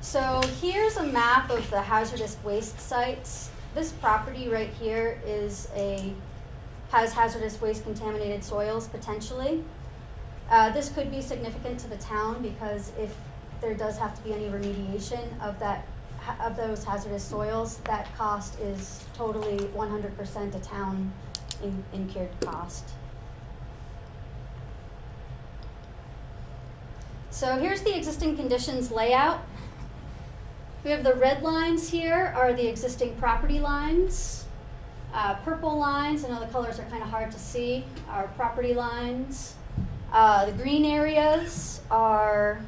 So here's a map of the hazardous waste sites. This property right here has hazardous waste contaminated soils potentially. This could be significant to the town because if there does have to be any remediation of those hazardous soils, that cost is totally 100% a town incurred cost. So here's the existing conditions layout. We have the red lines here are the existing property lines. Purple lines, I know the colors are kind of hard to see, are property lines. The green areas are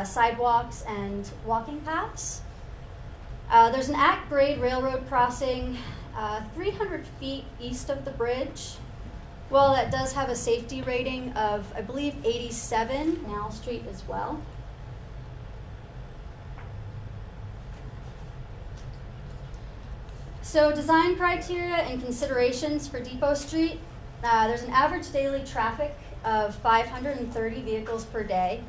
sidewalks and walking paths. There's an at-grade railroad crossing 300 feet east of the bridge. Well, that does have a safety rating of, I believe, 87, Canal Street as well. So design criteria and considerations for Depot Street. There's an average daily traffic of 530 vehicles per day,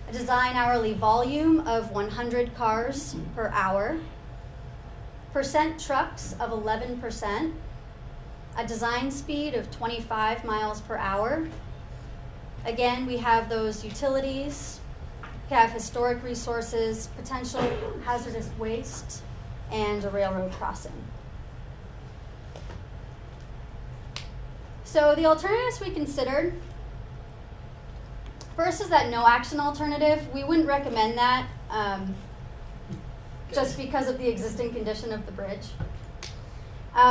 a design hourly volume of 100 cars per hour, percent trucks of 11%, a design speed of 25 miles per hour. Again, we have those utilities, we have historic resources, potential hazardous waste, and a railroad crossing. So the alternatives we considered, first is that no action alternative. We wouldn't recommend that just because of the existing condition of the bridge.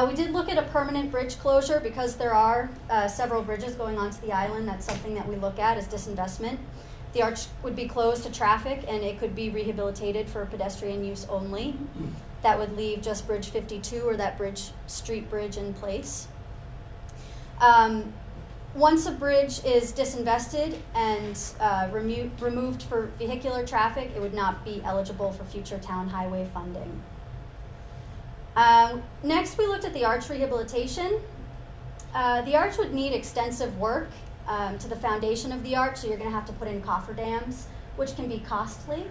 We did look at a permanent bridge closure because there are several bridges going onto the island. That's something that we look at as disinvestment. The arch would be closed to traffic and it could be rehabilitated for pedestrian use only. That would leave just Bridge 52 or that street bridge in place. Once a bridge is disinvested and removed for vehicular traffic, it would not be eligible for future town highway funding. Next, we looked at the arch rehabilitation. The arch would need extensive work to the foundation of the arch, so you're going to have to put in cofferdams, which can be costly.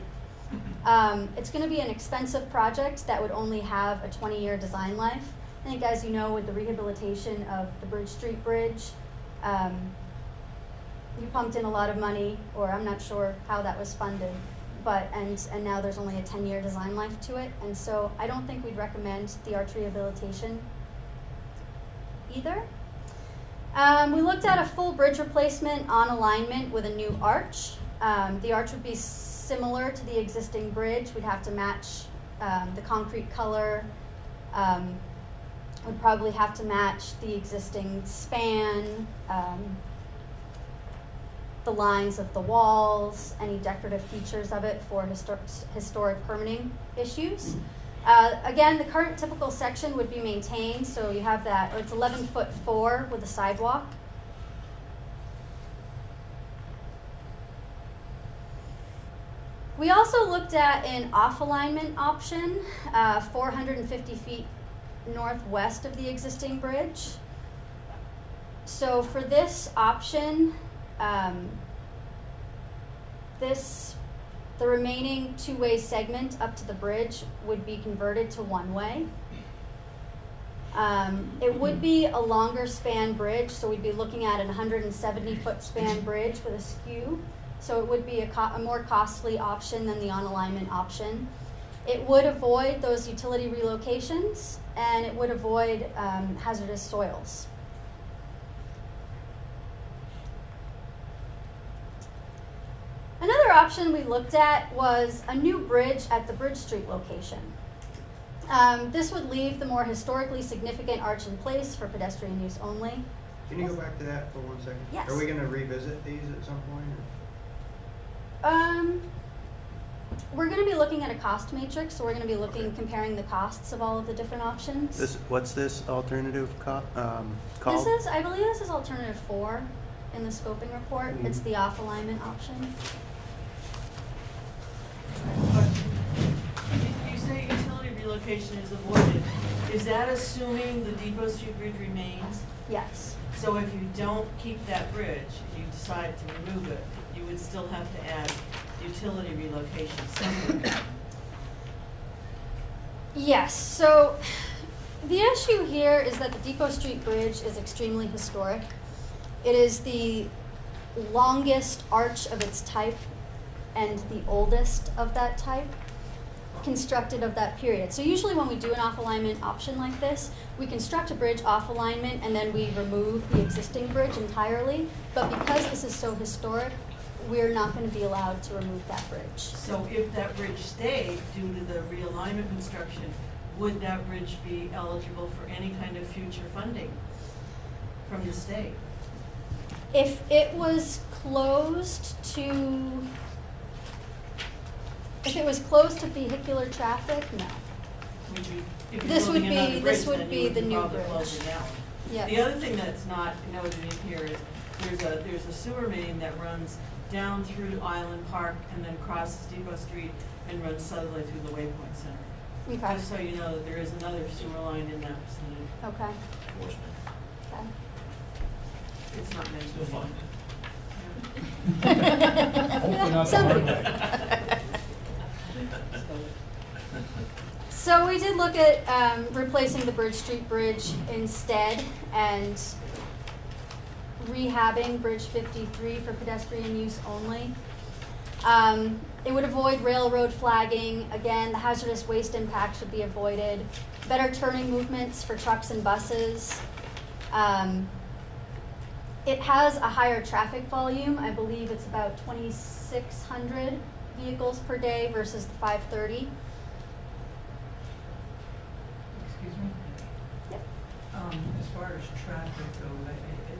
It's going to be an expensive project that would only have a 20-year design life. I think, as you know, with the rehabilitation of the Bridge Street Bridge, you pumped in a lot of money, or I'm not sure how that was funded, but and now there's only a 10-year design life to it, and so I don't think we'd recommend the arch rehabilitation either. We looked at a full bridge replacement on alignment with a new arch. The arch would be similar to the existing bridge. We'd have to match the concrete color. Would probably have to match the existing span, the lines of the walls, any decorative features of it for historic permitting issues. Again, the current typical section would be maintained, so you have that, it's 11'4" with a sidewalk. We also looked at an off-alignment option, 450 feet northwest of the existing bridge. So for this option, the remaining two-way segment up to the bridge would be converted to one-way. It would be a longer span bridge, so we'd be looking at an 170-foot span bridge with a skew. So it would be a more costly option than the on-alignment option. It would avoid those utility relocations, and it would avoid hazardous soils. Another option we looked at was a new bridge at the Bridge Street location. This would leave the more historically significant arch in place for pedestrian use only. Can you go back to that for 1 second? Yes. Are we going to revisit these at some point? We're going to be looking at a cost matrix, so we're going to be comparing the costs of all of the different options. What's this alternative called? I believe this is alternative 4 in the scoping report. It's the off-alignment option. You say utility relocation relocation is avoided, is that assuming the Depot Street Bridge remains? Yes. So if you don't keep that bridge, if you decide to remove it, you would still have to add utility relocation somewhere. Yes, so the issue here is that the Depot Street Bridge is extremely historic. It is the longest arch of its type and the oldest of that type, constructed of that period. So usually when we do an off alignment option like this, we construct a bridge off alignment and then we remove the existing bridge entirely. But because this is so historic, we're not going to be allowed to remove that bridge. So if that bridge stayed due to the realignment construction, would that bridge be eligible for any kind of future funding from the state? If it was closed to vehicular traffic, no. Would you, if you're This would building another be- bridge, this would then be you would the new probably bridge. close it down. Yeah. The other thing that's not noted in here is there's a sewer main that runs down through Island Park and then crosses Depot Street and runs southerly through the Waypoint Center. Okay. Just so you know that there is another sewer line in that vicinity. Okay. Okay. It's not mentioned. You'll find Hopefully not the Somebody hard will. So we did look at replacing the Bridge Street Bridge instead and rehabbing Bridge 53 for pedestrian use only. It would avoid railroad flagging. Again, the hazardous waste impacts would be avoided. Better turning movements for trucks and buses. It has a higher traffic volume. I believe it's about 2,600 vehicles per day versus the 530. Excuse me? Yep. As far as traffic goes,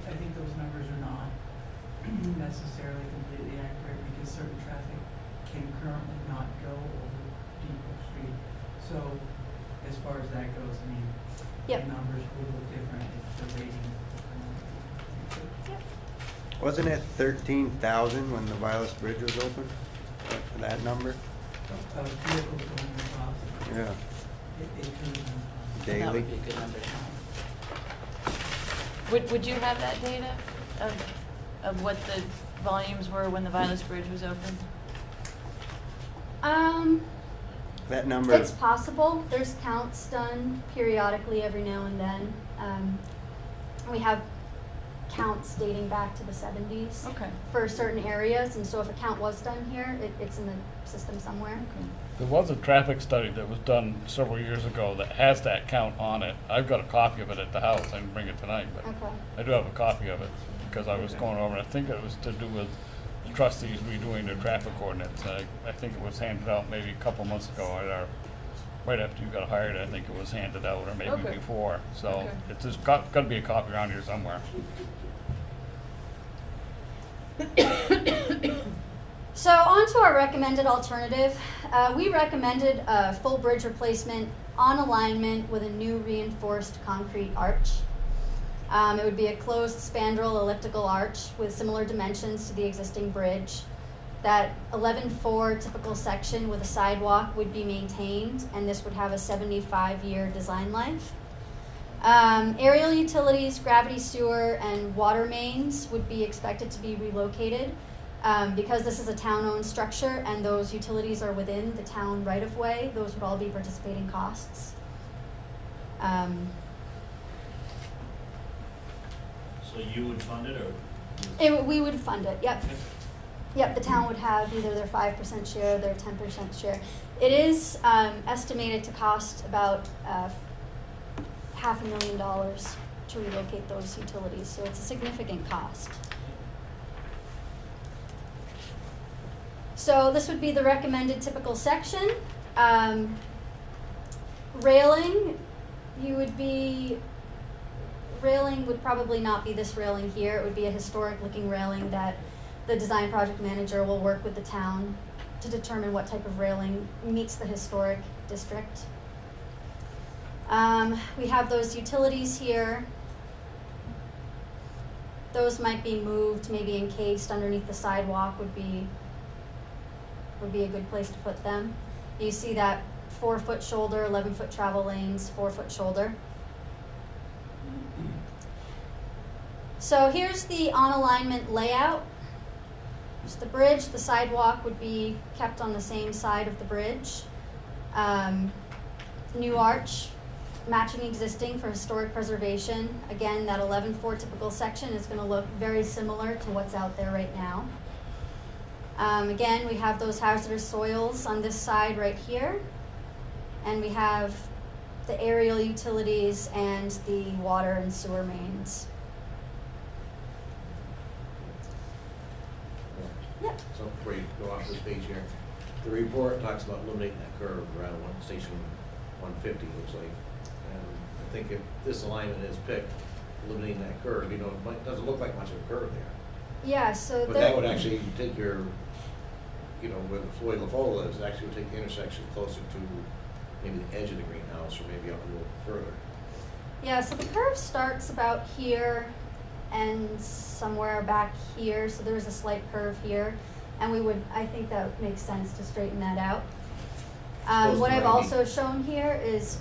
I think those numbers are not necessarily completely accurate because certain traffic can currently not go over Depot Street. So as far as that goes, I mean, Yep. the numbers would look different if the rating. Wasn't it 13,000 when the Vilas Bridge was open? That number? Vehicles going across, Yeah, it could. That daily. would be a good number to have. Would you have that data of what the volumes were when the Vilas Bridge was open? That number, It's possible. There's counts done periodically every now and then. We have counts dating back to the 70s Okay. for certain areas, and so if a count was done here, it's in the system somewhere. There was a traffic study that was done several years ago that has that count on it. I've got a copy of it at the house. I didn't bring it tonight, but Okay. I do have a copy of it because I was going over, I think it was to do with the trustees redoing their traffic ordinance. I think it was handed out maybe a couple months ago at our, right after you got hired, I think it was handed out, or maybe Okay. before. So Okay. it's just got to be a copy around here somewhere. So on to our recommended alternative. We recommended a full bridge replacement on alignment with a new reinforced concrete arch. It would be a closed spandrel elliptical arch with similar dimensions to the existing bridge. That 11.4 typical section with a sidewalk would be maintained, and this would have a 75-year design life. Aerial utilities, gravity sewer, and water mains would be expected to be relocated. Because this is a town-owned structure and those utilities are within the town right-of-way, those would all be participating costs. So you would fund it, or? We would fund it, yep. Yep, the town would have either their 5% share or their 10% share. It is estimated to cost about $500,000 to relocate those utilities, so it's a significant cost. So this would be the recommended typical section. Railing would probably not be this railing here. It would be a historic looking railing that the design project manager will work with the town to determine what type of railing meets the historic district. We have those utilities here. Those might be moved, maybe encased underneath the sidewalk would be a good place to put them. You see that 4-foot shoulder, 11-foot travel lanes, 4-foot shoulder. So here's the on-alignment layout. There's the bridge, the sidewalk would be kept on the same side of the bridge. New arch, matching existing for historic preservation. Again, that 11-4 typical section is going to look very similar to what's out there right now. Again, we have those hazardous soils on this side right here. And we have the aerial utilities and the water and sewer mains. Yep. So before you go off this page here, the report talks about eliminating that curve around station 150, looks like. And I think if this alignment is picked, eliminating that curve, you know, it doesn't look like much of a curve there. Yeah, so But that would actually take your, you know, where the Floyd LaFola is, actually would take the intersection closer to maybe the edge of the greenhouse or maybe up a little further. yeah, so the curve starts about here and somewhere back here, so there's a slight curve here, and I think that makes sense to straighten that out. Close What to I've 90. also shown here is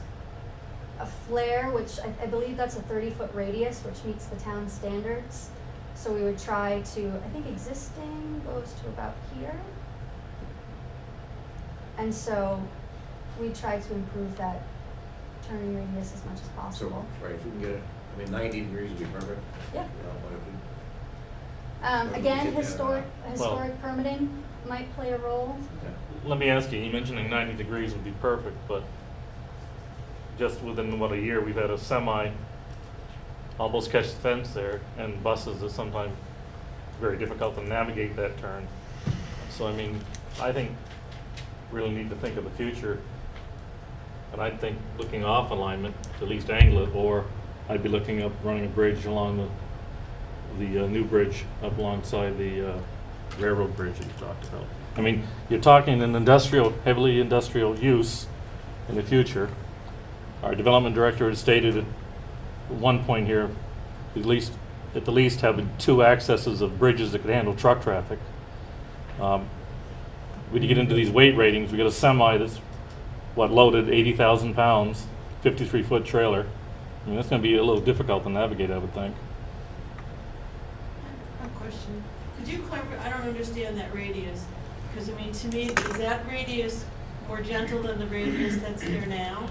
a flare, which I believe that's a 30-foot radius, which meets the town standards. So we would try to, I think existing goes to about here. And so we try to improve that turning radius as much as possible. So, right, if we can get it, I mean, 90 degrees would be perfect. Yep. You know, but if we, Again, Get that historic permitting might play a role. yeah. Let me ask you, you mentioning 90 degrees would be perfect, but just within, what, a year, we've had a semi almost catch the fence there, and buses is sometimes very difficult to navigate that turn. So, I mean, I think really need to think of the future, and I think looking off alignment, to at least angle it, or I'd be looking up running a bridge along the new bridge up alongside the railroad bridge that you talked about. I mean, you're talking an industrial, heavily industrial use in the future. Our development director had stated at one point here, at the least having 2 accesses of bridges that could handle truck traffic. When you get into these weight ratings, we got a semi that's, loaded 80,000 pounds, 53-foot trailer. I mean, that's going to be a little difficult to navigate, I would think. A question. Could you clarify, I don't understand that radius, because I mean, to me, is that radius more gentle than the radius that's there now?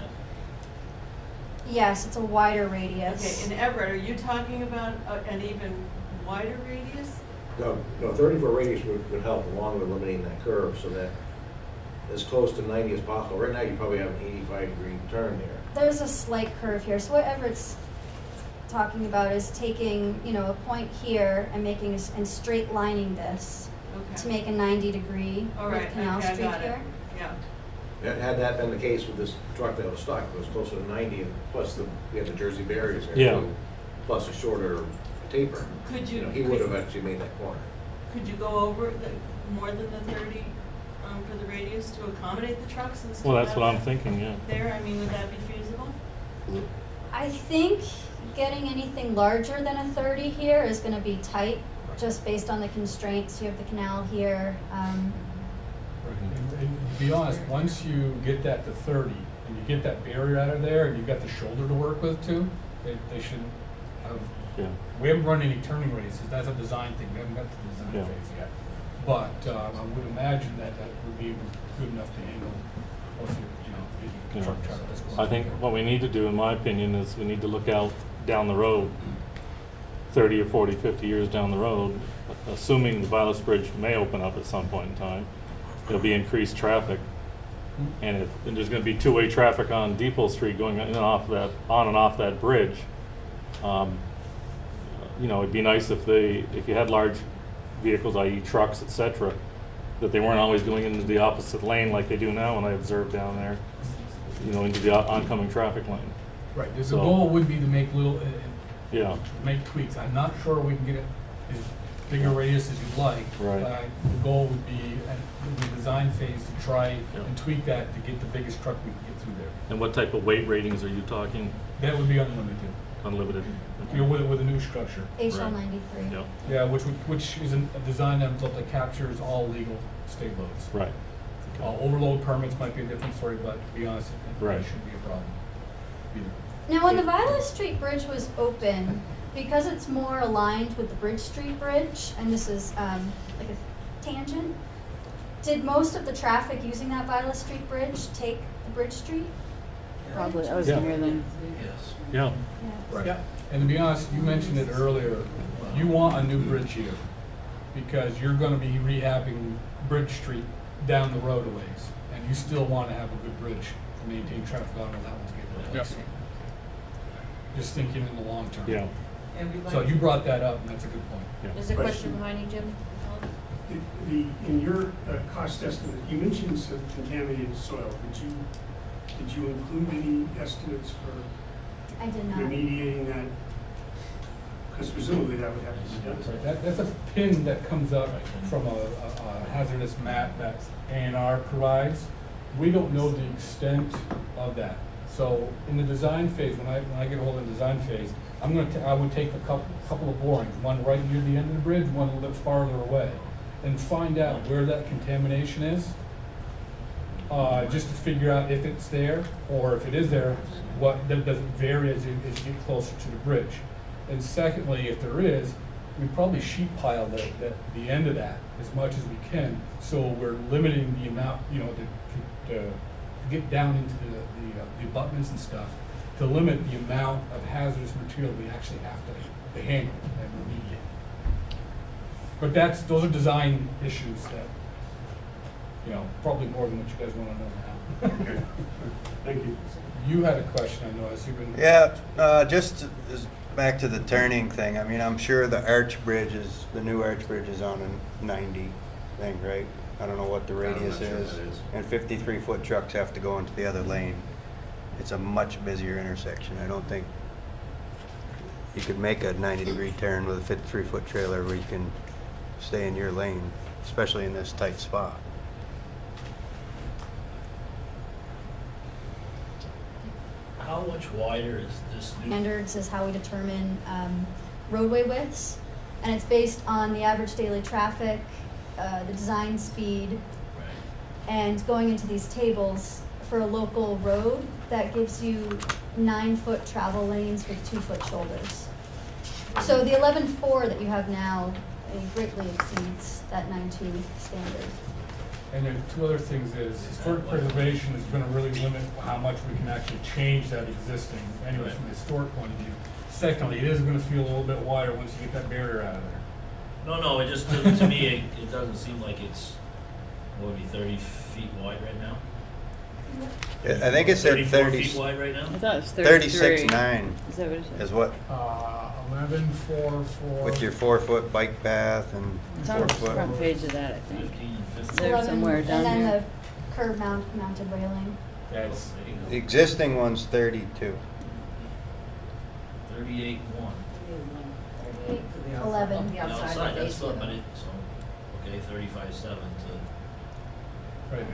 Yes, it's a wider radius. Okay, in Everett, are you talking about an even wider radius? No, 30-foot radius would help along with eliminating that curve so that as close to 90 as possible. Right now, you probably have an 85-degree turn there. There's a slight curve here. So what Everett's talking about is taking, a point here and making and straight lining this to make a 90-degree All with right, Canal okay, I Street got it. here. Yeah. Had that been the case with this truck that was stuck, it was closer to 90, and plus we had the Jersey barriers there, Yeah. too, plus a shorter taper. Could you? He would have actually made that corner. Could you go over more than the 30 for the radius to accommodate the trucks and stuff? Well, that's what I'm thinking, yeah. There, I mean, would that be feasible? I think getting anything larger than a 30 here is going to be tight, just based on the constraints. You have the canal here. And to be honest, once you get that to 30 and you get that barrier out of there and you've got the shoulder to work with too, they should have. Yeah. We haven't run any turning radiuses. That's a design thing. We haven't got to the design Yeah. phase yet. But I would imagine that would be good enough to handle most of the Yeah. truck traffic. that's going I think through what we need to do, in my opinion, is we need to look out down the road, 30 or 40, 50 years down the road, assuming the Bellows Bridge may open up at some point in time, there'll be increased traffic. And there's going to be two-way traffic on Depot Street going in and off that, on and off that bridge. It'd be nice if you had large vehicles, i.e. trucks, et cetera, that they weren't always going into the opposite lane like they do now, and I observe down there, into the oncoming traffic lane. Right. The So- goal would be to make Yeah, make tweaks. I'm not sure we can get it as big a radius as you'd like. Right. The goal would be at the design phase to try and tweak that to get the biggest truck we can get through there. and what type of weight ratings are you talking? That would be unlimited. Unlimited? With a new structure. HL Right. 93. Yep, Yeah, which is a design envelope that captures all legal state loads. right. Overload permits might be a different story, but to be honest, it Right. shouldn't be a problem either. Now, when the Violet Street Bridge was open, because it's more aligned with the Bridge Street Bridge, and this is like a tangent, did most of the traffic using that Violet Street Bridge take the Bridge Street? Probably, I was Yeah. near them. Yes. Yeah. Right. And to be honest, you mentioned it earlier, you want a new bridge here because you're gonna be rehabbing Bridge Street down the road a ways. And you still wanna have a good bridge to maintain traffic on when that one's getting replaced. Just thinking in the long term. Yeah. And we'd like So to- you brought that up and that's a good point. Yeah. There's a question behind you, Jim. In your cost estimate, you mentioned some contaminated soil. Did you include any estimates for I did not. remediating that? Because presumably that would have to be done. Right, that's a pin that comes up from a hazardous map that A&R provides. We don't know the extent of that. So in the design phase, when I get a hold of the design phase, I would take a couple of borings, one right near the end of the bridge, one a little bit farther away, and find out where that contamination is, just to figure out if it's there, or if it is there, what, that doesn't vary as you get closer to the bridge. And secondly, if there is, we probably sheet pile the end of that as much as we can, so we're limiting the amount, to get down into the abutments and stuff, to limit the amount of hazardous material we actually have to handle and remediate. But those are design issues that, probably more than what you guys want to know now. Okay. Thank you. You had a question, I noticed, you've been. Yeah, just back to the turning thing. I mean, I'm sure the new arch bridge is on a 90 thing, right? I don't know what the I'm not radius sure is. that is. And 53-foot trucks have to go into the other lane. It's a much busier intersection. I don't think you could make a 90-degree turn with a 53-foot trailer where you can stay in your lane, especially in this tight spot. How much wider is this new? Standards is how we determine roadway widths, and it's based on the average daily traffic, the design speed, Right. and going into these tables for a local road, that gives you 9-foot travel lanes with 2-foot shoulders. So the 11.4 that you have now greatly exceeds that 9.2 standard. And then two other things is, historic preservation is gonna really limit how much we can actually change that existing, anyway, from a historic point of view. Secondly, it is gonna feel a little bit wider once you get that barrier out of there. No, it just, to me, it doesn't seem like it's, what would be 30 feet wide right now? I think it said 34 30, feet wide right now? I thought it was 33. 36.9 Is that what it said? is what, 11.4 for. with your 4-foot bike path and It's on the 4-foot. front page of that, I think. 15 and 15. There somewhere down And here. then the curb mounted railing. That's, There you go. The existing one's 32. 38.1. 11. The outside Outside, that's facing not, but them. it, so, okay, 35.7 to, right.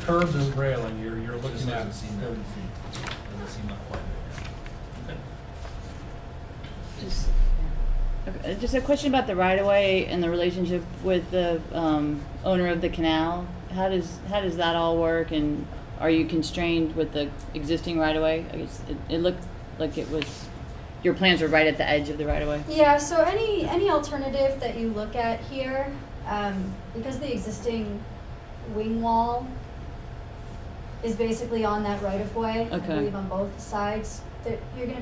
Curbs and railing, you're Just looking at doesn't seem 30 that- feet. doesn't seem that wide right now. Okay. Just a question about the right-of-way and the relationship with the owner of the canal. How does that all work, and are you constrained with the existing right-of-way? I guess it looked like it was, your plans were right at the edge of the right-of-way. Yeah, so any alternative that you look at here, because the existing wing wall is basically on that right of way, I Okay. believe on both sides, that we're gonna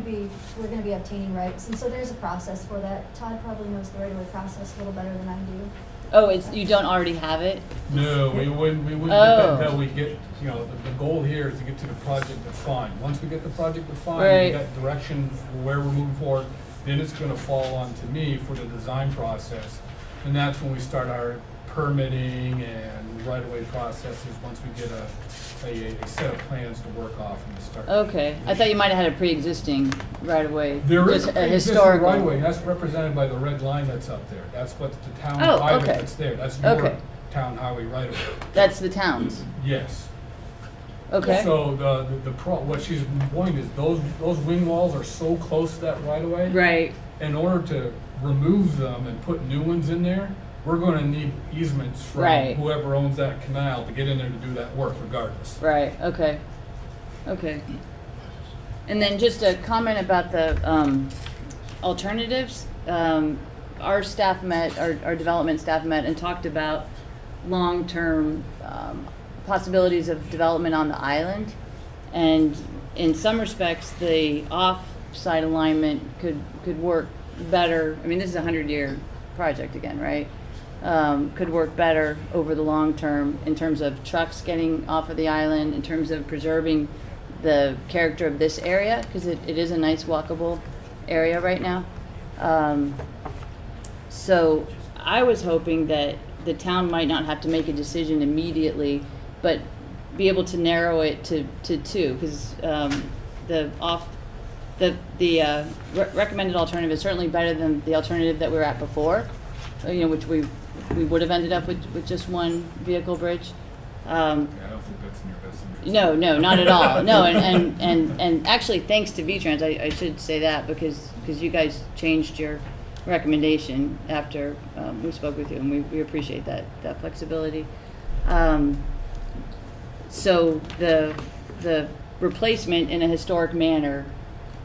be obtaining rights, and so there's a process for that. Todd probably knows the right of way process a little better than I do. Oh, you don't already have it? No, we wouldn't get Oh. that until we get, the goal here is to get to the project defined. Once we get the project defined, we Right. got direction for where we're moving forward, then it's gonna fall on to me for the design process. And that's when we start our permitting and right-of-way processes, once we get a set of plans to work off and to start. Okay, I thought you might have had a pre-existing right-of-way. There is just a a existing historical. right-of-way, and that's represented by the red line that's up there. That's what the town Oh, highway okay. that's there. That's your Okay. town highway right-of-way. That's the town's. Yes. Okay. So what she's pointing is those wing walls are so close to that right-of-way. Right. In order to remove them and put new ones in there, we're gonna need easements from Right. whoever owns that canal to get in there to do that work regardless. Right, okay. Okay. And then just a comment about the alternatives. Our staff met, our development staff met and talked about long-term possibilities of development on the island. And in some respects, the off-site alignment could work better. I mean, this is a 100-year project again, right? Could work better over the long term in terms of trucks getting off of the island, in terms of preserving the character of this area, because it is a nice walkable area right now. So I was hoping that the town might not have to make a decision immediately, but be able to narrow it to two, because recommended alternative is certainly better than the alternative that we were at before, which we would have ended up with just one vehicle bridge. Yeah, I don't think that's in your best interest. No, not at all. No, and actually, thanks to V-Trans, I should say that because you guys changed your recommendation after we spoke with you, and we appreciate that flexibility. So the replacement in a historic manner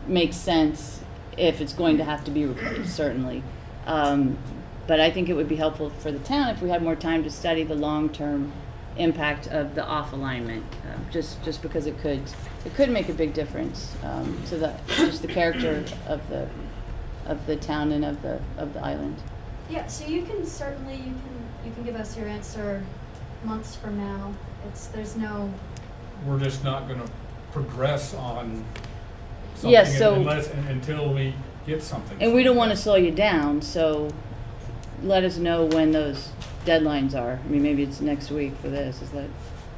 makes sense if it's going to have to be replaced, certainly. But I think it would be helpful for the town if we had more time to study the long-term impact of the off alignment, just because it could make a big difference to just the character of the town and of the island. Yeah, so you can certainly, you can give us your answer months from now. There's no. We're just not gonna progress on something Yeah, so- until we get something. And we don't want to slow you down, so let us know when those deadlines are. I mean, maybe it's next week for this. Is that?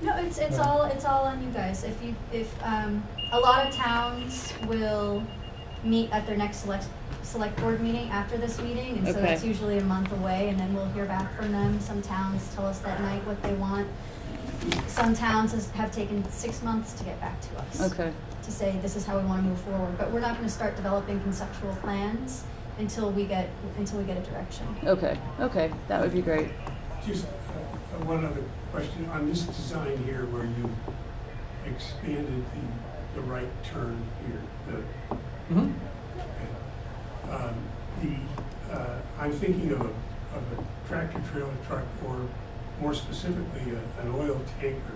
No, it's all on you guys. If a lot of towns will meet at their next select board meeting after this meeting, and so Okay. that's usually a month away, and then we'll hear back from them. Some towns tell us that night what they want. Some towns have taken 6 months to get back to us. Okay. To say this is how we want to move forward, but we're not going to start developing conceptual plans until we get a direction. Okay, that would be great. Just one other question. On this design here where you expanded the right turn here, Mhm. I'm thinking of a tractor trailer truck, or more specifically an oil tanker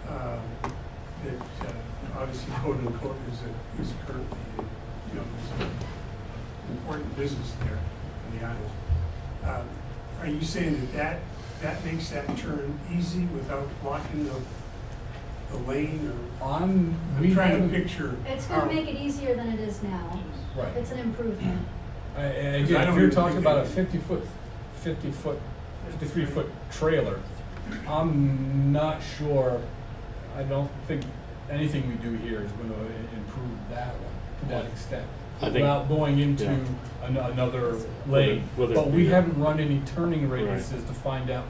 that obviously quote unquote is currently there's an important business there on the island. Are you saying that makes that turn easy without blocking the lane, or I'm trying to picture? It's going to make it easier than it is now. Right. It's an improvement. And again, if you're talking about a 53-foot trailer, I'm not sure. I don't think anything we do here is going to improve that one to that extent. I think- Without going into another lane. Whether- But we haven't run any turning radiuses to find out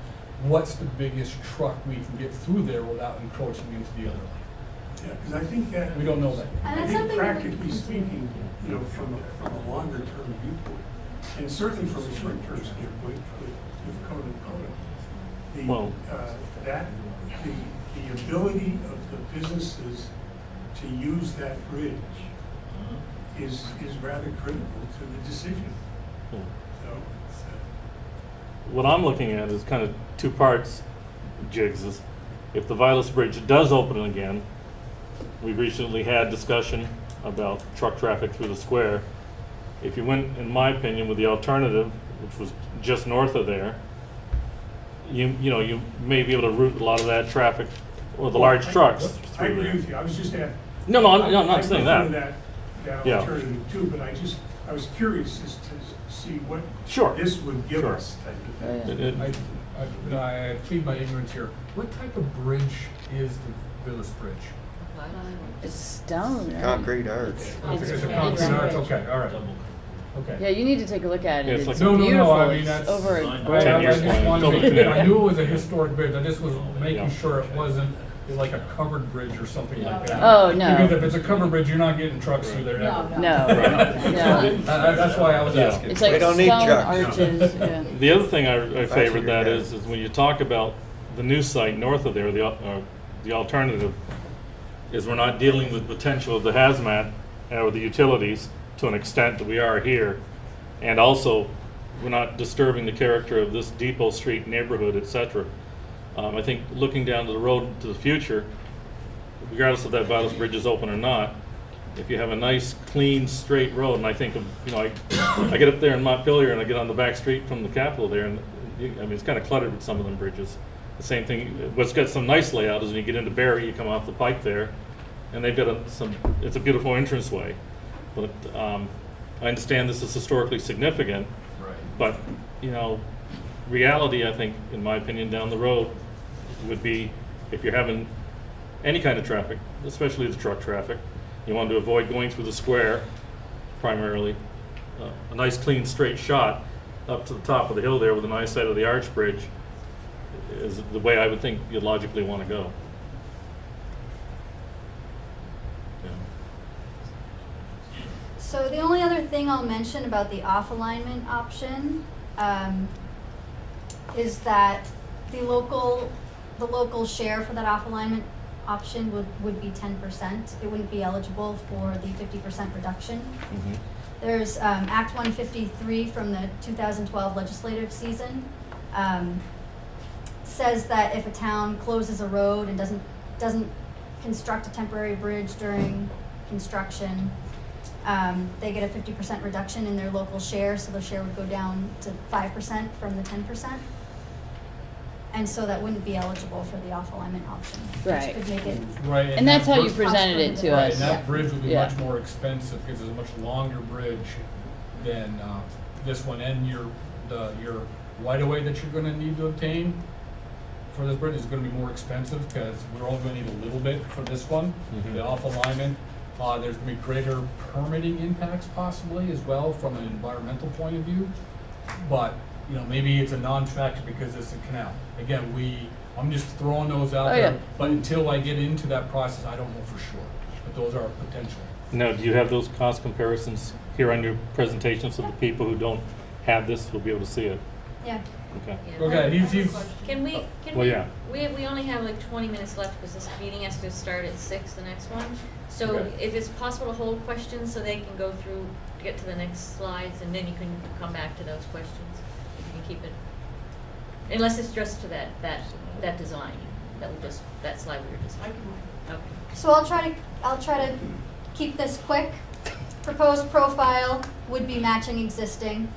what's the biggest truck we can get through there without encroaching into the other lane. Yeah, because I think that. We don't know that. And I that's think something that we can practically continue. speaking, from a longer term viewpoint, and certainly from a short term standpoint, with code and code, Well- the ability of the businesses to use that bridge is rather critical to the decision. Yeah. So, it's, What I'm looking at is kind of two parts, Jigs, is if the Vilas Bridge does open again, we recently had discussion about truck traffic through the square. If you went, in my opinion, with the alternative, which was just north of there, you may be able to route a lot of that traffic, or the large trucks I through agree there. with you. I was just at. No, I'm not saying I prefer that. that Yeah. alternative too, but I was curious as to see what Sure. this would give Sure. us. Type of thing. It- I plead my ignorance here. What type of bridge is the Villas Bridge? It's stone, right? Concrete arch. It's- It's a it's- concrete arch, okay, all right. Double. Okay. Yeah, you need to take a look at Yeah, it. it's It's like- No, beautiful. I mean, It's that's. over a Fine. I 10 years just plan. wanted to Double make, connect. I knew it was a historic bridge, I just was making Yeah. sure it wasn't like a covered bridge or something like that. Oh, no. Because if it's a covered bridge, you're not getting trucks through there ever. No, no. That's why I was asking. It's like We don't need stone trucks. arches, yeah. The other thing I favored your that guy. is when you talk about the new site north of there, the alternative, is we're not dealing with potential of the hazmat or the utilities to an extent that we are here. And also, we're not disturbing the character of this Depot Street neighborhood, et cetera. I think looking down to the road to the future, regardless if that Bellows Bridge is open or not, if you have a nice, clean, straight road, and I think of, I get up there in Montpelier and I get on the back street from the Capitol there, and it's kind of cluttered with some of them bridges. The same thing, what's got some nice layout is when you get into Barry, you come off the pike there, and they've got it's a beautiful entranceway. But I understand this is historically significant, Right. but, reality, I think, in my opinion, down the road would be, if you're having any kind of traffic, especially the truck traffic, you want to avoid going through the square primarily, a nice clean straight shot up to the top of the hill there with an eyesight of the arch bridge is the way I would think you'd logically want to go. Yeah. So the only other thing I'll mention about the off alignment option is that the local share for that off alignment option would be 10%. It wouldn't be eligible for the 50% reduction. Mm-hmm. There's Act 153 from the 2012 legislative season says that if a town closes a road and doesn't construct a temporary bridge during construction, they get a 50% reduction in their local share, so their share would go down to 5% from the 10%. And so that wouldn't be eligible for the off alignment option. Right. Which could make it, Right. And that's how you that- presented it to Right, us. and that bridge would be Yeah. much more expensive because it's a much longer bridge than this one, and your right-of-way that you're gonna need to obtain for this bridge is gonna be more expensive because we're only gonna need a little bit for this one, Mhm. the off alignment. There's gonna be greater permitting impacts possibly as well from an environmental point of view. But, maybe it's a non-factor because it's a canal. Again, I'm just throwing those out Oh, there, yeah. but until I get into that process, I don't know for sure. But those are potential. Now, do you have those cost comparisons here on your presentation so the people who don't have this will be able to see it? yeah. Okay. Okay, he's Can we, Well, yeah. we only have like 20 minutes left because this meeting has to start at 6, the next one. So Okay. if it's possible to hold questions so they can go through, get to the next slides, and then you can come back to those questions. You can keep it, unless it's just to that design, that slide we were just. Okay. So I'll try to keep this quick. Proposed profile would be matching existing.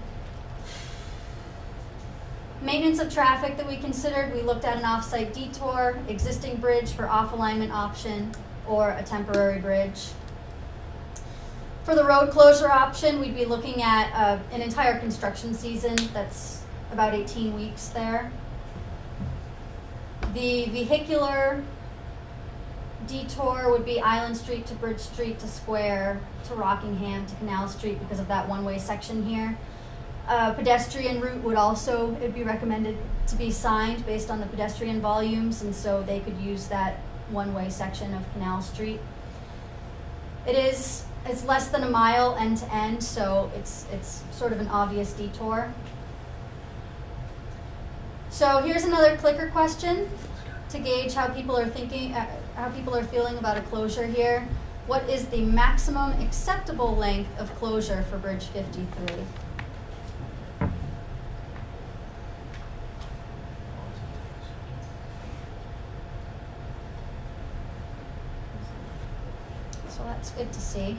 Maintenance of traffic that we considered, we looked at an off-site detour, existing bridge for off-alignment option, or a temporary bridge. For the road closure option, we'd be looking at an entire construction season, that's about 18 weeks there. The vehicular detour would be Island Street to Bridge Street to Square to Rockingham to Canal Street because of that one-way section here. Pedestrian route would also, it would be recommended to be signed based on the pedestrian volumes, and so they could use that one-way section of Canal Street. It's less than a mile end to end, so it's sort of an obvious detour. So here's another clicker question to gauge how people are thinking, how people are feeling about a closure here. What is the maximum acceptable length of closure for Bridge 53? So that's good to see.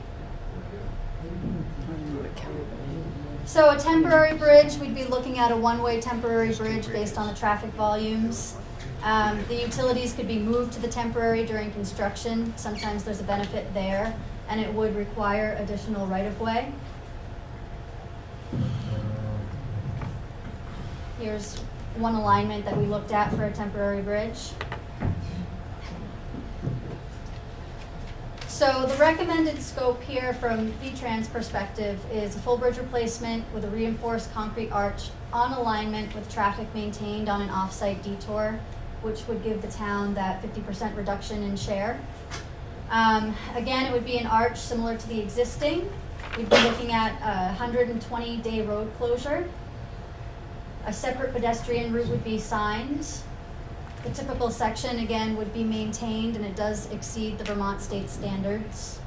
So a temporary bridge, we'd be looking at a one-way temporary bridge based on the traffic volumes. The utilities could be moved to the temporary during construction. Sometimes there's a benefit there, and it would require additional right-of-way. Here's one alignment that we looked at for a temporary bridge. So the recommended scope here from V-Trans perspective is a full bridge replacement with a reinforced concrete arch on alignment with traffic maintained on an off-site detour. which would give the town that 50% reduction in share. Again, it would be an arch similar to the existing. We'd be looking at a 120-day road closure. A separate pedestrian route would be signed. The typical section, again, would be maintained, and it does exceed the Vermont state standards.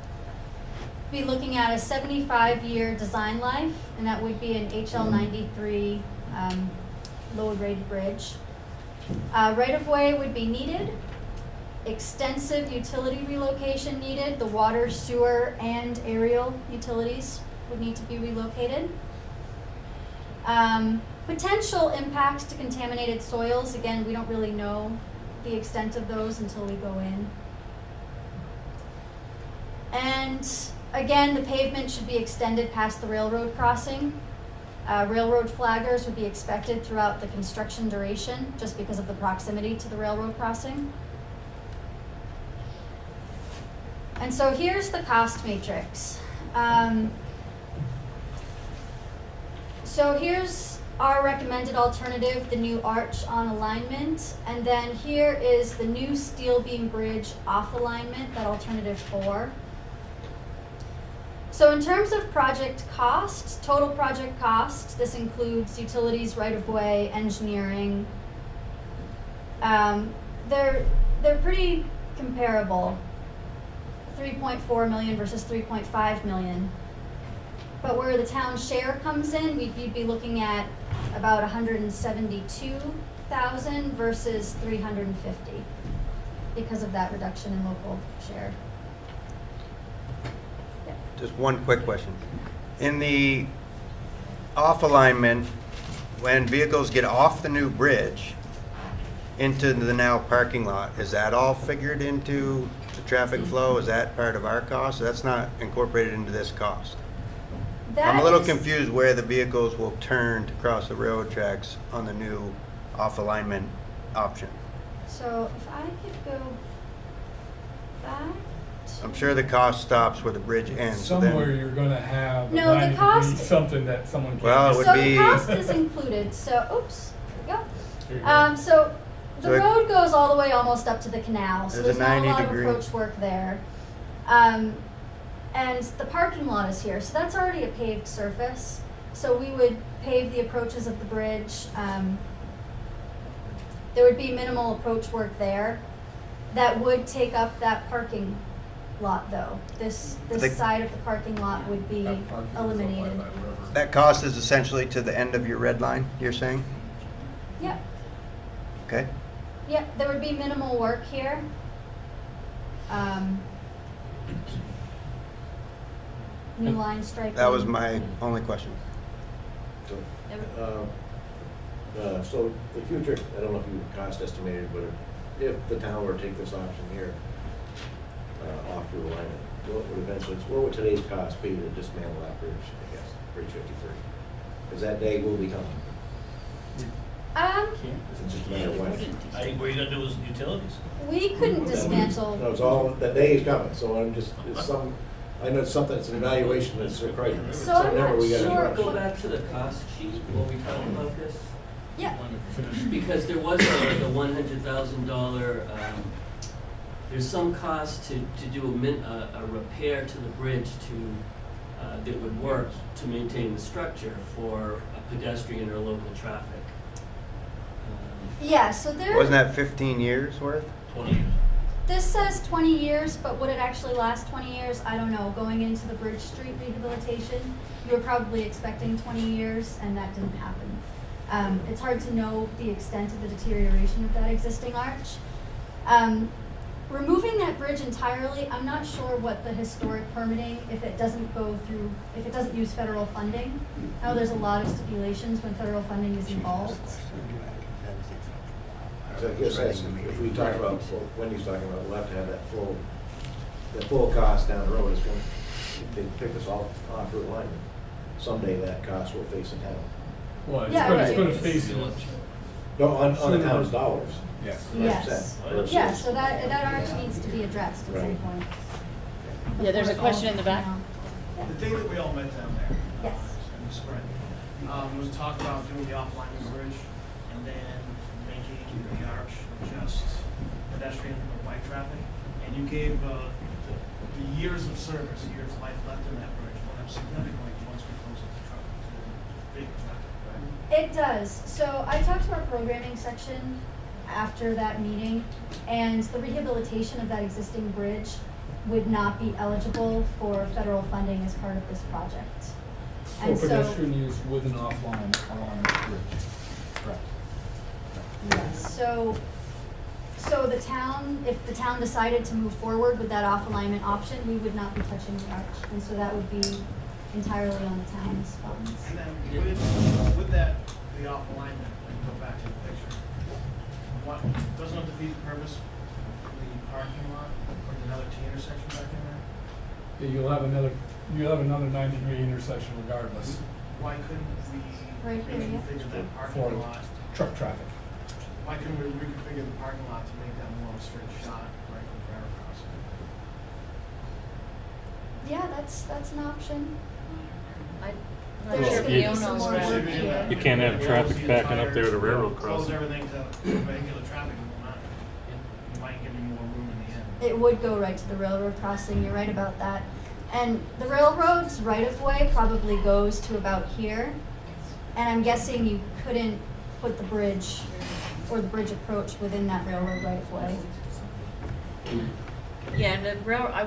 Be looking at a 75-year design life, and that would be an HL 93 load-rated bridge. Right-of-way would be needed. Extensive utility relocation needed. The water, sewer, and aerial utilities would need to be relocated. Potential impacts to contaminated soils. Again, we don't really know the extent of those until we go in. And again, the pavement should be extended past the railroad crossing. Railroad flaggers would be expected throughout the construction duration just because of the proximity to the railroad crossing. And so here's the cost matrix. So here's our recommended alternative, the new arch on alignment. And then here is the new steel beam bridge off alignment, that alternative 4. So in terms of project cost, total project cost, this includes utilities, right-of-way, engineering. They're pretty comparable, 3.4 million versus 3.5 million. But where the town share comes in, you'd be looking at about 172,000 versus 350 because of that reduction in local share. Just one quick question. In the off alignment, when vehicles get off the new bridge into the now parking lot, is that all figured into the traffic flow? Is that part of our cost? That's not incorporated into this cost. I'm a little confused where the vehicles will turn to cross the railroad tracks on the new off alignment option. So if I could go back. I'm sure the cost stops where the bridge ends. So Somewhere then, you're gonna have a No, the 90 cost- degree something that someone can't. Well, it get. would So be- the cost is included, so, oops, there we There you go. go. So the So it- road goes all the way almost up to the canal, so There's there's a not a lot of 90-degree. approach work there. And the parking lot is here, so that's already a paved surface. So we would pave the approaches of the bridge. There would be minimal approach work there. That would take up that parking lot though. This The- side of the parking lot would be eliminated. that cost is essentially to the end of your red line, you're saying? Yep, Okay? yep, there would be minimal work here. New line striping. That was my only question. So the future, I don't know if you cost estimated, but if the town were to take this option here, off through alignment, what would today's cost be to dismantle that bridge, I guess, Bridge 53? Because that day will be coming. It's just a matter of when. I think what you're gonna do is utilities. We couldn't dismantle. No, it's all, that day is coming, so I'm just, I know it's something, it's an evaluation that's required. So I'm number not we gotta sure. address. Go back to the cost sheet, what we talking about this? Yeah, Because there was like a $100,000, there's some cost to do a repair to the bridge that would work to maintain the structure for a pedestrian or local traffic. yeah, so there. Wasn't that 15 years worth? 20 years. This says 20 years, but would it actually last 20 years? I don't know. Going into the Bridge Street rehabilitation, you were probably expecting 20 years, and that didn't happen. It's hard to know the extent of the deterioration of that existing arch. Removing that bridge entirely, I'm not sure what the historic permitting, if it doesn't use federal funding. I know there's a lot of stipulations when federal funding is involved. So I guess that's, if we talk about, what Wendy's talking about, we'll have to have that full cost down the road. It's going, if they pick us all off through alignment, someday that cost will face the town. Well, it's Yeah, gonna, right. it's gonna face it. No, on the town's dollars. Yes. Yes. 100%. Yeah, so that arch needs to be addressed at some Right. point. Yeah, there's a question in the back. The day that we all met down there. Yes. In the spring, was talk about doing the off-alignment bridge and then making the arch just pedestrian or bike traffic, and you gave the years of service, years of life left in that bridge will have significantly once we close up the traffic, to big traffic, right? It does. So I talked to our programming section after that meeting, and the rehabilitation of that existing bridge would not be eligible for federal funding as part of this project. For And pedestrian use with an offline along the bridge. Correct. Yes, so the town, if the town decided to move forward with that off alignment option, we would not be touching the arch, and so that would be entirely on the town's funds. And then with that, the off alignment, and go back to the picture, what, doesn't it defeat the purpose of the parking lot, or another T intersection back in there? Yeah, you'll have another 90-degree intersection regardless Why couldn't we Right here, yeah. reconfigure that for parking lot? truck traffic. Why couldn't we reconfigure the parking lot to make that more of a straight shot right from the railroad crossing? Yeah, that's an option. I'm There's not sure gonna if be we own some those more around work here. here. You can't have traffic backing up there to railroad Close crossing. everything to regular traffic, it will not, you might give you more room in the end. It would go right to the railroad crossing, you're right about that. And the railroad's right-of-way probably goes to about here. And I'm guessing you couldn't put the bridge or the bridge approach within that railroad right-of-way. Yeah, and the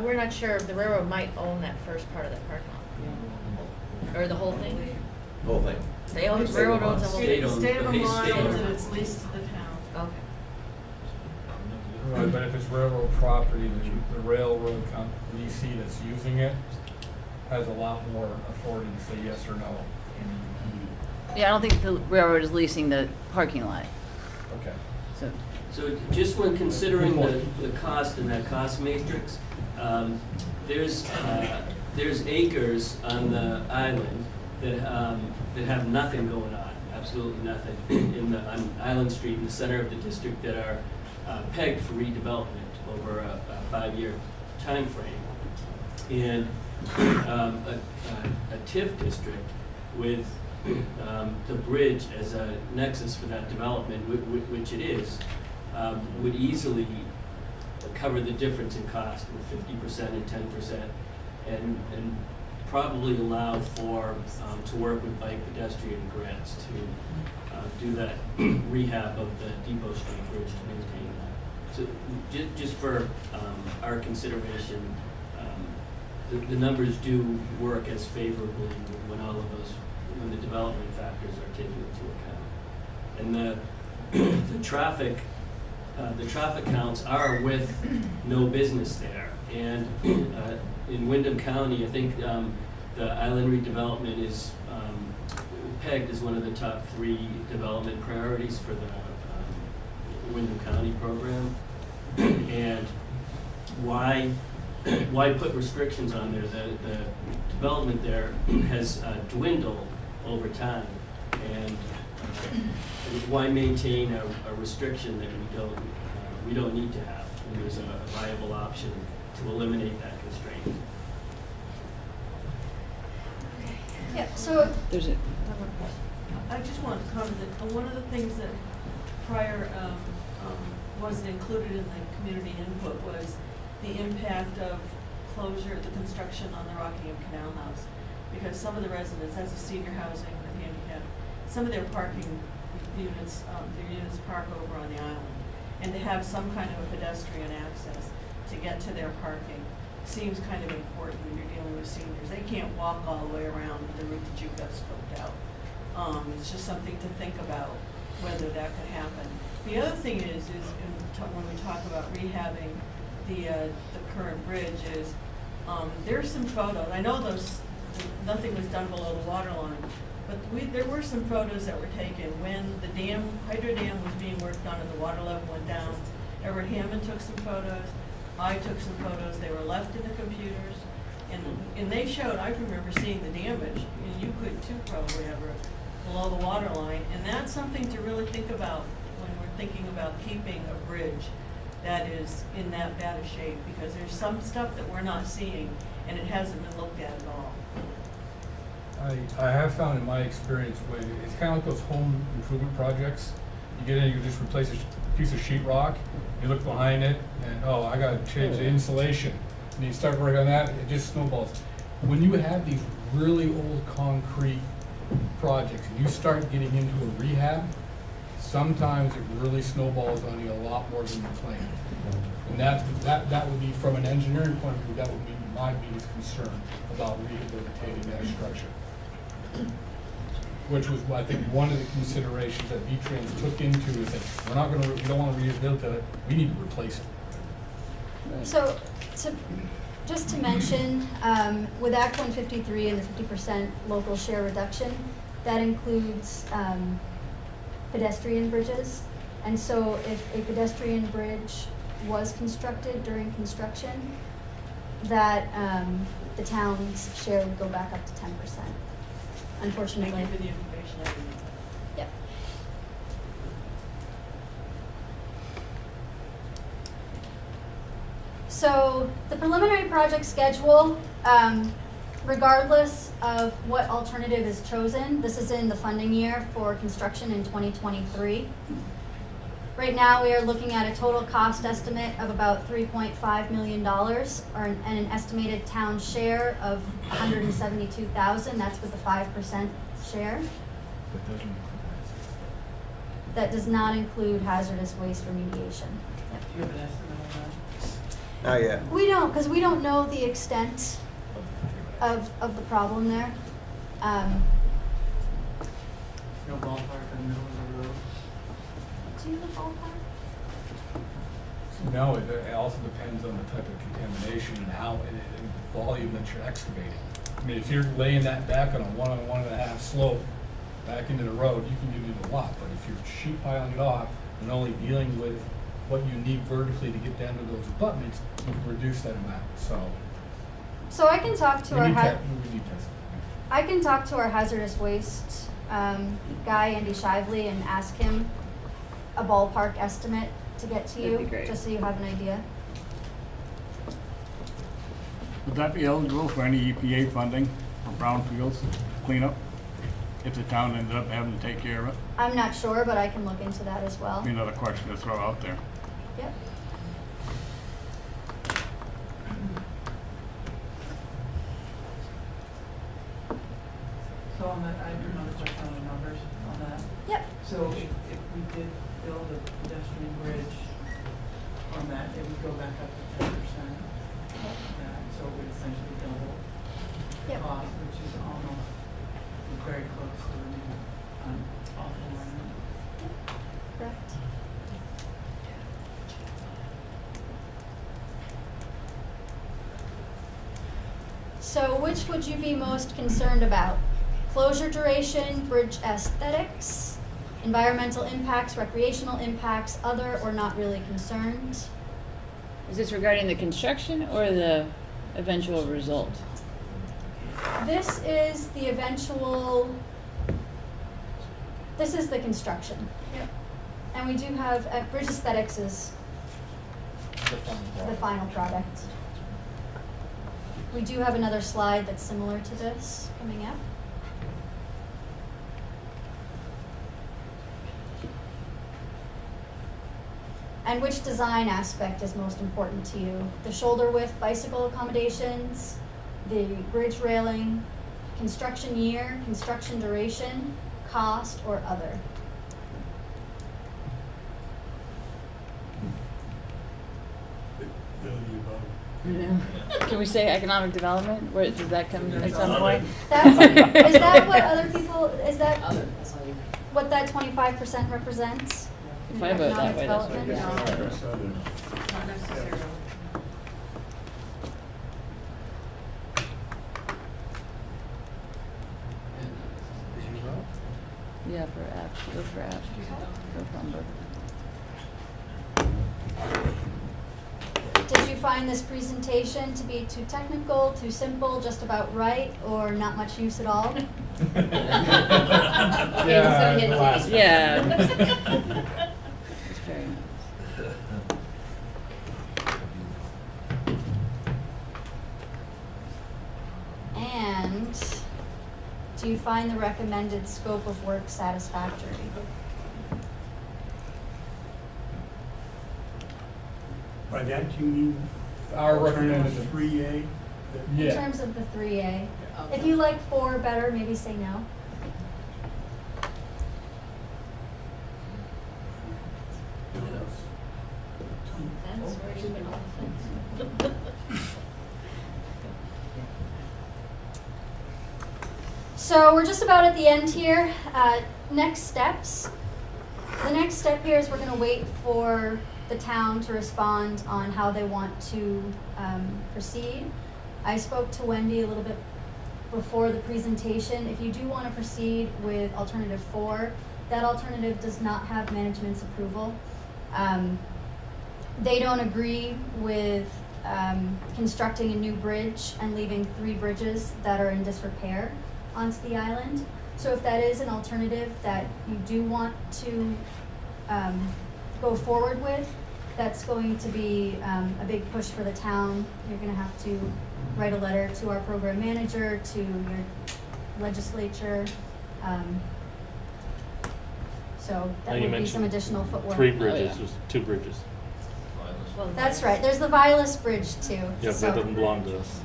we're not sure, the railroad might own that first part of the parking lot. Or the whole thing. Whole thing. They own, the railroad owns the whole State thing. owns- State of the Vermont state owns owns it, it. it's leased to the town. Okay. Right, but if it's railroad property, the railroad leasing that's using it has a lot more authority to say yes or no. Yeah, I don't think the railroad is leasing the parking lot, Okay. so. So just when considering the cost in that cost matrix, there's acres on the island that have nothing going on, absolutely nothing, on Island Street in the center of the district that are pegged for redevelopment over a 5-year time frame. And a TIF district with the bridge as a nexus for that development, which it is, would easily cover the difference in cost with 50% and 10%, and probably allow for to work with bike pedestrian grants to do that rehab of the Depot Street Bridge to maintain that. So just for our consideration, the numbers do work as favorably when all of those, when the development factors are taken into account. And the traffic counts are with no business there. And in Windham County, I think the island redevelopment is pegged as one of the top 3 development priorities for the Windham County program. And why put restrictions on there? The development there has dwindled over time, and why maintain a restriction that we don't need to have when there's a viable option to eliminate that constraint? Yeah, so There's a, I just want to comment that one of the things that prior wasn't included in the community input was the impact of closure, the construction on the Rockingham Canal House. Because some of the residents, that's a senior housing with handicap, some of their parking units, their units park over on the island. And to have some kind of a pedestrian access to get to their parking seems kind of important when you're dealing with seniors. They can't walk all the way around the route that you've got scoped out. It's just something to think about whether that could happen. The other thing is when we talk about rehabbing the current bridge is, there's some photos, I know nothing was done below the water line, but there were some photos that were taken when the hydro dam was being worked on and the water level went down. Everett Hammond took some photos, I took some photos, they were left in the computers, and they showed, I remember seeing the damage, and you could too probably, Everett, below the water line, and that's something to really think about when we're thinking about keeping a bridge that is in that bad a shape, because there's some stuff that we're not seeing, and it hasn't been looked at all. I have found in my experience, it's kind of like those home improvement projects. You get in, you just replace piece of sheetrock, you look behind it, and, oh, I gotta change the insulation. And you start working on that, it just snowballs. When you have these really old concrete projects, and you start getting into a rehab, sometimes it really snowballs on you a lot more than you planned. And that would be, from an engineering point of view, that would be my biggest concern about rehabilitating that structure. Which was, I think, one of the considerations that V-Trans took into is that we don't wanna rehabilitate it, we need to replace it. So, just to mention, with Act 153 and the 50% local share reduction, that includes pedestrian bridges. And so if a pedestrian bridge was constructed during construction, that the town's share would go back up to 10%. Unfortunately. Thank you for the information. I didn't know that. Yep. So the preliminary project schedule, regardless of what alternative is chosen, this is in the funding year for construction in 2023. Right now, we are looking at a total cost estimate of about $3.5 million, and an estimated town share of $172,000. That's with the 5% share. That does not include hazardous waste remediation. Do you have an estimate on that? Not yet. We don't, because we don't know the extent of the problem there. No ballpark in the middle of the road? Do you have a ballpark? No, it also depends on the type of contamination and how, and the volume that you're excavating. I mean, if you're laying that back on a 1.5 slope back into the road, you can get into a lot, but if you're sheet piling it off and only dealing with what you need vertically to get down to those abutments, you can reduce that amount, so. So I can talk to We our need ha- we need testing. I can talk to our hazardous waste guy, Andy Shively, and ask him a ballpark estimate to get to you, That'd be great. just so you have an idea. Would that be eligible for any EPA funding for brownfields cleanup? If the town ended up having to take care of it? I'm not sure, but I can look into that as well. Be another question to throw out there. Yep. So on that, I have another question on the numbers on that. Yep. So if we did build a pedestrian bridge on that, it would go back up to 10%. So it would essentially double the Yep. cost, which is almost very close to an awful alignment. Correct. So which would you be most concerned about? Closure duration, bridge aesthetics, environmental impacts, recreational impacts, other, or not really concerned? Is this regarding the construction or the eventual result? This is the eventual, this is the construction. Yeah. And we do have, bridge aesthetics is the final product. We do have another slide that's similar to this coming up. And which design aspect is most important to you? The shoulder width bicycle accommodations, the bridge railing, construction year, construction duration, cost, or other? Can we say economic development? Where does that come at some point? That's, is that what other people, is that what that 25% represents? If I vote that Economic way, that's what development? it is. Not necessarily. Yeah, for F, go for F, go for number. Did you find this presentation to be too technical, too simple, just about right, or not much use at all? Yeah. It's very nice. And do you find the recommended scope of work satisfactory? By that, you mean Our alternative recommended, 3A? In yeah. terms of the 3A. If Okay. you like 4 better, maybe say no. Fence, where do you put all the fence? So we're just about at the end here. Next steps. The next step here is we're going to wait for the town to respond on how they want to proceed. I spoke to Wendy a little bit before the presentation. If you do want to proceed with alternative 4, that alternative does not have management's approval. They don't agree with constructing a new bridge and leaving 3 bridges that are in disrepair onto the island. So if that is an alternative that you do want to go forward with, that's going to be a big push for the town. You're going to have to write a letter to our program manager, to your legislature. So that Now you would be some mentioned additional footwork. 3 bridges, yeah. there's 2 bridges. Well, That's right. There's the Vilas Bridge too. Yeah, So- that doesn't belong to us.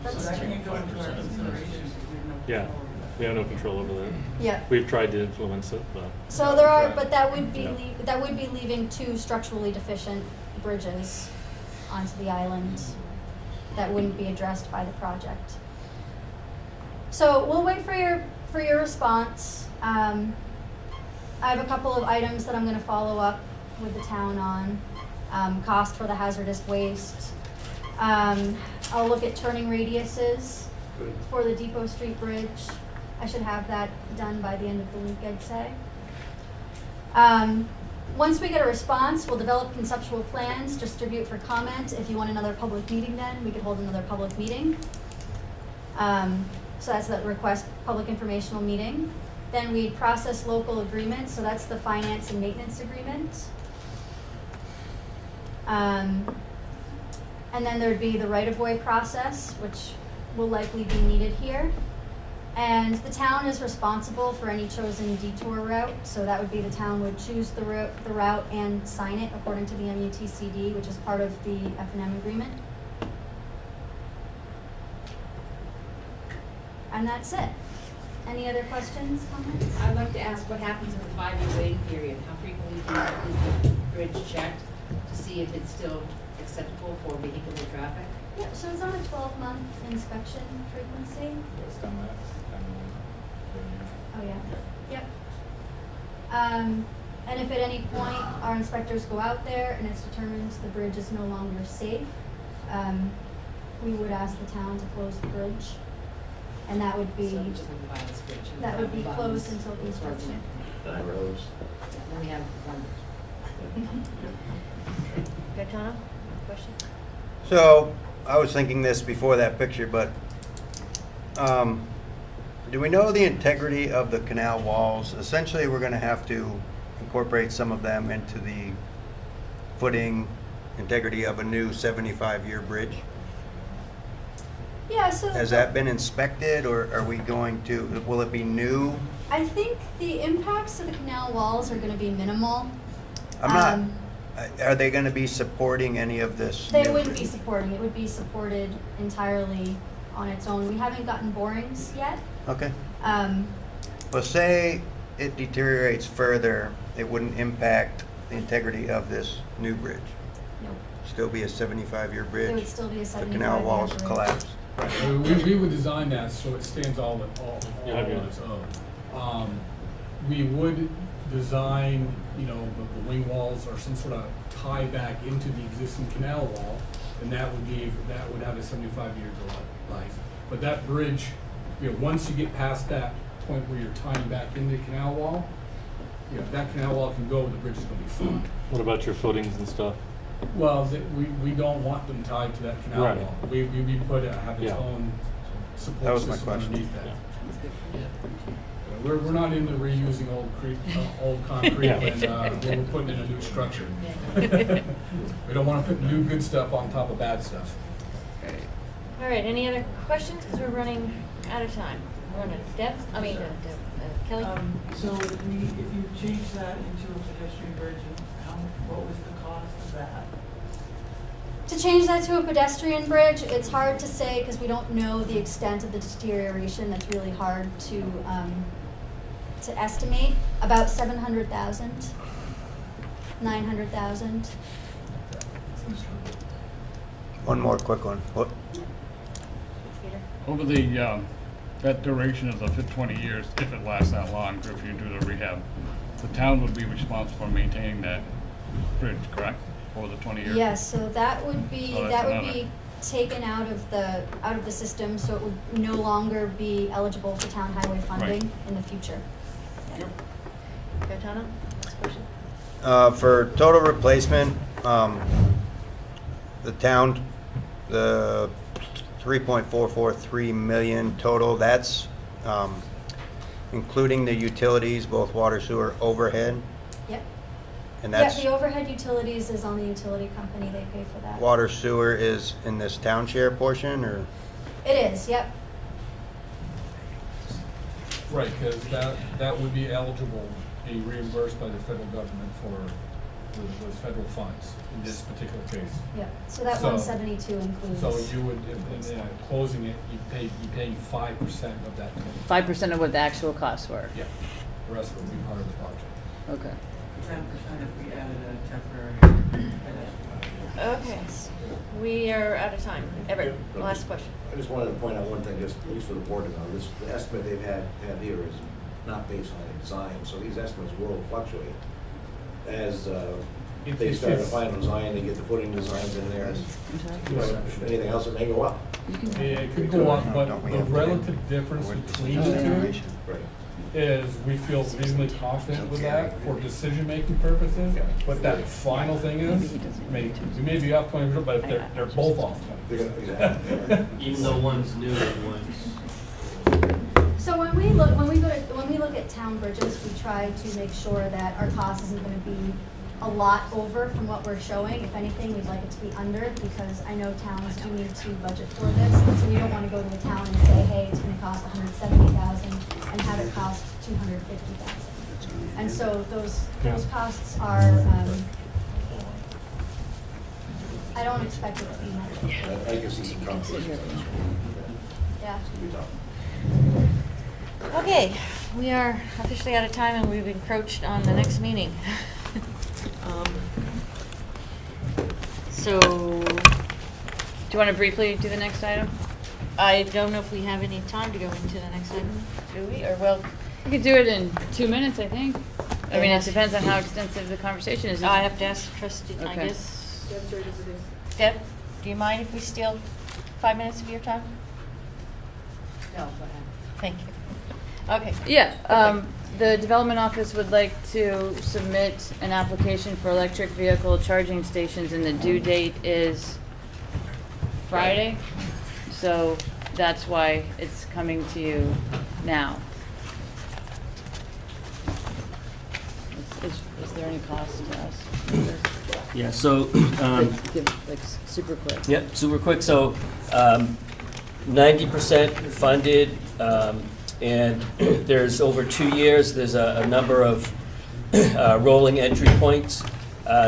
That's So that true. can't go into our 5% of consideration, this. because we have no Yeah. control over that. We have no control over that. Yeah. We've tried to influence it, but. So there are, Right. but that would be Yeah. that would be leaving 2 structurally deficient bridges onto the island that wouldn't be addressed by the project. So we'll wait for your response. I have a couple of items that I'm going to follow up with the town on. Cost for the hazardous waste. I'll look at turning radiuses for the Depot Street Bridge. I should have that done by the end of the week, I'd say. Once we get a response, we'll develop conceptual plans, distribute for comment. If you want another public meeting then, we could hold another public meeting. So that's the request public informational meeting. Then we'd process local agreements, so that's the finance and maintenance agreement. And then there'd be the right-of-way process, which will likely be needed here. And the town is responsible for any chosen detour route, so that would be the town would choose the route and sign it according to the MUTCD, which is part of the F&M agreement. And that's it. Any other questions, comments? I'd like to ask what happens in the 5-year waiting period? How frequently is the bridge checked to see if it's still acceptable for vehicular traffic? Yeah, so it's on a 12-month inspection frequency. Oh, yeah. Yep. And if at any point our inspectors go out there and it's determined the bridge is no longer safe, we would ask the town to close the bridge. And that would be, So just like the Vilas Bridge. and that would be the closed bottoms until towards construction. it. Nine rows. Then we have one. Gaetano, question? So, I was thinking this before that picture, but do we know the integrity of the canal walls? Essentially, we're gonna have to incorporate some of them into the footing integrity of a new 75-year bridge. Yeah, so. Has that been inspected, or are we going to, will it be new? I think the impacts to the canal walls are gonna be minimal. I'm not, are they gonna be supporting any of this? They new wouldn't be bridge? supporting, it would be supported entirely on its own. We haven't gotten borings yet. Okay. Um, Well, say it deteriorates further, it wouldn't impact the integrity of this new bridge. Nope. Still be a 75-year bridge? It would still be a The 75-year canal walls bridge. collapse. We would design that so it stands all Yeah, on its own. We would design, the wing walls or some sort of tie back into the existing canal wall, and that would have a 75-year life. But that bridge, once you get past that point where you're tying back into the canal wall, if that canal wall can go, the bridge is gonna be fine. What about your footings and stuff? Well, we don't want them tied to that canal Right. wall. We have its Yeah. own That support was my system question. underneath that. Yeah. We're not into reusing old concrete Yeah. when we're putting in a new structure. We don't want to put new good stuff on top of bad stuff. All right, any other questions? Because we're running out of time. We're running, Kelly? So if you change that into a pedestrian bridge, what was the cost of that? change that to a pedestrian bridge, it's hard to say because we don't know the extent of the deterioration. That's really hard to estimate. About 700,000, 900,000. One more quick one. What? Over the, that duration of the 20 years, if it lasts that long, if you do the rehab, the town would be responsible for maintaining that bridge, correct? Over the 20 years? Yes, so that would be So that's taken out of the system, so it would no longer be eligible for town highway funding Right. in the future. Gaetano, last question? For total replacement, the town, the 3.443 million total, that's including the utilities, both water, sewer, overhead, Yep. and that's, Yeah, the overhead utilities is on the utility company, they pay for that. water, sewer is in this town share portion, or? It is, yep. Right, because that would be eligible, be reimbursed by the federal government for those federal funds in this particular case. Yep, so that So- 172 includes. So you would, in closing it, you're paying 5% of that. 5% of what the actual costs were? Yeah, the rest would be part of the project. Okay. 10% if we added a temporary. Okay, we are out of time. Everett, last question. I just wanted to point out one thing, just at least for the board to know, this, the estimate they've had here is not based on a design, so these estimates will fluctuate. As they start the final design, they get the footing designs in there, anything else, it may go up. Yeah, it could go up, but the relative difference between the two Right. is we feel reasonably confident with that for decision-making purposes, but that final thing is, we may be off 20%, but if they're both off 20%. Even though one's new and one's. So when we look at town bridges, we try to make sure that our cost isn't going to be a lot over from what we're showing. If anything, we'd like it to be under, because I know towns do need to budget for this, and so we don't want to go to the town and say, hey, it's going to cost $170,000 and have it cost $250,000. And so those costs are. I don't expect it to be much. I can see some competition. Yeah. Okay, we are officially out of time and we've encroached on the next meeting. So, Do you want to briefly do the next item? I don't know if we have any time to go into the next item, do we? Or well, We could do it in 2 minutes, I think. I mean, it Yes. depends on how extensive the conversation is. I have to ask trustee, I Okay. guess. Deb, do you mind if we steal 5 minutes of your time? No, go ahead. Thank you. Okay. Yeah, the development office would like to submit an application for electric vehicle charging stations, and the due date is Friday. So that's why it's coming to you now. Is there any cost to us? Yeah, so, Like, super quick. yep, super quick. So, 90% funded, and there's over 2 years, there's a number of rolling entry points.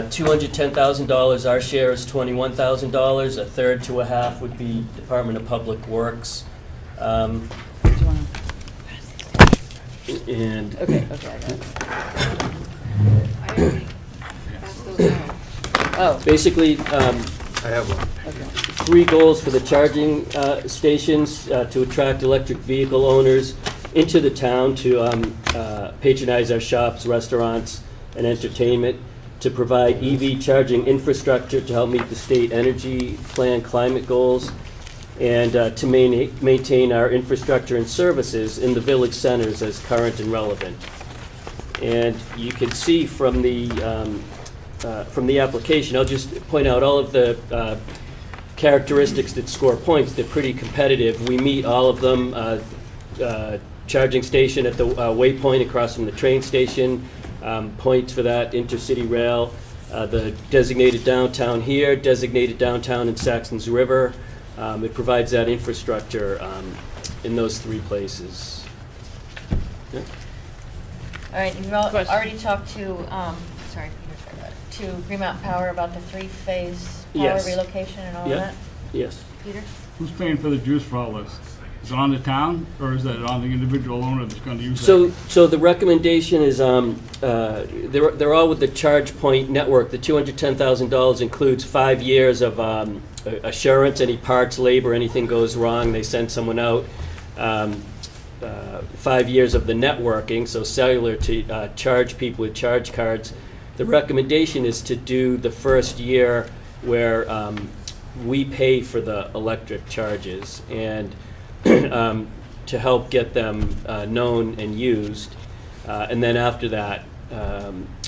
$210,000, our share is $21,000. A third to a half would be Department of Public Works. Do you wanna- And Okay, I got it. I already passed those out. Oh, basically, I have one. okay. 3 goals for the charging stations to attract electric vehicle owners into the town to patronize our shops, restaurants, and entertainment, to provide EV charging infrastructure to help meet the state energy plan climate goals, and to maintain our infrastructure and services in the village centers as current and relevant. And you can see from the application, I'll just point out all of the characteristics that score points. They're pretty competitive. We meet all of them. Charging station at the waypoint across from the train station, points for that, intercity rail, the designated downtown here, designated downtown in Saxon's River. It provides that infrastructure in those 3 places. Yeah. All right, you've Question. already talked to, to Green Mountain Power about the three-phase power Yes. relocation and all Yeah. that? Yes. Peter? Who's paying for the juice for all this? Is it on the town, or is it on the individual owner that's gonna use it? So the recommendation is, they're all with the Charge Point network. The $210,000 includes 5 years of assurance, any parts, labor, anything goes wrong, they send someone out. 5 years of the networking, so cellular to charge people with charge cards. The recommendation is to do the first year where we pay for the electric charges and to help get them known and used. And then after that,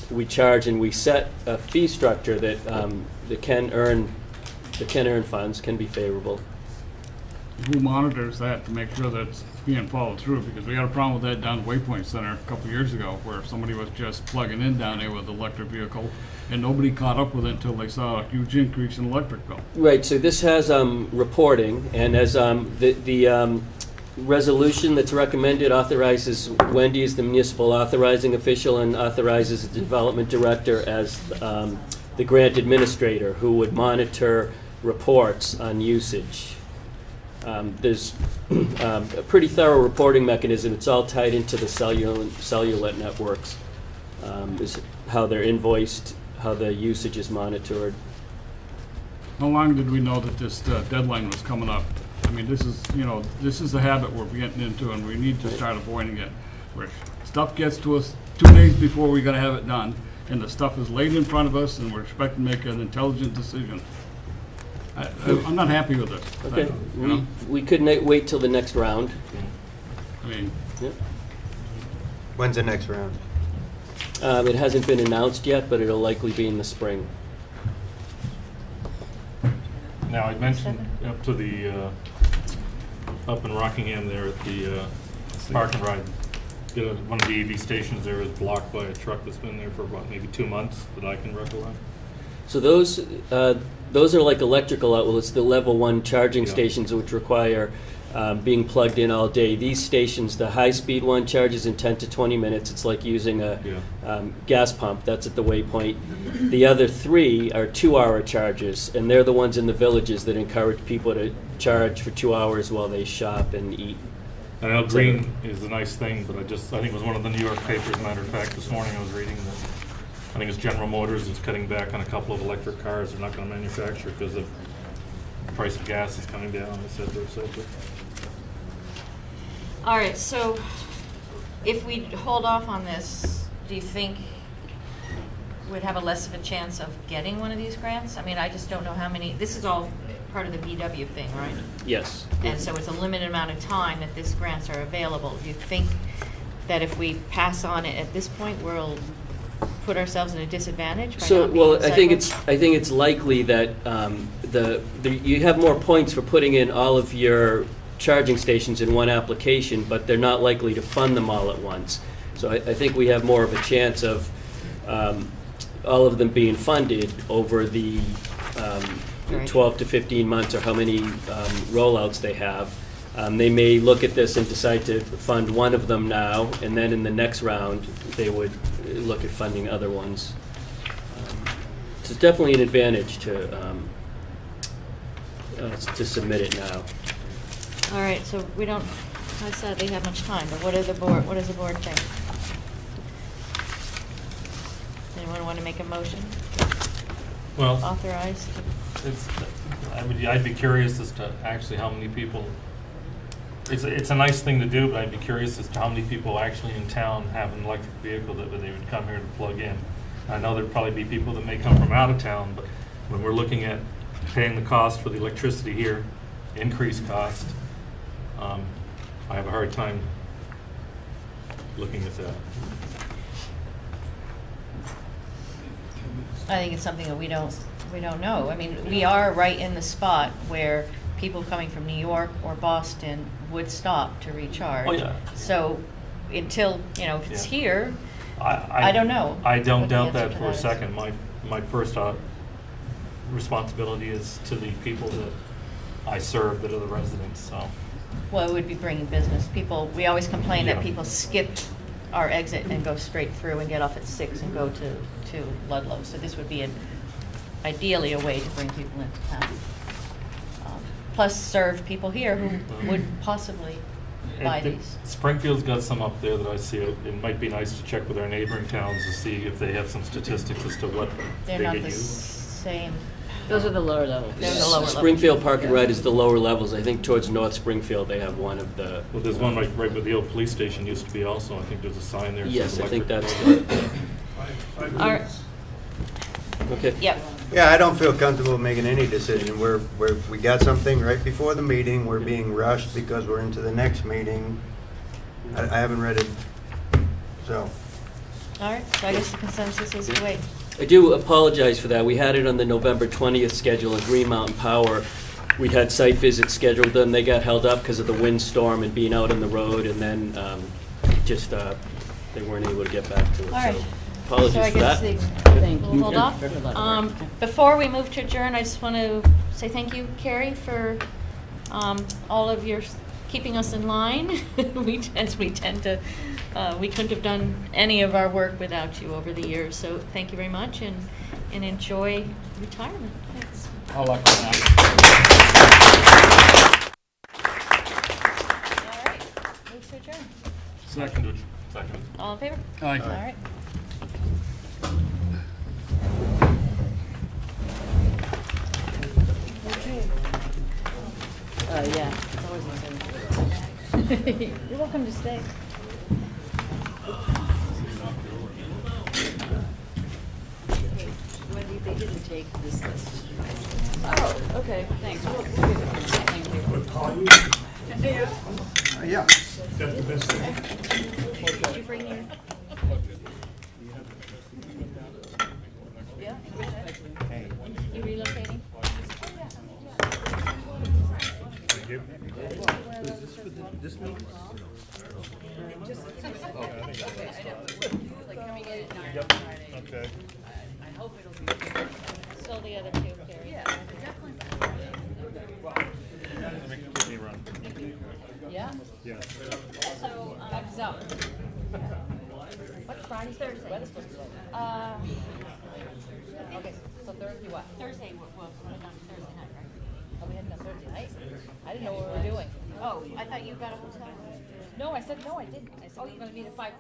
we charge and we set a fee structure that can earn funds, can be favorable. Who monitors that to make sure that it's being followed through? Because we had a problem with that down at Waypoint Center a couple years ago, where somebody was just plugging in down there with an electric vehicle, and nobody caught up with it until they saw a huge increase in electric bill. Right, so this has reporting, and as the resolution that's recommended authorizes Wendy as the municipal authorizing official and authorizes the development director as the grant administrator who would monitor reports on usage. There's a pretty thorough reporting mechanism. It's all tied into the cellular networks, is how they're invoiced, how the usage is monitored. How long did we know that this deadline was coming up? I mean, this is a habit we're getting into, and we need to start avoiding it. Where stuff gets to us 2 days before we're gonna have it done, and the stuff is laid in front of us, and we're expected to make an intelligent decision. I'm not happy with this. Okay, you know? we could wait till the next round. I mean, Yeah. When's the next round? It hasn't been announced yet, but it'll likely be in the spring. Now, I mentioned up to the, up in Rockingham there at the park and ride, one of the EV stations there is blocked by a truck that's been there for about maybe 2 months that I can recollect. So those are like electrical outlets, the level 1 charging Yeah. stations, which require being plugged in all day. These stations, the high-speed one charges in 10 to 20 minutes. It's like using a gas pump. That's at the waypoint. The other 3 are 2-hour charges, and they're the ones in the villages that encourage people to charge for 2 hours while they shop and eat. I know green is a nice thing, but I think it was one of the New York papers, matter of fact, this morning I was reading that I think it's General Motors is cutting back on a couple of electric cars they're not going to manufacture because of the price of gas is coming down, et cetera, et cetera. All right, so if we hold off on this, do you think we'd have a less of a chance of getting one of these grants? I mean, I just don't know how many, this is all part of the VW thing, right? Yes. And so it's a limited amount of time that these grants are available. Do you think that if we pass on it at this point, we'll put ourselves in a disadvantage by So, not being well, I think recycled? it's likely that you have more points for putting in all of your charging stations in one application, but they're not likely to fund them all at once. So I think we have more of a chance of all of them being funded over the 12 to 15 months or how many rollouts they have. They may look at this and decide to fund one of them now, and then in the next round, they would look at funding other ones. So it's definitely an advantage to submit it now. All right, so we don't, I sadly have much time, but what does the board think? Anyone want to make a motion? Well, Authorize? I'd be curious as to actually how many people, it's a nice thing to do, but I'd be curious as to how many people actually in town have an electric vehicle that they would come here to plug in. I know there'd probably be people that may come from out of town, but when we're looking at paying the cost for the electricity here, increased cost, I have a hard time looking at that. I think it's something that we don't know. I mean, we are right in the spot where people coming from New York or Boston would stop to recharge. Oh, yeah. So until, if it's Yeah. here, I don't know. I don't what the doubt answer that to for a is. second. My first responsibility is to the people that I serve that are the residents, so. Well, it would be bringing business. We always complain Yeah. that people skip our exit and go straight through and get off at 6 and go to Ludlow. So this would be ideally a way to bring people into town. Plus serve people here who would possibly buy these. Springfield's got some up there that I see. It might be nice to check with our neighboring towns to see if they have some statistics as to what They're they not get the used. same. Those are the lower levels. They're the lower levels. Springfield Park and Ride is the lower levels. I think towards North Springfield, they have one of the. Well, there's one right where the old police station used to be also. I think there's a sign there. that Yes, says I think electric. that's Five All right. minutes. Okay. Yep. Yeah, I don't feel comfortable making any decision. We got something right before the meeting. We're being rushed because we're into the next meeting. I haven't read it, so. All right, so I guess the consensus is to wait. I do apologize for that. We had it on the November 20th schedule at Green Mountain Power. We had site visits scheduled, and they got held up because of the windstorm and being out on the road, and then they weren't able to get back to it. All right. So apologies So I for guess that. we'll hold off. Before we move to adjourn, I just want to say thank you, Carrie, for all of your keeping us in line. As we tend to, we couldn't have done any of our work without you over the years. So thank you very much, and enjoy retirement. Thanks. I'll let you know. All right, move to adjourn. Second. All in favor? Aye. All right. Yeah. It's always exciting. You're welcome to stay. Wendy, they didn't take this list. Oh, okay, thanks. We'll give it to you. Thank you. What, call you? Yeah. Is that the best thing? Did you bring your? Yeah. You relocating? Like coming in at 9 on Friday. Okay. I hope it'll be. Still the other two, Carrie. Yeah, definitely. Give me a run. Yeah? Yeah. So, Thumbs up. what's Friday? Thursday. Weather's supposed to be okay, so Thursday what? Thursday, we'll put it on Thursday night, right? Are we heading on Thursday night? I didn't know what we were doing. Oh, I thought you got a hotel. No, I said, no, I didn't. I said we were gonna meet at 5:30.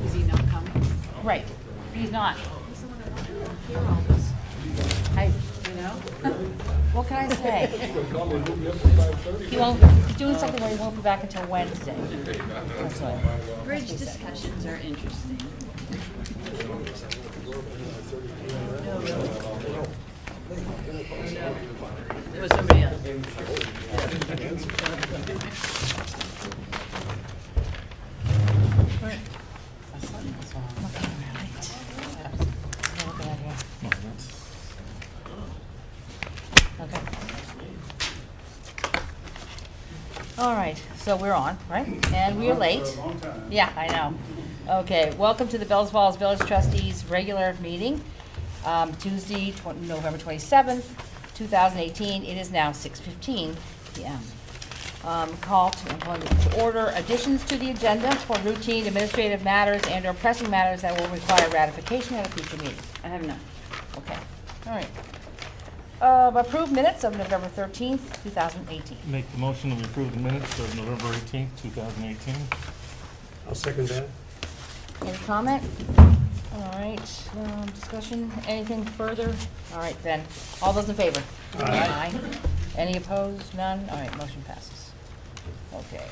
Is he not coming? Right, he's not. You know? What can I say? He won't, he's doing something where he won't be back until Wednesday. That's what. Bridge discussions are interesting. It was somebody else. Okay. So we're on, right? And we are late. For a long time. Yeah, I know. Okay, welcome to the Bellows Falls Village Trustees regular meeting, Tuesday, November 27th, 2018. It is now 6:15 p.m. I'm going to order additions to the agenda for routine administrative matters and/or pressing matters that will require ratification at a future meeting. I have none. Okay, all right. Approved minutes of November 13th, 2018. Make the motion to approve the minutes of November 18th, 2018. I'll second that. Any comment? All right, discussion, anything further? All right, then, all those in favor? Aye. Any opposed? None? All right, motion passes. Okay.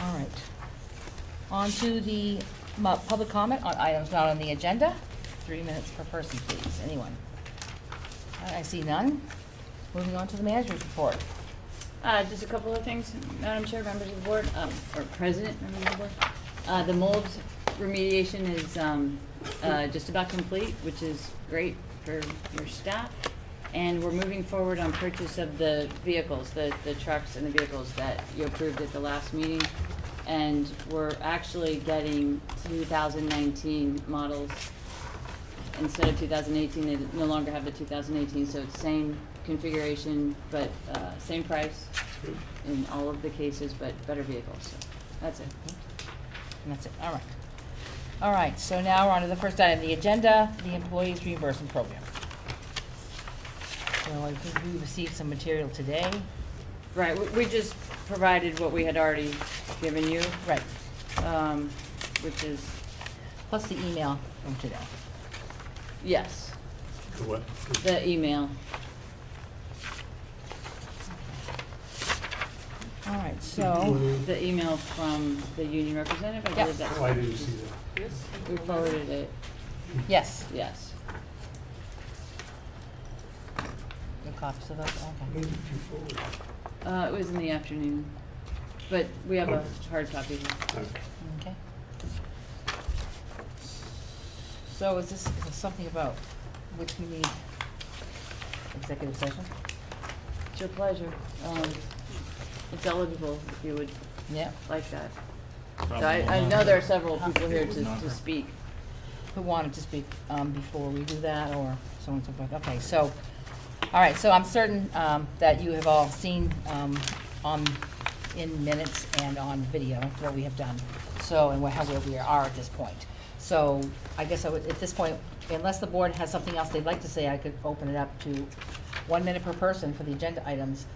All right. On to the public comment on items not on the agenda. 3 minutes per person, please. Anyone? I see none. Moving on to the manager's report. Just a couple of things, Madam Chair, members of the board, or President, members of the board. The mold remediation is just about complete, which is great for your staff. And we're moving forward on purchase of the vehicles, the trucks and the vehicles that you approved at the last meeting. And we're actually getting 2019 models instead of 2018. They no longer have the 2018, so it's same configuration, but same price in all of the cases, but better vehicles. So that's it. And that's it, all right. All right, so now we're on to the first item, the agenda, the employees reimbursement program. So I think we received some material today. Right, we just provided what we had already given you. Right. Which is, Plus the email from today. yes, The what? the email. All right, so, The email from the union representative, I Yeah. believe that's. Oh, I didn't see that. We forwarded it, yes, yes. the copies of those, When okay. did you forward? It was in the afternoon, but we have a hard copy here. Okay. So is this something about which we need executive session? It's your pleasure. It's eligible if you would Yeah. like that. So Probably I not. know there are several people here Would not to hurt. speak. Who wanted to speak before we do that, or so on and so forth? Okay, so, all right, so I'm certain that you have all seen in minutes and on video what we have done, so, and where we are at this point. So I guess I would, at this point, unless the board has something else they'd like to say, I could open it up to 1 minute per person for the agenda items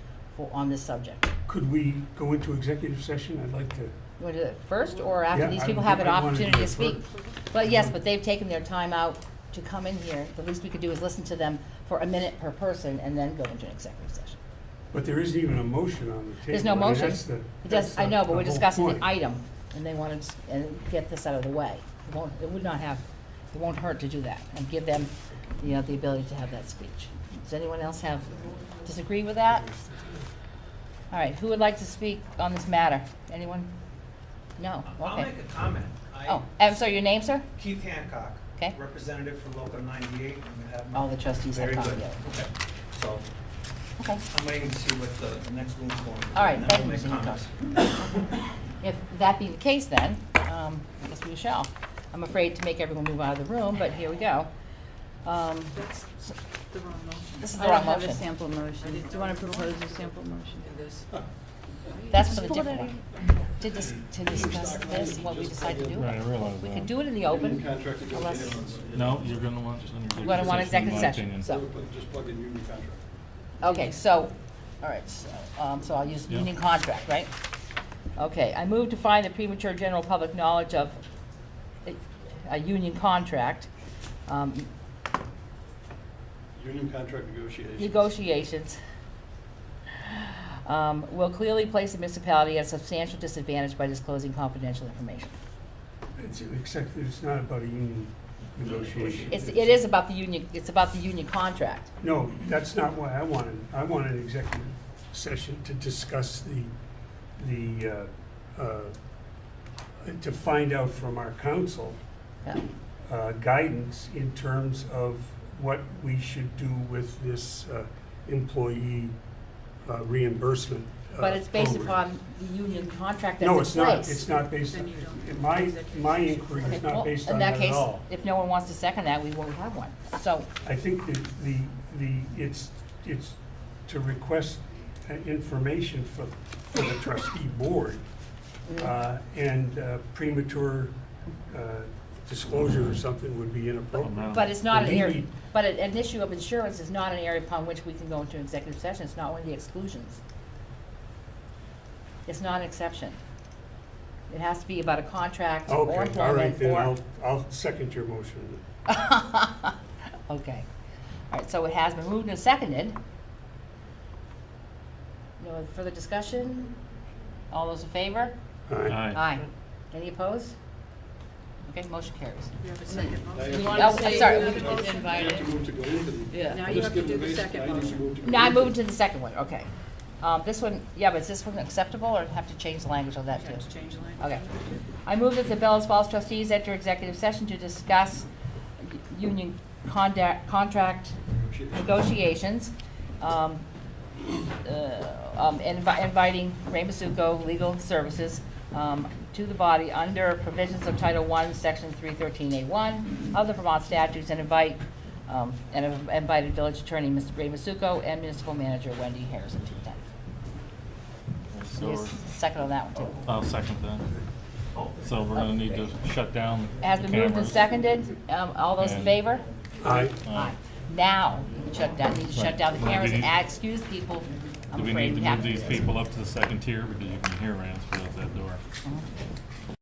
on this subject. Could we go into executive session? I'd like to. You want to do it first, or after Yeah, these I people would- have an I wanna opportunity do to it speak? first. Well, yes, but they've taken their time out to come in here. The least we could do is listen to them for 1 minute per person and then go into an executive session. But there isn't even a motion on the table. There's no I mean, motion. that's the- It that's does, I know, but we're the whole discussing the point. item, and they want to get this out of the way. It would not have, it won't hurt to do that, and give them, the ability to have that speech. Does anyone else disagree with that? All right, who would like to speak on this matter? Anyone? No, I'll okay. make a comment. Oh, I'm sorry, your name, sir? Keith Hancock. Okay. Representative from Local 98. I'm gonna have my- All the trustees have Very copied good. it. Okay. So Okay. I'm waiting to see what the next room's going to be. All right, and then thank we'll you, make Mr. comments. If that be the case, then, I guess we shall. I'm afraid to make everyone move out of the room, but here we go. That's the wrong motion. This is I the wrong don't have a motion. sample motion. Do you want to propose a sample motion? That's for the Just pull it different out one. To discuss this, what we decide to do. Right, I realize We that. can do it in the open, unless, No, you're gonna want we're gonna want executive session, so. Just plug in union contract. Okay, so, all right, so I'll use Yeah. union contract, right? Okay, I move to find the premature general public knowledge of a union contract, Union contract negotiations, will clearly place the municipality at a substantial disadvantage by disclosing confidential information. It's not about a union negotiation. It is about the union, it's about the union contract. No, that's not what I wanted. I wanted an executive session to discuss to find out from our council Yeah. guidance in terms of what we should do with this employee reimbursement But it's based program. upon the union contract that's in No, place. it's not, it's not based, Then you don't. my inquiry Okay, is not well, based in on that that at case, all. if no one wants to second that, we won't have one. So, I think that it's to request information for the trustee board, and premature disclosure or something would be inappropriate. but it's not an Believe area, me, but an issue of insurance is not an area upon which we can go into executive session. It's not one of the exclusions. It's not an exception. It has to be about a contract or Okay, all right, employment then or. I'll second your motion. Okay. All right, so it has been moved and seconded. No further discussion? All those in favor? All right. Aye. Any opposed? Okay, motion carries. You have a second motion. You Oh, want I'm to say sorry. who's invited? move to go into the. Yeah. Now you have to do the second motion. No, I moved to the second one, okay. This one, yeah, but is this one acceptable, or have to change the language on that You too? have to change the language. Okay. I move that the Bellows Falls trustees enter executive session to discuss union contract negotiations, inviting Ray Masuko Legal Services to the body under provisions of Title I, Section 313A1 of the Vermont statutes, and invited village attorney, Mr. Ray Masuko, and municipal manager Wendy Harrison to attend. So Yes, second on that one too. I'll second that. So we're gonna need to shut down the Has been moved and cameras. seconded. All those in And- favor? Aye. Aye. Now, you can shut down, need to shut Right. down the Do we cameras and need- excuse people. I'm Do we afraid need to have move these people up to the second tier, because you can hear Rams close that door? Mhm.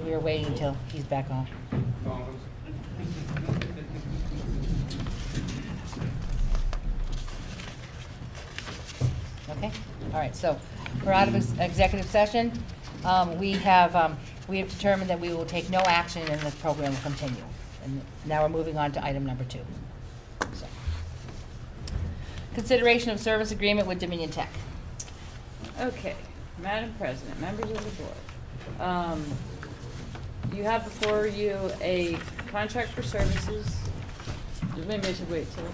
we were waiting until he's back on. Okay, all right, so we're out of executive session. We have determined that we will take no action and the program will continue. And now we're moving on to item number 2. So, consideration of service agreement with Dominion Tech. Okay, Madam President, members of the board. You have before you a contract for services. Maybe I should wait till.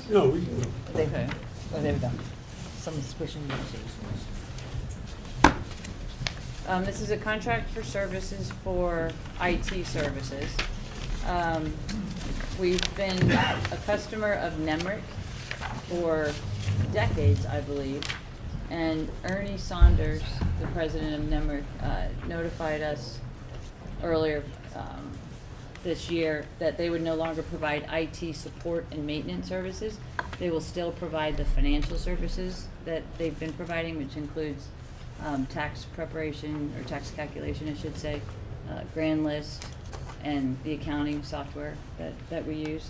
No, we can go. Okay. Oh, there we go. Someone's squishing the This is a contract for services for IT services. We've been a customer of Nemrick for decades, I believe. And Ernie Saunders, the president of Nemrick, notified us earlier this year that they would no longer provide IT support and maintenance services. They will still provide the financial services that they've been providing, which includes tax preparation, or tax calculation, I should say, grand list, and the accounting software that we use.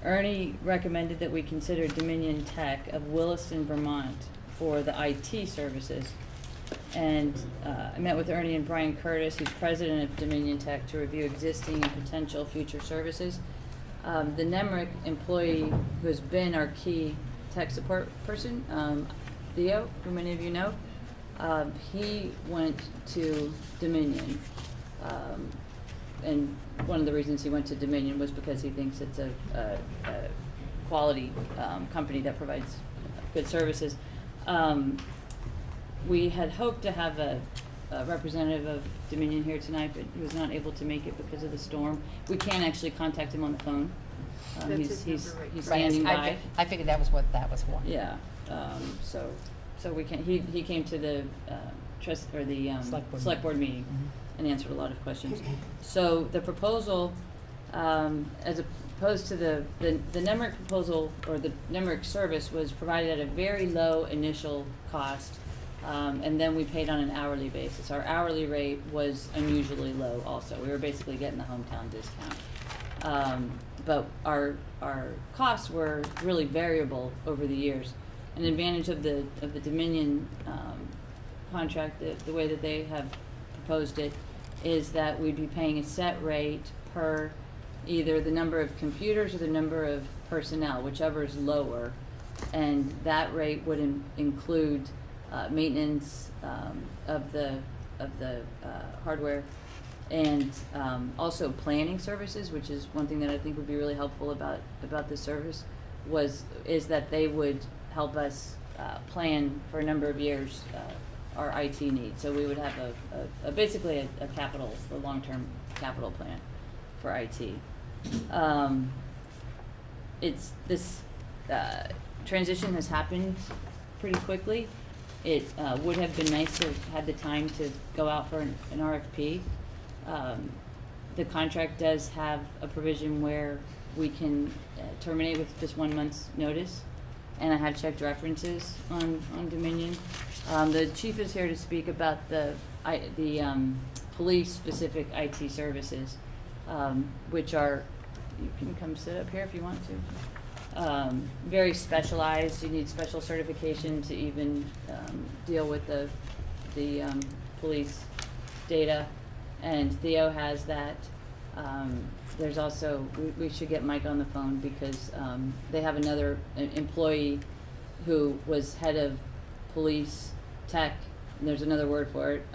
Ernie recommended that we consider Dominion Tech of Williston, Vermont for the IT services. And I met with Ernie and Brian Curtis, who's president of Dominion Tech, to review existing and potential future services. The Nemrick employee who has been our key tech support person, Theo, who many of you know, he went to Dominion. And one of the reasons he went to Dominion was because he thinks it's a quality company that provides good services. We had hoped to have a representative of Dominion here tonight, but he was not able to make it because of the storm. We can actually contact him on the phone. He's standing by. I figured that was what that was for. Yeah. So we can. He came to the select board meeting and answered a lot of questions. So the proposal, as opposed to the Nemrick proposal, or the Nemrick service, was provided at a very low initial cost. And then we paid on an hourly basis. Our hourly rate was unusually low also. We were basically getting the hometown discount. But our costs were really variable over the years. An advantage of the Dominion contract, the way that they have proposed it, is that we'd be paying a set rate per either the number of computers or the number of personnel, whichever is lower. And that rate would include maintenance of the hardware, and also planning services, which is one thing that I think would be really helpful about this service, is that they would help us plan for a number of years our IT needs. So we would have basically a long-term capital plan for IT. This transition has happened pretty quickly. It would have been nice to have had the time to go out for an RFP. The contract does have a provision where we can terminate with just 1 month's notice, and I have checked references on Dominion. The chief is here to speak about the police-specific IT services, which are, you can come sit up here if you want to. Very specialized. You need special certification to even deal with the police data, and Theo has that. There's also, we should get Mike on the phone because they have another employee who was head of police tech, and there's another word for it,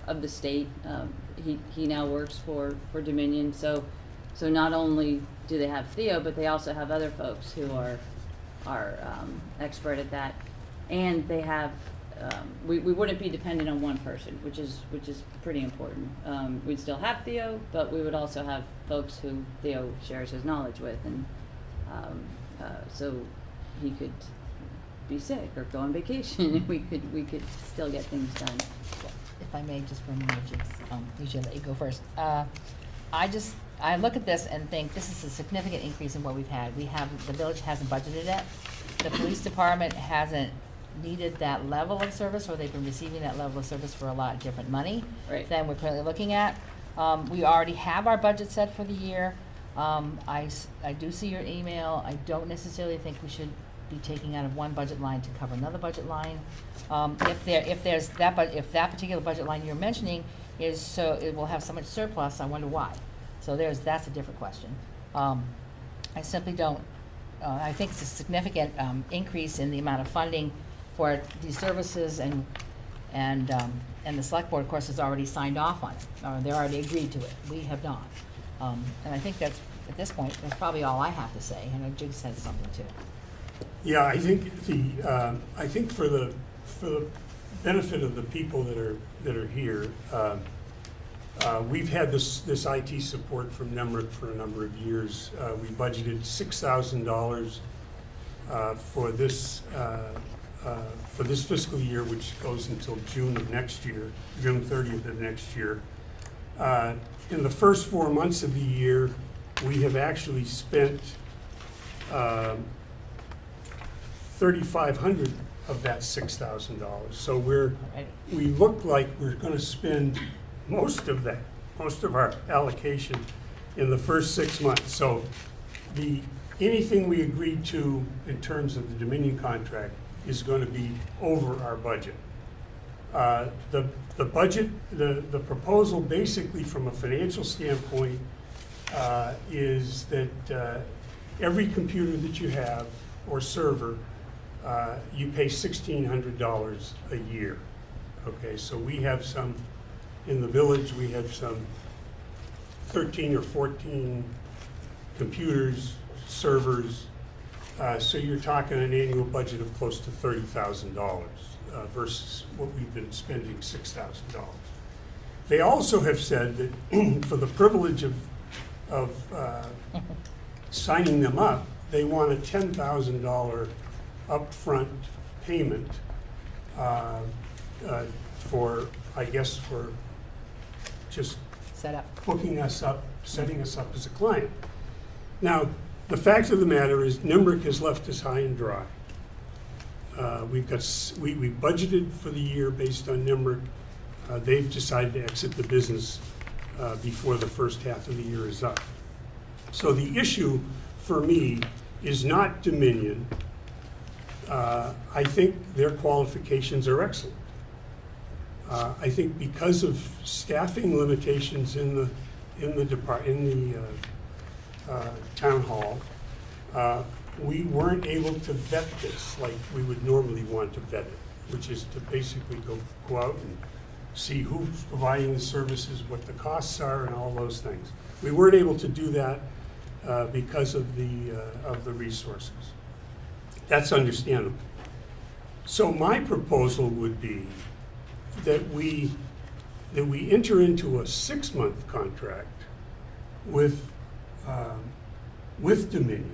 of the state. He now works for Dominion. So not only do they have Theo, but they also have other folks who are expert at that, and they have. We wouldn't be dependent on one person, which is pretty important. We'd still have Theo, but we would also have folks who Theo shares his knowledge with, and so he could be sick or go on vacation, and we could still get things done. If I may, just for a moment, usually let you go first. I look at this and think this is a significant increase in what we've had. The village hasn't budgeted it. The police department hasn't needed that level of service, or they've been receiving that level of service for a lot different money Right. than we're currently looking at. We already have our budget set for the year. I do see your email. I don't necessarily think we should be taking out of one budget line to cover another budget line. If that particular budget line you're mentioning is so, it will have so much surplus, I wonder why. So that's a different question. I simply don't, I think it's a significant increase in the amount of funding for these services, and the select board, of course, has already signed off on it, or they already agreed to it. We have not. And I think that's, at this point, that's probably all I have to say. I know Jig said something too. Yeah, I think I think for the benefit of the people that are here, we've had this IT support from NEMRIC for a number of years. We budgeted $6,000 for this fiscal year, which goes until June of next year, June 30th of next year. In the first 4 months of the year, we have actually spent $3,500 of that $6,000. So we look like we're going to spend most of our allocation in the first 6 months. So anything we agreed to in terms of the Dominion contract is going to be over our budget. The budget, the proposal basically from a financial standpoint is that every computer that you have or server, you pay $1,600 a year. Okay, so we have some, in the village, we have some 13 or 14 computers, servers, so you're talking an annual budget of close to $30,000 versus what we've been spending, $6,000. They also have said that for the privilege of signing them up, they want a $10,000 upfront payment for, I guess, for just hooking us up, setting us up as a client. Now, the fact of the matter is NEMRIC has left us high and dry. We budgeted for the year based on NEMRIC. They've decided to exit the business before the first half of the year is up. So the issue for me is not Dominion. I think their qualifications are excellent. I think because of staffing limitations in the town hall, we weren't able to vet this like we would normally want to vet it, which is to basically go out and see who's providing the services, what the costs are, and all those things. We weren't able to do that because of the resources. That's understandable. So my proposal would be that we enter into a 6-month contract with Dominion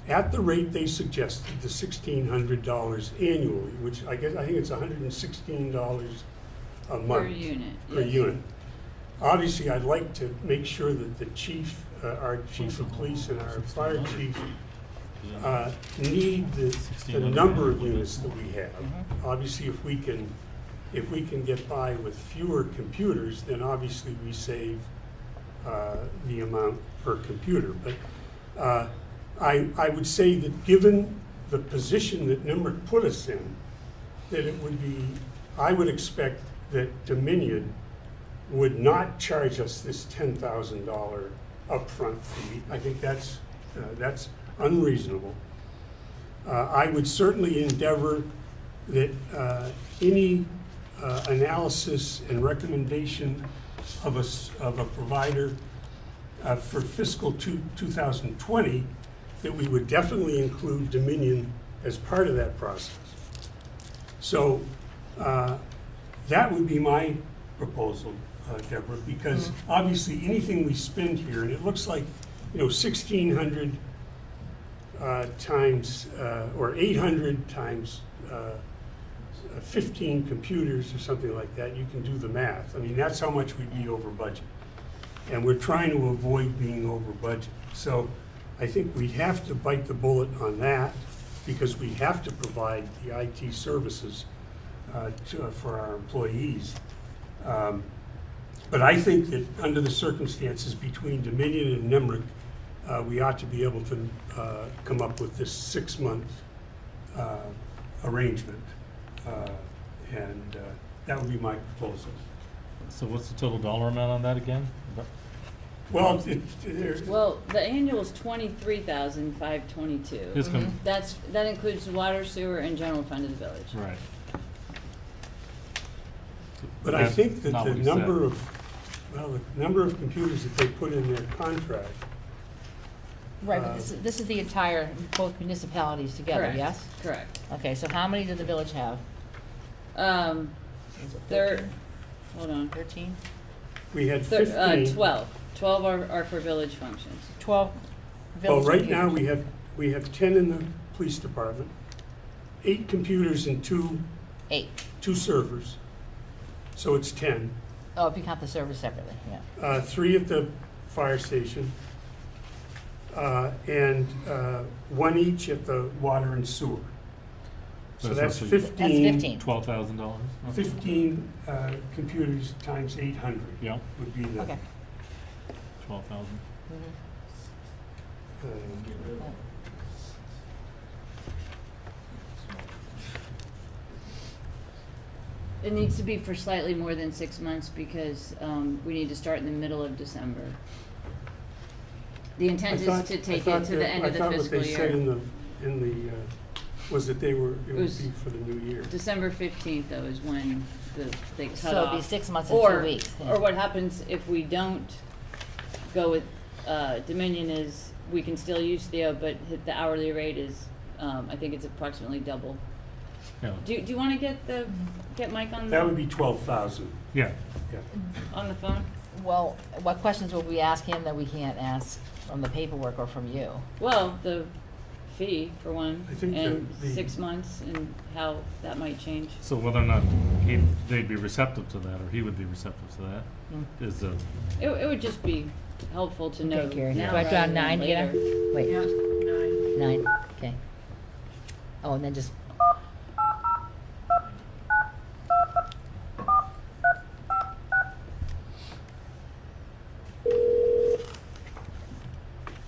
at the rate they suggested, the $1,600 annually, which I think it's $116 a month Per unit. Per yes. unit. Obviously, I'd like to make sure that the chief, our chief of police, and our fire chief need the number of units that we have. Obviously, if we can get by with fewer computers, then obviously we save the amount per computer. But I would say that given the position that NEMRIC put us in, that it would be, I would expect that Dominion would not charge us this $10,000 upfront fee. I think that's unreasonable. I would certainly endeavor that any analysis and recommendation of a provider for fiscal 2020, that we would definitely include Dominion as part of that process. So that would be my proposal, Deborah, because obviously anything we spend here, and it looks like, 1,600 times, or 800 times 15 computers or something like that, you can do the math. I mean, that's how much we'd be over budget. And we're trying to avoid being over budget. So I think we'd have to bite the bullet on that. because we have to provide the IT services for our employees. But I think that under the circumstances between Dominion and Nemrick, we ought to be able to come up with this 6-month arrangement. And that would be my proposal. So what's the total dollar amount on that again? Well, Well, the annual is 23,522. It's gonna- That includes water, sewer, and general fund of the village. Right. but I think that Not the what he said. number of computers that they put in their contract. Right, but this is the entire, both municipalities together, Correct. yes? Correct. Okay, so how many does the village have? Hold on. 13? We had 15. 12. 12 are for village functions. 12 Well, village right now, computers. we have 10 in the police department, 8 computers and 2 8. servers. So it's 10. Oh, if you count the servers separately, yeah. 3 at the fire station, and 1 each at the water and sewer. So that's roughly 15. That's 15. $12,000. 15 computers times 800 Yeah, would be the. Okay. 12,000. Mhm. It needs to be for slightly more than 6 months because we need to start in the middle of December. The intent is to take it to the end of the fiscal I thought what they said year. in the was that it would was be for the new year. December 15th, though, is when they cut So it'd be off. 6 months and 2 weeks. yeah. Or what happens if we don't go with Dominion is we can still use Theo, but the hourly rate is, I think it's approximately double. Yeah. Do you want to get Mike on That would be 12,000. Yeah. Yeah. on the phone? Well, what questions will we ask him that we can't ask from the paperwork or from you? Well, the fee for one, I think and the 6 months, and how that might change. So whether or not they'd be receptive to that, or he would be receptive to that, is It would just be helpful to know Okay, Carrie. now Do I put rather on than 9 again? later. Wait, Yeah, 9. 9, okay. Oh, and then just.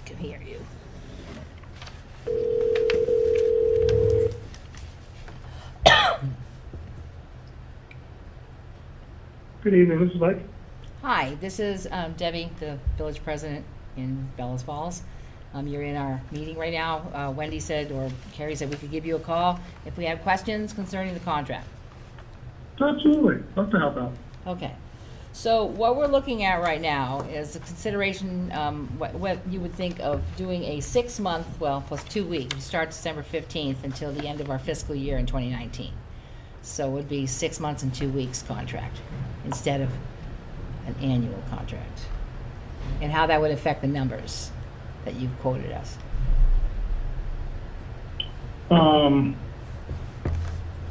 Can hear you. Good evening, this is Mike. Hi, this is Debbie, the village president in Bellows Falls. You're in our meeting right now. Wendy said, or Carrie said, we could give you a call if we have questions concerning the contract. Absolutely, love to help out. Okay. So what we're looking at right now is a consideration, what you would think of doing a 6-month, well, plus 2 weeks. We start December 15th until the end of our fiscal year in 2019. So it would be 6 months and 2 weeks contract instead of an annual contract. And how that would affect the numbers that you've quoted us.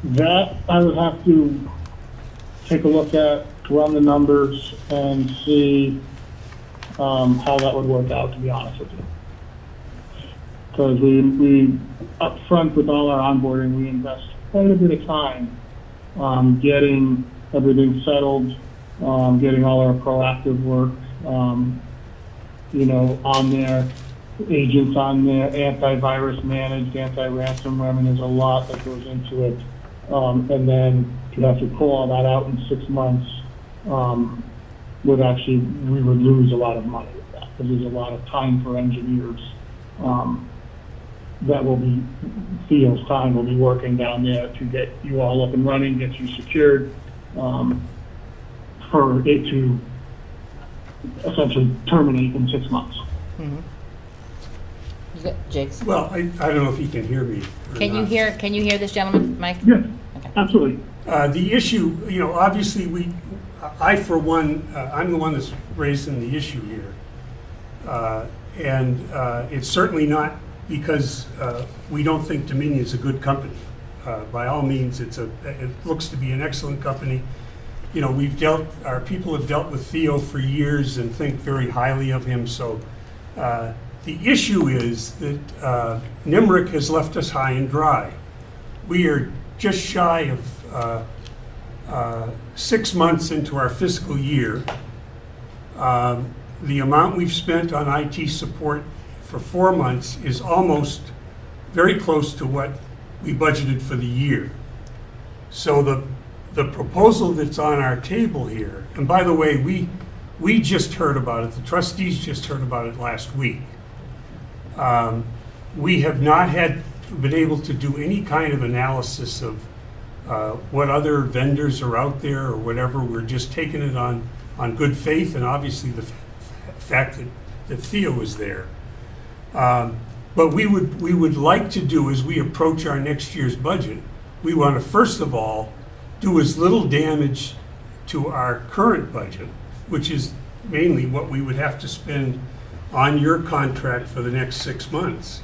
That I would have to take a look at, run the numbers, and see how that would work out, to be honest with you. Because we up front with all our onboarding, we invest quite a bit of time getting everything settled, getting all our proactive work, on there, agents on there, antivirus managed, anti-ransomware. I mean, there's a lot that goes into it. And then to have to pull all that out in 6 months we would lose a lot of money with that, because there's a lot of time for engineers that will be, Theo's time will be working down there to get you all up and running, get you secured, for it to essentially terminate in 6 months. Mm-hmm. Jakes? Well, I don't know if he can hear me or Can you not. hear this gentleman, Mike? Yes, Okay. absolutely. The issue, obviously I for one, I'm the one that's raising the issue here. And it's certainly not because we don't think Dominion's a good company. By all means, it looks to be an excellent company. Our people have dealt with Theo for years and think very highly of him, so The issue is that NIMRIC has left us high and dry. We are just shy of 6 months into our fiscal year. The amount we've spent on IT support for 4 months is almost very close to what we budgeted for the year. So the proposal that's on our table here, and by the way, we just heard about it, the trustees just heard about it last week. We have not been able to do any kind of analysis of what other vendors are out there or whatever. We're just taking it on good faith, and obviously the fact that Theo is there. But we would like to do, as we approach our next year's budget, we want to first of all do as little damage to our current budget, which is mainly what we would have to spend on your contract for the next 6 months.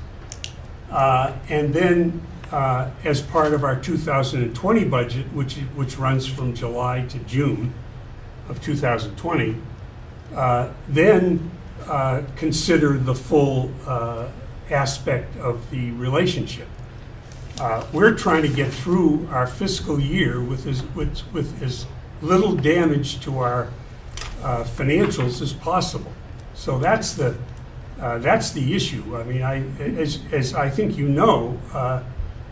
And then as part of our 2020 budget, which runs from July to June of 2020, then consider the full aspect of the relationship. We're trying to get through our fiscal year with as little damage to our financials as possible. So that's the issue. I mean, as I think you know,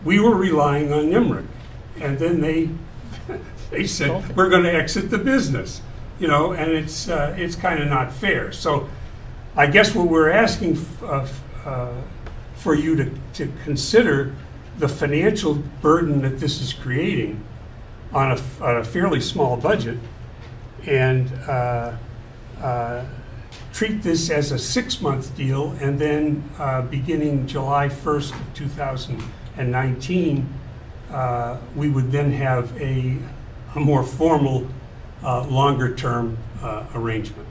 we were relying on NIMRIC, and then they said we're going to exit the business, you know, and it's kind of not fair. So I guess what we're asking for you to consider the financial burden that this is creating on a fairly small budget, and treat this as a 6-month deal, and then beginning July 1st of 2019, we would then have a more formal, longer-term arrangement.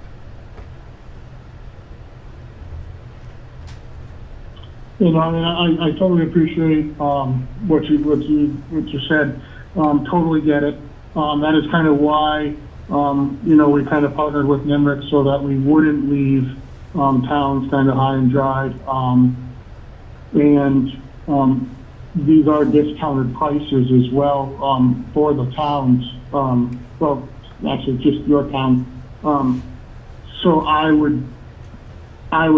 You know, I mean, I totally appreciate what you said. Totally get it. That is kind of why you know, we kind of partnered with NIMRIC so that we wouldn't leave towns kind of high and dry. And these are discounted prices as well for the towns. Well, actually, just your town. So I would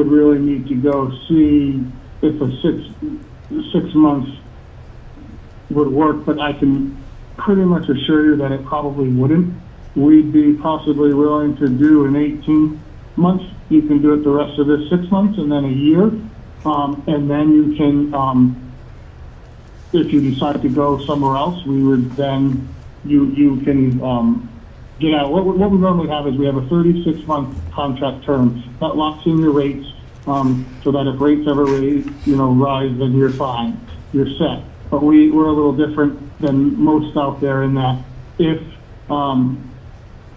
really need to go see if a six months would work, but I can pretty much assure you that it probably wouldn't. We'd be possibly willing to do an 18 months. You can do it the rest of this 6 months and then a year. And then you can, if you decide to go somewhere else, we would then, you can get out. What we normally have is we have a 36-month contract term that locks in your rates so that if rates ever rise, then you're fine, you're set. But we're a little different than most out there in that if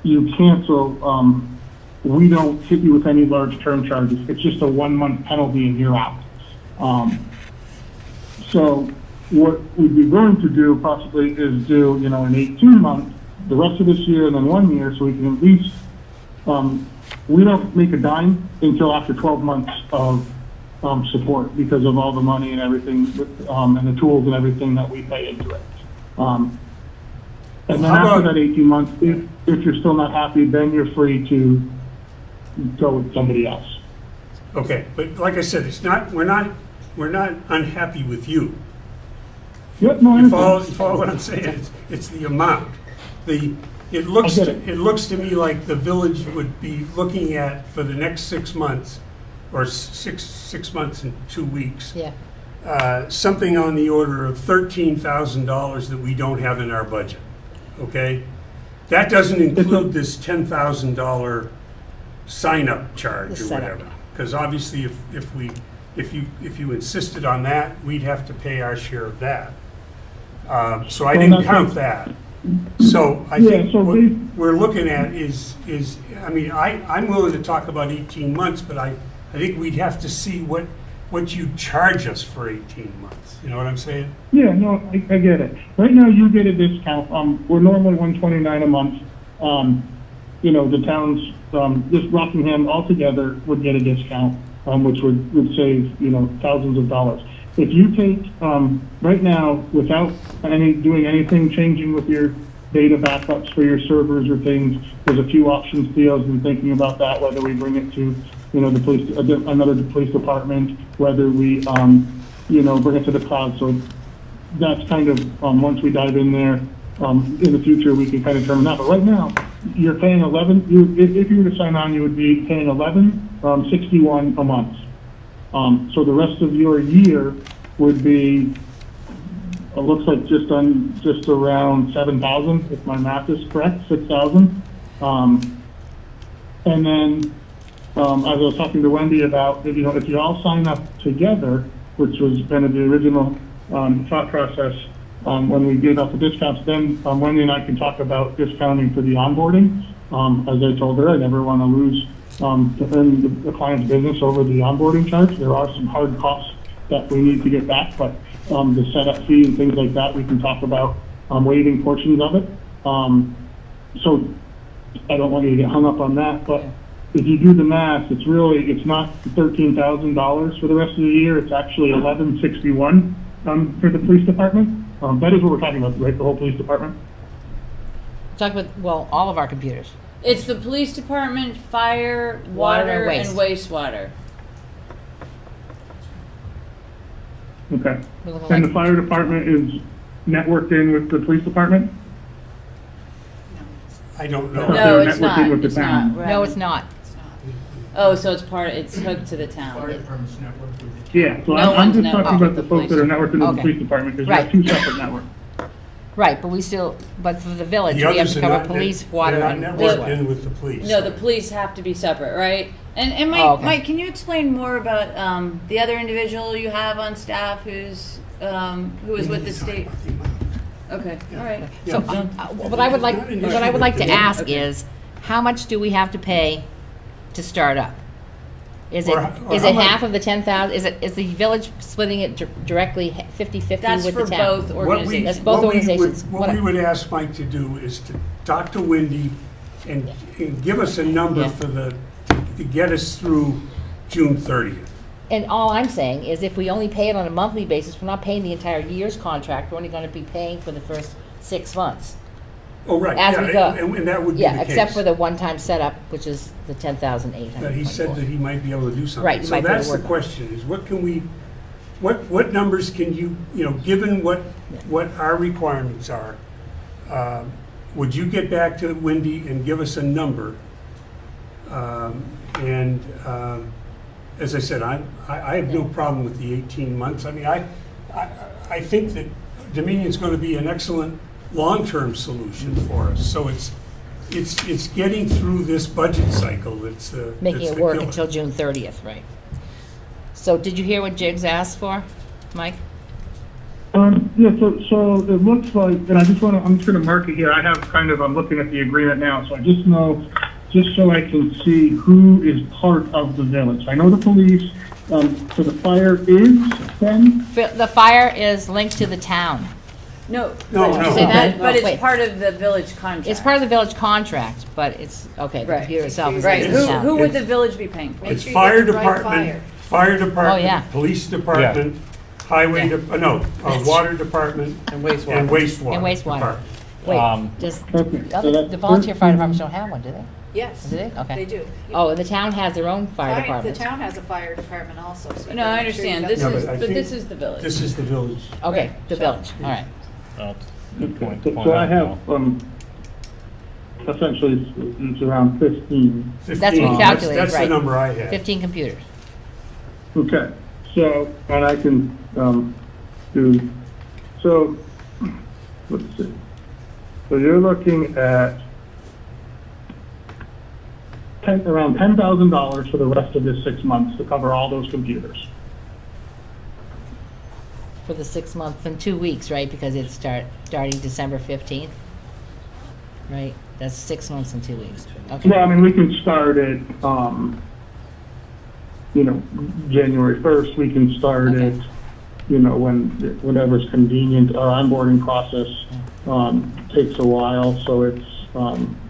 you cancel, we don't hit you with any large term charges. It's just a 1-month penalty and you're out. So what we'd be willing to do possibly is do, an 18-month, the rest of this year and then 1 year, so we can at least, we don't make a dime until after 12 months of support because of all the money and everything, and the tools and everything that we pay into it. And then after that 18 months, if you're still not happy, then you're free to go with somebody else. Okay, but like I said, we're not unhappy with you. Yep, no, you follow what I'm saying? It's the amount. It looks to me like the village would be looking at for the next 6 months, or six months and 2 weeks. Yeah. Something on the order of $13,000 that we don't have in our budget. Okay, that doesn't include this $10,000 sign-up charge or whatever. Because obviously, if you insisted on that, we'd have to pay our share of that. So I didn't count that. So I think what we're looking at is I mean, I'm willing to talk about 18 months, but I think we'd have to see what you charge us for 18 months. You know what I'm saying? Yeah, no, I get it. Right now you get a discount. We're normally $129 a month. The towns, just Rockingham altogether would get a discount. which would save, thousands of dollars. If you take, right now, without doing anything, changing with your data backups for your servers or things, there's a few options. Theo's been thinking about that, whether we bring it to, the police, another police department, whether we, bring it to the cloud. So that's kind of, once we dive in there, in the future, we can kind of determine that. But right now, you're paying if you were to sign on, you would be paying $11.61 a month. So the rest of your year would be, it looks like just around 7,000, if my math is correct, 6,000. And then, as I was talking to Wendy about, if you all sign up together, which was kind of the original thought process when we gave out the discounts, then Wendy and I can talk about discounting for the onboarding. As I told her, I never want to lose the client's business over the onboarding charge. There are some hard costs that we need to get back, but the setup fee and things like that, we can talk about waiving portions of it. So I don't want you to get hung up on that, but if you do the math, it's not $13,000 for the rest of the year. It's actually $11.61 for the police department. That is what we're talking about, right? The whole police department. Talk about, well, all of our computers. It's the police department, fire, water, and wastewater. Okay. We're looking And like- the fire department is networked in with the police department? I don't know. No, No, they're it's networking not. with the It's town. not. Right. No, it's not. Oh, so it's hooked to the town. Fire department's networked with the. Yeah, so No I'm one's just networked talking with about the the folks that are networked into the Okay. police department, because you have Right. two separate networks. Right, but but for the village, The we have others to are cover not, police, they're water, not and networked wastewater. in with the police. No, the police have to be separate, right? And Mike, Oh, okay. Mike, can you explain more about the other individual you have on staff who is with the state? Okay, all right. So, what I would like to ask is, how much do we have to pay to start up? Is it Or how much- half of the 10,000? Is the village splitting it directly 50-50 That's with for the town? both What we- organizations. That's both organizations. What we would ask Mike to do is to talk to Wendy and give us a number Yeah. to get us through June 30th. And all I'm saying is, if we only pay it on a monthly basis, we're not paying the entire year's contract. We're only going to be paying for the first 6 months. Oh, right, As yeah, we go. and that would be the Yeah, case. except for the one-time setup, which is the 10,824. But he said that he might be able to do something. Right, he might be able to So that's the work on it. question, is what can we, what numbers can you, given what our requirements are, would you get back to Wendy and give us a number? And as I said, I have no problem with the 18 months. I mean, I think that Dominion's going to be an excellent long-term solution for us. So it's getting through this budget cycle that's Making that's it the work killer. until June 30th, right? So did you hear what Jiggs asked for, Mike? Yeah, so it looks like, and I'm just gonna mark it here, I'm looking at the agreement now, so I just so I can see who is part of the village. I know the police, so the fire is then? The fire is linked to the town. No, No, but- no. Say that? but it's Wait. part of the village contract. It's part of the village contract, but it's, okay, the Right. computer itself is Right, linked to the town. who would the village be paying? It's sure you fire get the right department, fire. Oh, yeah. police department, highway, water department, And wastewater. and wastewater. And wastewater. department. Wait, does, Okay, so that's the volunteer fire departments don't have one, do they? Yes, Do they? Okay. they do. Oh, and the town has their own fire The department. town has a fire department also, so. you No, I gotta make sure you understand. got This Yeah, the- is, but I but think this is the village. This is the village. Okay, the village, all right. Good point to point So I out have, now. essentially, it's around 15. That's what we 15. calculated, That's the right. number I had. 15 computers. Okay, so, and I can, do, so, let's see. So you're looking at around $10,000 for the rest of this 6 months to cover all those computers. For the 6 months and 2 weeks, right? Because it's starting December 15th, right? That's 6 months and 2 weeks. Okay. Well, I mean, we can start at, January 1st, we can start Okay. it, whenever's convenient. Our onboarding process, takes a while, so it's,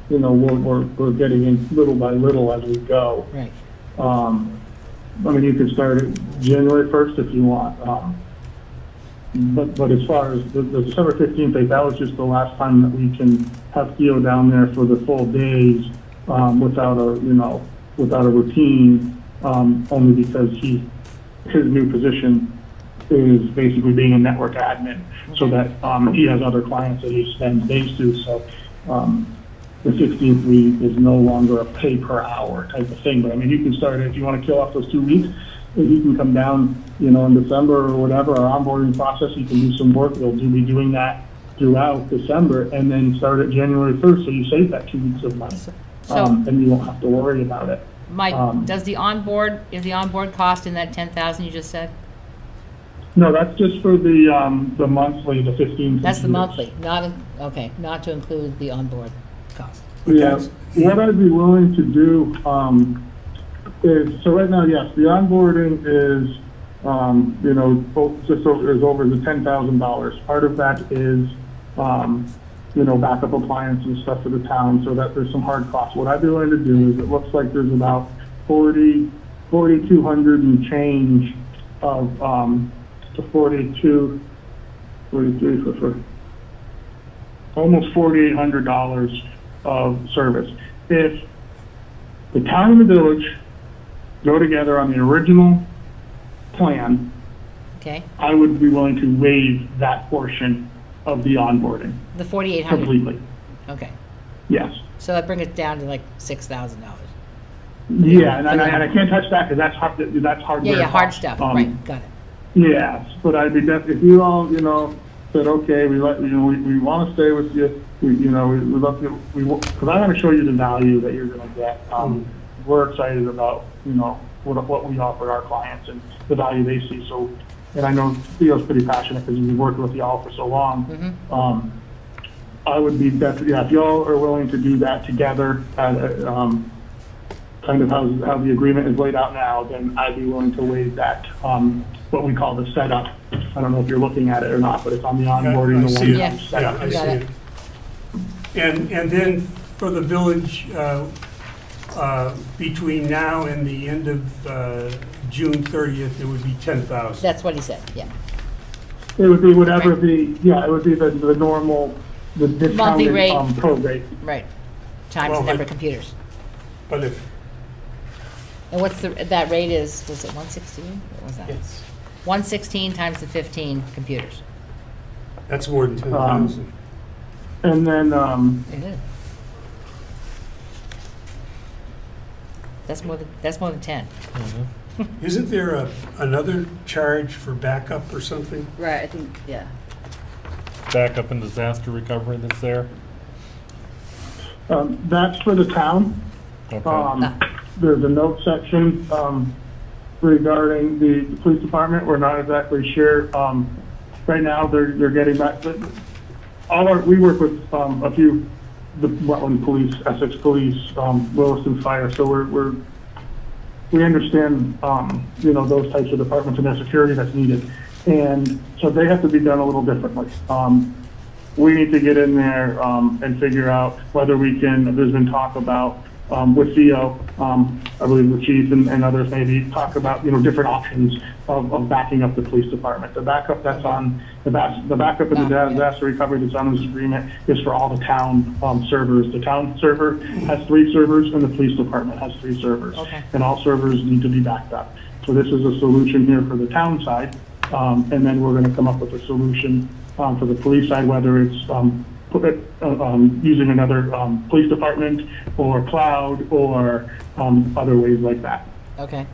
we're getting in little by little as we go. Right. I mean, you can start it January 1st if you want. But as far as the December 15th date, that was just the last time that we can have Theo down there for the full days, without a routine, only because his new position is basically being a network admin, so that, he has other clients that he spends days to, so, the 16th week is no longer a pay per hour type of thing, but I mean, you can start it, if you wanna kill off those 2 weeks, if you can come down, in December or whatever, our onboarding process, you can do some work, we'll be doing that throughout December, and then start at January 1st, so you save that 2 weeks of money. So- And you won't have to worry about it. Mike, is the onboard cost in that 10,000 you just said? No, that's just for the monthly, the 15. That's the computers. monthly, not to include the onboard cost. Yeah, what I'd be willing to do, is, so right now, yes, the onboarding is, is over the $10,000. Part of that is, backup appliance and stuff for the town, so that there's some hard costs. What I'd be willing to do is, it looks like there's about 4,200 and change of, to 42, 43 for almost $4,800 of service. If the town and the village go together on the original plan, Okay, I would be willing to waive that portion of the onboarding the 4,800. completely. Okay, Yes. so that brings it down to like $6,000. Yeah, and I can't touch that because that's hardware. Yeah, hard cost. stuff, right, got it. Yes, but I'd be if you all, said, okay, we want to stay with you, we love you, because I want to show you the value that you're going to get. We're excited about, what we offer our clients and the value they see. So, and I know Theo's pretty passionate because he's been working with y'all for so long. I would be definitely, if y'all are willing to do that together, kind of how the agreement is laid out now, then I'd be willing to waive that, what we call the setup. I don't know if you're looking at it or not, but it's on the onboarding. I see it. Yeah. Yeah, I see it. And then for the village, between now and the end of June 30th, it would be 10,000. That's what he said, yeah. It would be whatever it would be the normal, the discounted, Monthly rate. Prorate. Right, times the number of computers. But if, And what's that rate is, was it 116? What was that? yes, 116 times the 15 computers. that's more than 10,000. And then, It is. That's more than 10. Isn't there another charge for backup or something? Right, I think, yeah. Backup and disaster recovery that's there? that's for the town. Okay. There's a note section, regarding the police department. We're not exactly sure. Right now, they're getting back, we work with, a few, the Rutland Police, Essex Police, Williston Fire, so we understand, those types of departments and their security that's needed. And so they have to be done a little differently. We need to get in there, and figure out whether we can, there's been talk about, with Theo, I believe the chief and others maybe talk about, different options of backing up the police department. The backup that's on, the backup and the disaster recovery that's on this agreement is for all the town servers. The town server has 3 servers and the police department has 3 servers. Okay. And all servers need to be backed up. So this is a solution here for the town side. And then we're gonna come up with a solution for the police side, whether it's using another police department or cloud or other ways like that. Okay.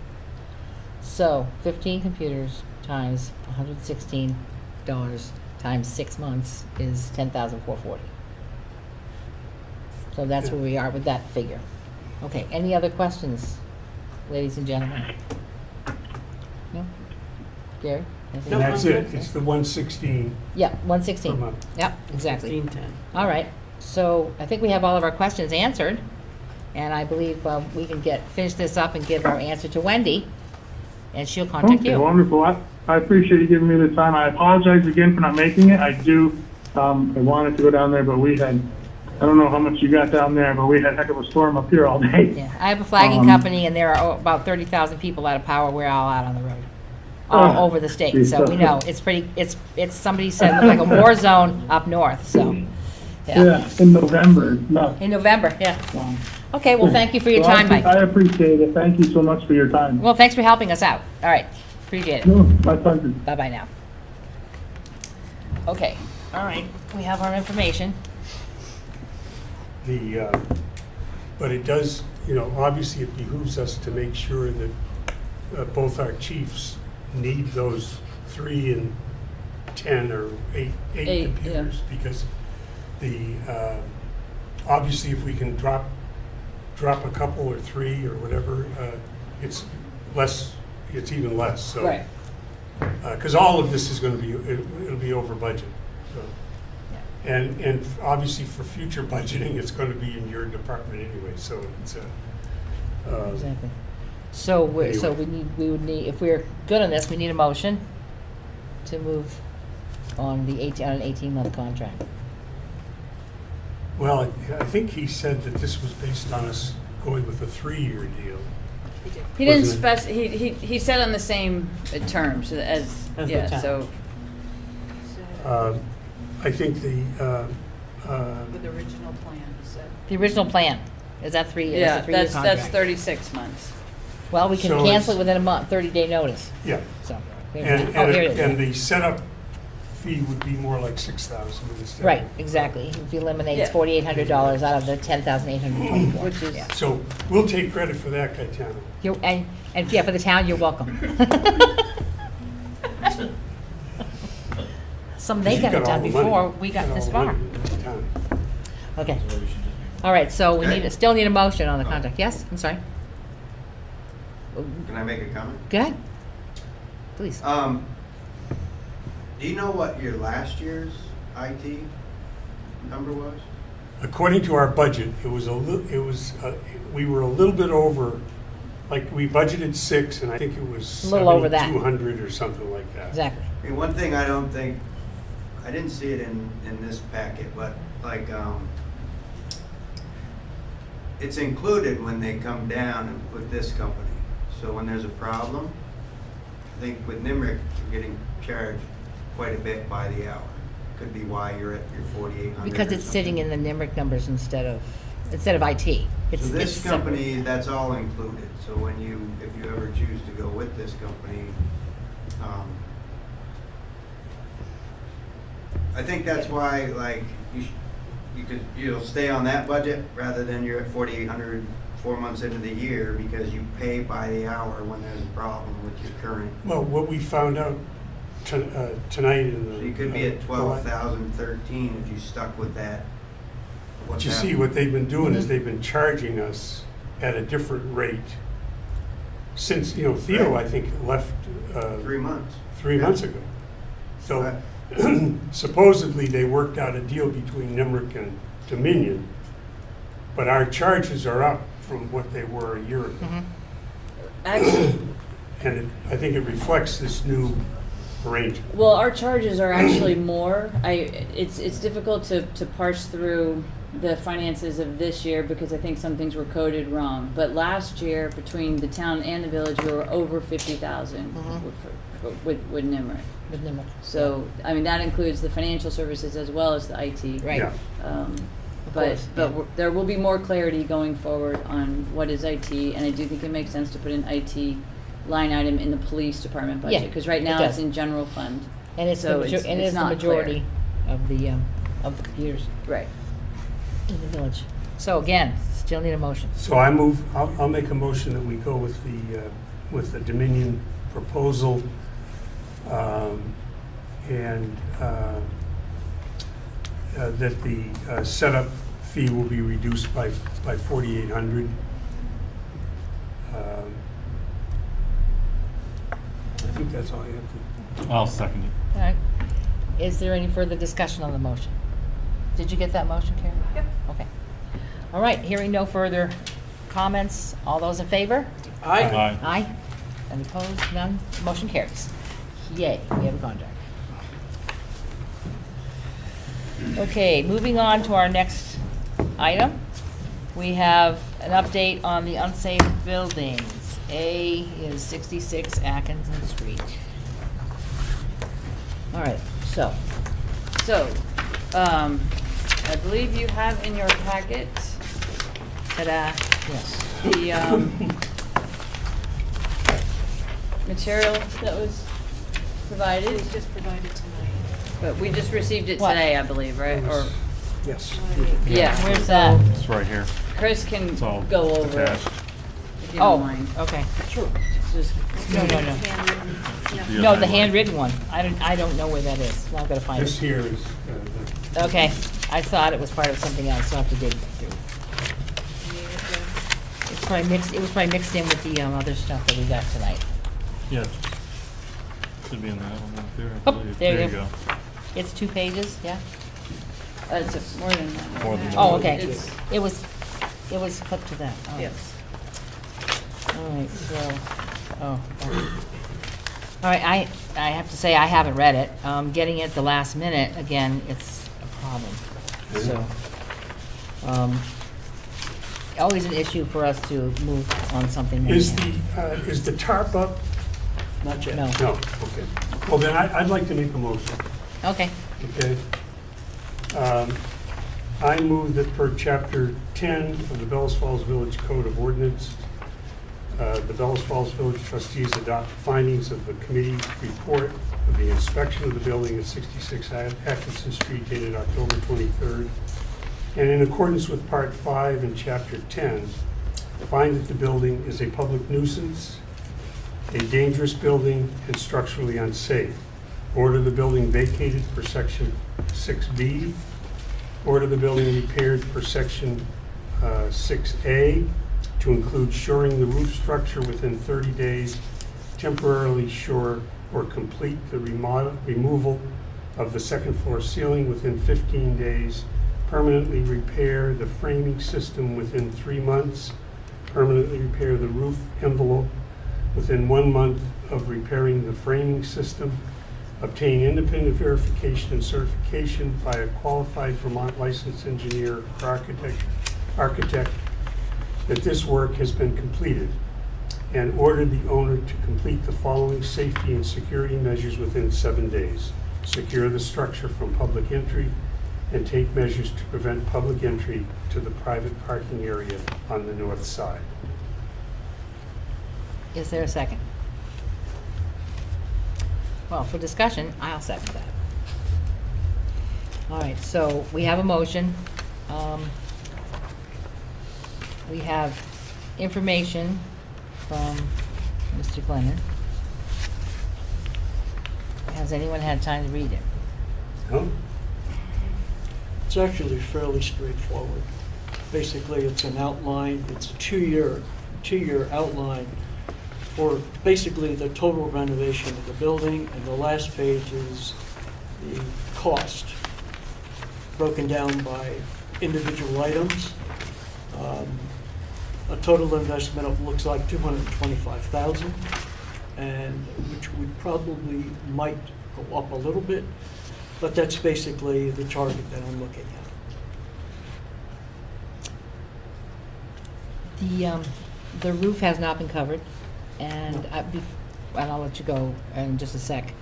So 15 computers times $116 times 6 months is $10,440. So that's where we are with that figure. Okay, any other questions, ladies and gentlemen? No? Gary? anything? And that's it, it's the 116 Yeah, per 116. month. Yep, exactly. 1510. All right, so I think we have all of our questions answered, and I believe we can finish this up and give our answer to Wendy, and she'll contact Okay, you. wonderful. I appreciate you giving me the time. I apologize again for not making it. I wanted to go down there, but we had I don't know how much you got down there, but we had a heck of a storm up here all day. Yeah, I have a flagging company, and there are about 30,000 people out of power. We're all out on the road, all over the state. So we know it's pretty. It's somebody said it looked like a war zone up north. So Yeah, in November. No. in November. Yeah. Okay. Well, thank you for your time, Mike. I appreciate it. Thank you so much for your time. Well, thanks for helping us out. All right. Appreciate it. No, my pleasure. Bye bye now. Okay. All right. We have our information. But it does, obviously it behooves us to make sure that both our chiefs need those 3 and 10 or 8 Eight, computers, because obviously if we can drop a couple or 3 or whatever, it's even less, so. Right. Because all of this is going to be, it'll be over budget, so. And obviously for future budgeting, it's going to be in your department anyway, so it's Exactly. So we would need, if we're good on this, we need a motion to move on an 18-month contract. Well, I think he said that this was based on us going with a 3-year deal. He didn't Wasn't he said on the same terms as As the yeah, town. so. I think With the original plan, so. The original plan, is that 3 years? Yeah, a 3-year that's contract? 36 months. Well, we can So cancel it it's- within a month, 30-day notice. Yeah. So, And, oh, here it is. and the setup fee would be more like 6,000 instead. Right, exactly. If he eliminates Yeah. $4,800 out of the 10,824. Which is- Yeah. So we'll take credit for that, Gaetano. And yeah, for the town, you're welcome. They got it done before we got this far. Okay. All right, so we still need a motion on the contract. Yes, I'm sorry. Can I make a comment? Go ahead. Please. Do you know what your last year's IT number was? According to our budget, we were a little bit over, like we budgeted 6 and I think it was A little over that. 7,200 or something like that. Exactly. I mean, one thing I didn't see it in this packet, but like, it's included when they come down with this company. So when there's a problem, I think with NIMRIC, you're getting charged quite a bit by the hour. Could be why you're at your 4,800. Because it's sitting in the NIMRIC numbers instead of IT. So this It's company, that's all included. So when if you ever choose to go with this company, I think that's why, like, you'll stay on that budget rather than you're at 4,800 4 months into the year, because you pay by the hour when there's a problem with your current. Well, what we found out tonight in the. So you could be at 12,013 if you stuck with that. But you see, what they've been doing is they've been charging us at a different rate. Since, Theo, Right. I think, left. 3 months. 3 months ago. So supposedly they worked out a deal between NIMRIC and Dominion, but our charges are up from what they were a year ago. Mm-hmm. Actually, And I think it reflects this new arrangement. well, our charges are actually more. It's difficult to parse through the finances of this year because I think some things were coded wrong. But last year, between the town and the village, we were over 50,000 with NIMRIC. With NIMRIC. So, I mean, that includes the financial services as well as the IT. Right. Yeah. But there will be more clarity going forward on what is IT, and I do think it makes sense to put an IT line item in the police department budget, Yeah, because right it now does. it's in general fund. And it's So the it's the not majority of the computers Right. in the village. So again, still need a motion. So I'll make a motion that we go with the Dominion proposal, and that the setup fee will be reduced by 4,800. I think that's all I have to. I'll second it. All right. Is there any further discussion on the motion? Did you get that motion, Karen? Yep. Okay. All right, hearing no further comments, all those in favor? Aye. Aye. Any opposed? None? Motion carries. Yay, we have a contract. Okay, moving on to our next item. We have an update on the unsafe buildings. A is 66 Atkinson Street. All right, so, I believe you have in your packet, ta-da, yes, the, material that was provided. It was just provided tonight. But we just received it What? today, I believe, right? Or, Yes. yeah, where's that? It's right here. Chris can It's all go over it. attached. If you don't mind. Okay. Sure. No. No, the handwritten one. I don't know where that is. Now I've got to find This it. here is, Okay, I thought it was part of something else, so I have to dig through. It was probably mixed in with the other stuff that we got tonight. Yeah. Should be in that one up there, I Oh, believe. there you go. It's 2 pages, yeah? It's more than that. More than that. Oh, okay. It's- It was clipped to that. Oh. Yes. All right, so, all right, I have to say, I haven't read it. Getting it the last minute, again, it's a problem. So, always an issue for us to move on something. is the tarp up? Not yet. No. No, okay. Well, then I'd like to make a motion, Okay. okay? I move that per Chapter 10 of the Bellows Falls Village Code of Ordinance, the Bellows Falls Village Trustees adopt findings of the committee report of the inspection of the building at 66 Atkinson Street dated October 23rd, and in accordance with Part 5 and Chapter 10, find that the building is a public nuisance, a dangerous building, and structurally unsafe. Order the building vacated per Section 6B. Order the building repaired per Section 6A to include shoring the roof structure within 30 days, temporarily shore or complete the removal of the second floor ceiling within 15 days, permanently repair the framing system within 3 months, permanently repair the roof envelope within 1 month of repairing the framing system, obtain independent verification and certification by a qualified Vermont licensed engineer or architect that this work has been completed, and order the owner to complete the following safety and security measures within 7 days. Secure the structure from public entry and take measures to prevent public entry to the private parking area on the north side. Is there a second? Well, for discussion, I'll second that. All right, so we have a motion. We have information from Mr. Glennon. Has anyone had time to read it? No? It's actually fairly straightforward. Basically, it's an outline, it's a two-year outline for basically the total renovation of the building, and the last page is the cost, broken down by individual items. A total investment of, looks like $225,000, and which would probably might go up a little bit, but that's basically the target that I'm looking at. The roof has not been covered, and I'll let you go in just a sec.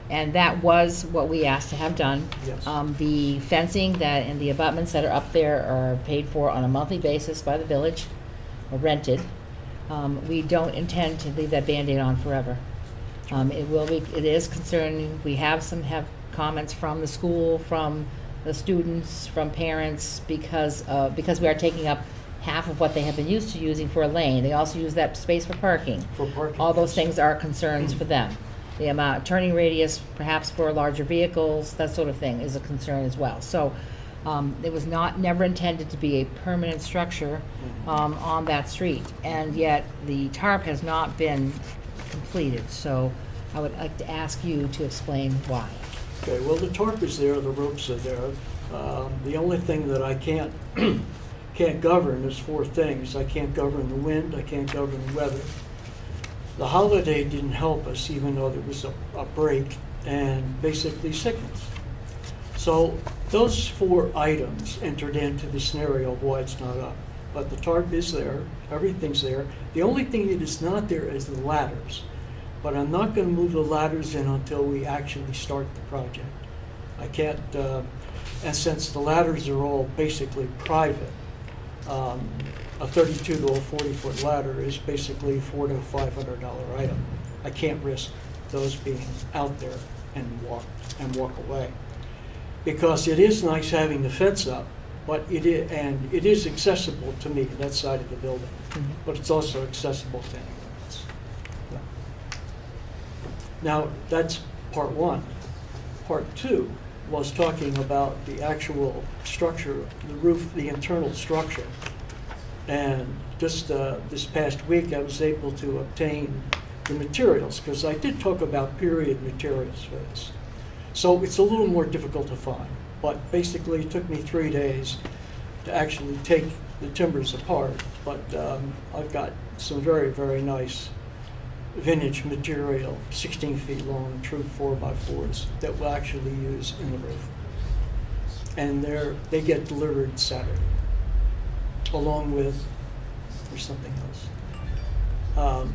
And that was what we asked to have done. Yes. The fencing that and the abutments that are up there are paid for on a monthly basis by the village, or rented. We don't intend to leave that Band-Aid on forever. It is concerning. We have comments from the school, from the students, from parents, because we are taking up half of what they have been used to using for a lane. They also use that space for parking. For parking. All those things are concerns for them. The amount of turning radius, perhaps for larger vehicles, that sort of thing is a concern as well. So it was never intended to be a permanent structure on that street, and yet the tarp has not been completed. So I would like to ask you to explain why. Okay, well, the tarp is there, the ropes are there. The only thing that I can't govern is 4 things. I can't govern the wind, I can't govern the weather. The holiday didn't help us, even though there was a break, and basically sickness. So those 4 items entered into the scenario of why it's not up. But the tarp is there, everything's there. The only thing that is not there is the ladders. But I'm not going to move the ladders in until we actually start the project. I can't, and since the ladders are all basically private, a 32 to a 40-foot ladder is basically $400 to $500 item. I can't risk those being out there and walk away. Because it is nice having the fence up, but it is accessible to me, that side of the building. But it's also accessible to anyone else. Yeah. Now, that's part 1. Part 2 was talking about the actual structure, the roof, the internal structure. And just this past week, I was able to obtain the materials, because I did talk about period materials for this. So it's a little more difficult to find, but basically it took me 3 days to actually take the timbers apart. But I've got some very, very nice vintage material, 16 feet long, true 4x4s that we'll actually use in the roof. And they get delivered Saturday, along with, there's something else.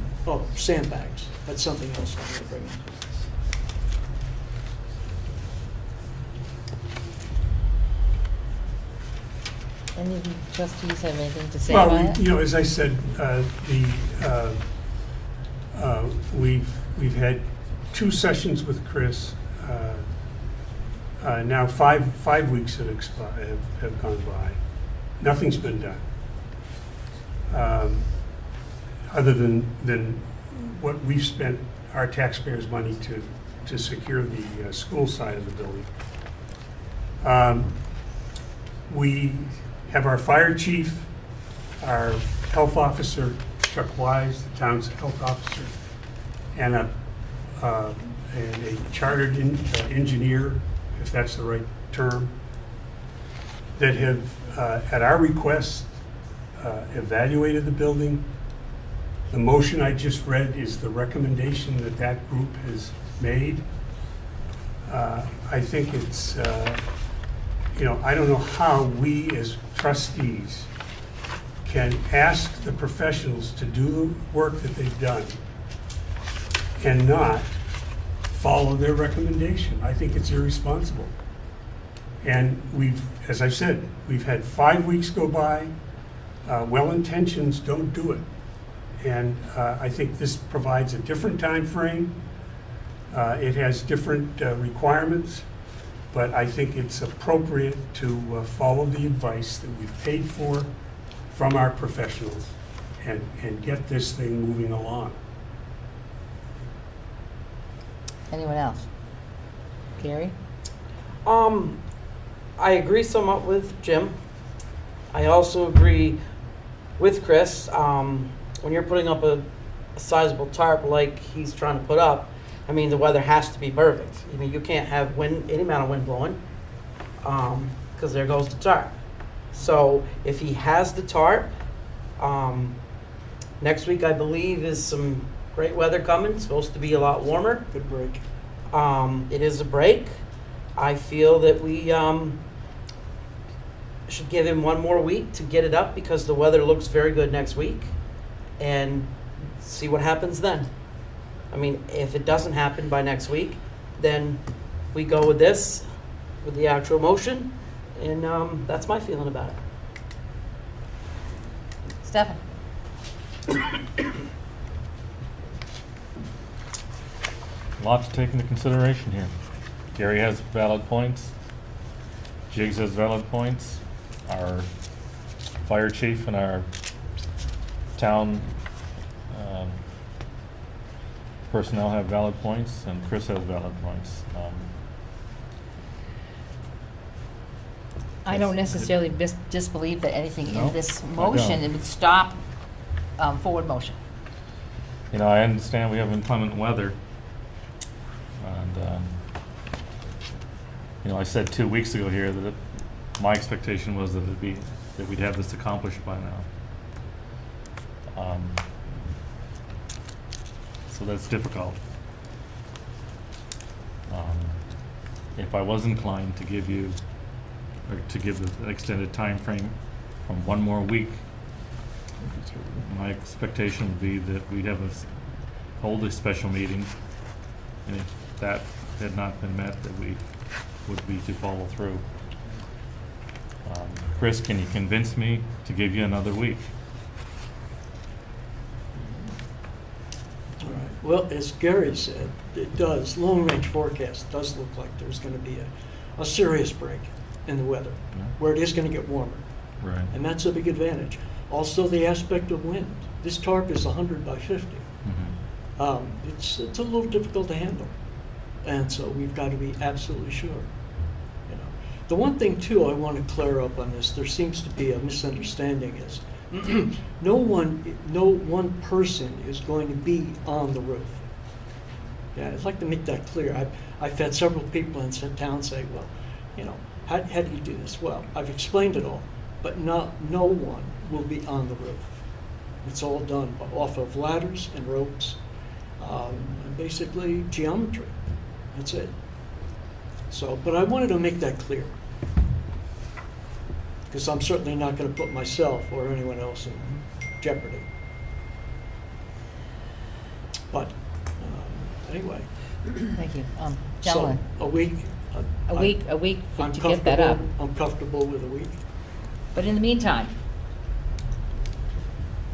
Sandbags. That's something else I'm going to bring in. Any of you trustees have anything to say about it? Well, as I said, we've had 2 sessions with Chris. Now 5 weeks have gone by. Nothing's been done. Other than what we've spent our taxpayers' money to secure the school side of the building. We have our fire chief, our health officer, Chuck Wise, the town's health officer, and a chartered engineer, if that's the right term, that have, at our request, evaluated the building. The motion I just read is the recommendation that that group has made. I think it's, I don't know how we as trustees can ask the professionals to do the work that they've done and not follow their recommendation. I think it's irresponsible. And as I've said, we've had 5 weeks go by. Well-intentions don't do it. And I think this provides a different time frame. It has different requirements, but I think it's appropriate to follow the advice that we've paid for from our professionals and get this thing moving along. Anyone else? Gary? I agree somewhat with Jim. I also agree with Chris. When you're putting up a sizable tarp like he's trying to put up, I mean, the weather has to be perfect. I mean, you can't have any amount of wind blowing, because there goes the tarp. So if he has the tarp, next week I believe is some great weather coming. It's supposed to be a lot warmer. Good break. It is a break. I feel that we should give him 1 more week to get it up, because the weather looks very good next week, and see what happens then. I mean, if it doesn't happen by next week, then we go with this, with the actual motion, and that's my feeling about it. Stefan? A lot to take into consideration here. Gary has valid points. Jiggs has valid points. Our fire chief and our town personnel have valid points, and Chris has valid points. I don't necessarily disbelieve that anything No, in this I motion don't. would stop forward motion. I understand we have inclement weather, and I said 2 weeks ago here that my expectation was that we'd have this accomplished by now. So that's difficult. if I was inclined to give you, or to give an extended time frame from one more week, my expectation would be that we'd have hold a special meeting, and if that had not been met, that we would be to follow through. Chris, can you convince me to give you another week? All right. Well, as Gary said, it does, long-range forecast does look like there's going to be a serious break in the weather, where it is going to get warmer. Right. And that's a big advantage. Also, the aspect of wind. This tarp is 100 by 50. It's a little difficult to handle. And so we've got to be absolutely sure. You know, the one thing too I want to clear up on this, there seems to be a misunderstanding is no one person is going to be on the roof. Yeah, I'd like to make that clear. I've had several people in town say, well, you know, how do you do this? Well, I've explained it all, but no one will be on the roof. It's all done off of ladders and ropes, and basically geometry. That's it. So, but I wanted to make that clear, because I'm certainly not going to put myself or anyone else in jeopardy. But anyway. Thank you. Gentlemen. So, a week. A week to get that up. I'm comfortable with a week. But in the meantime,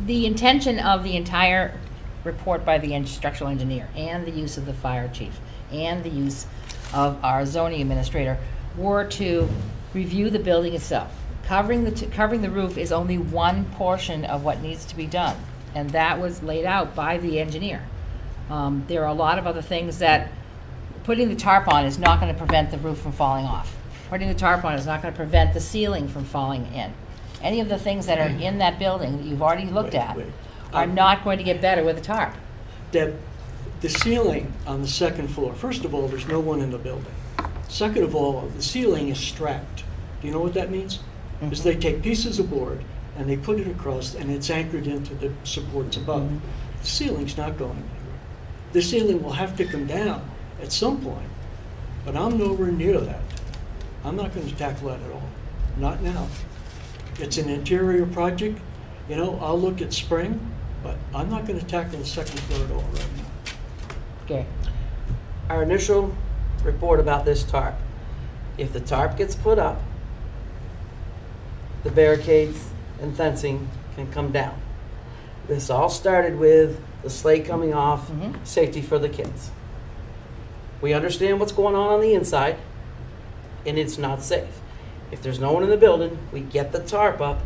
the intention of the entire report by the structural engineer and the use of the fire chief and the use of our zoning administrator were to review the building itself. Covering the roof is only one portion of what needs to be done, and that was laid out by the engineer. There are a lot of other things that putting the tarp on is not going to prevent the roof from falling off. Putting the tarp on is not going to prevent the ceiling from falling in. Any of the things that are in that building that you've already looked at are not going to get better with a tarp. The ceiling on the second floor, first of all, there's no one in the building. Second of all, the ceiling is strapped. Do you know what that means? Is they take pieces of board and they put it across and it's anchored into the supports above. The ceiling's not going anywhere. The ceiling will have to come down at some point, but I'm nowhere near that. I'm not going to tackle that at all. Not now. It's an interior project. You know, I'll look at spring, but I'm not going to tackle the second floor at all right now. Okay. Our initial report about this tarp. If the tarp gets put up, the barricades and fencing can come down. This all started with the slate coming off, safety for the kids. We understand what's going on the inside, and it's not safe. If there's no one in the building, we get the tarp up,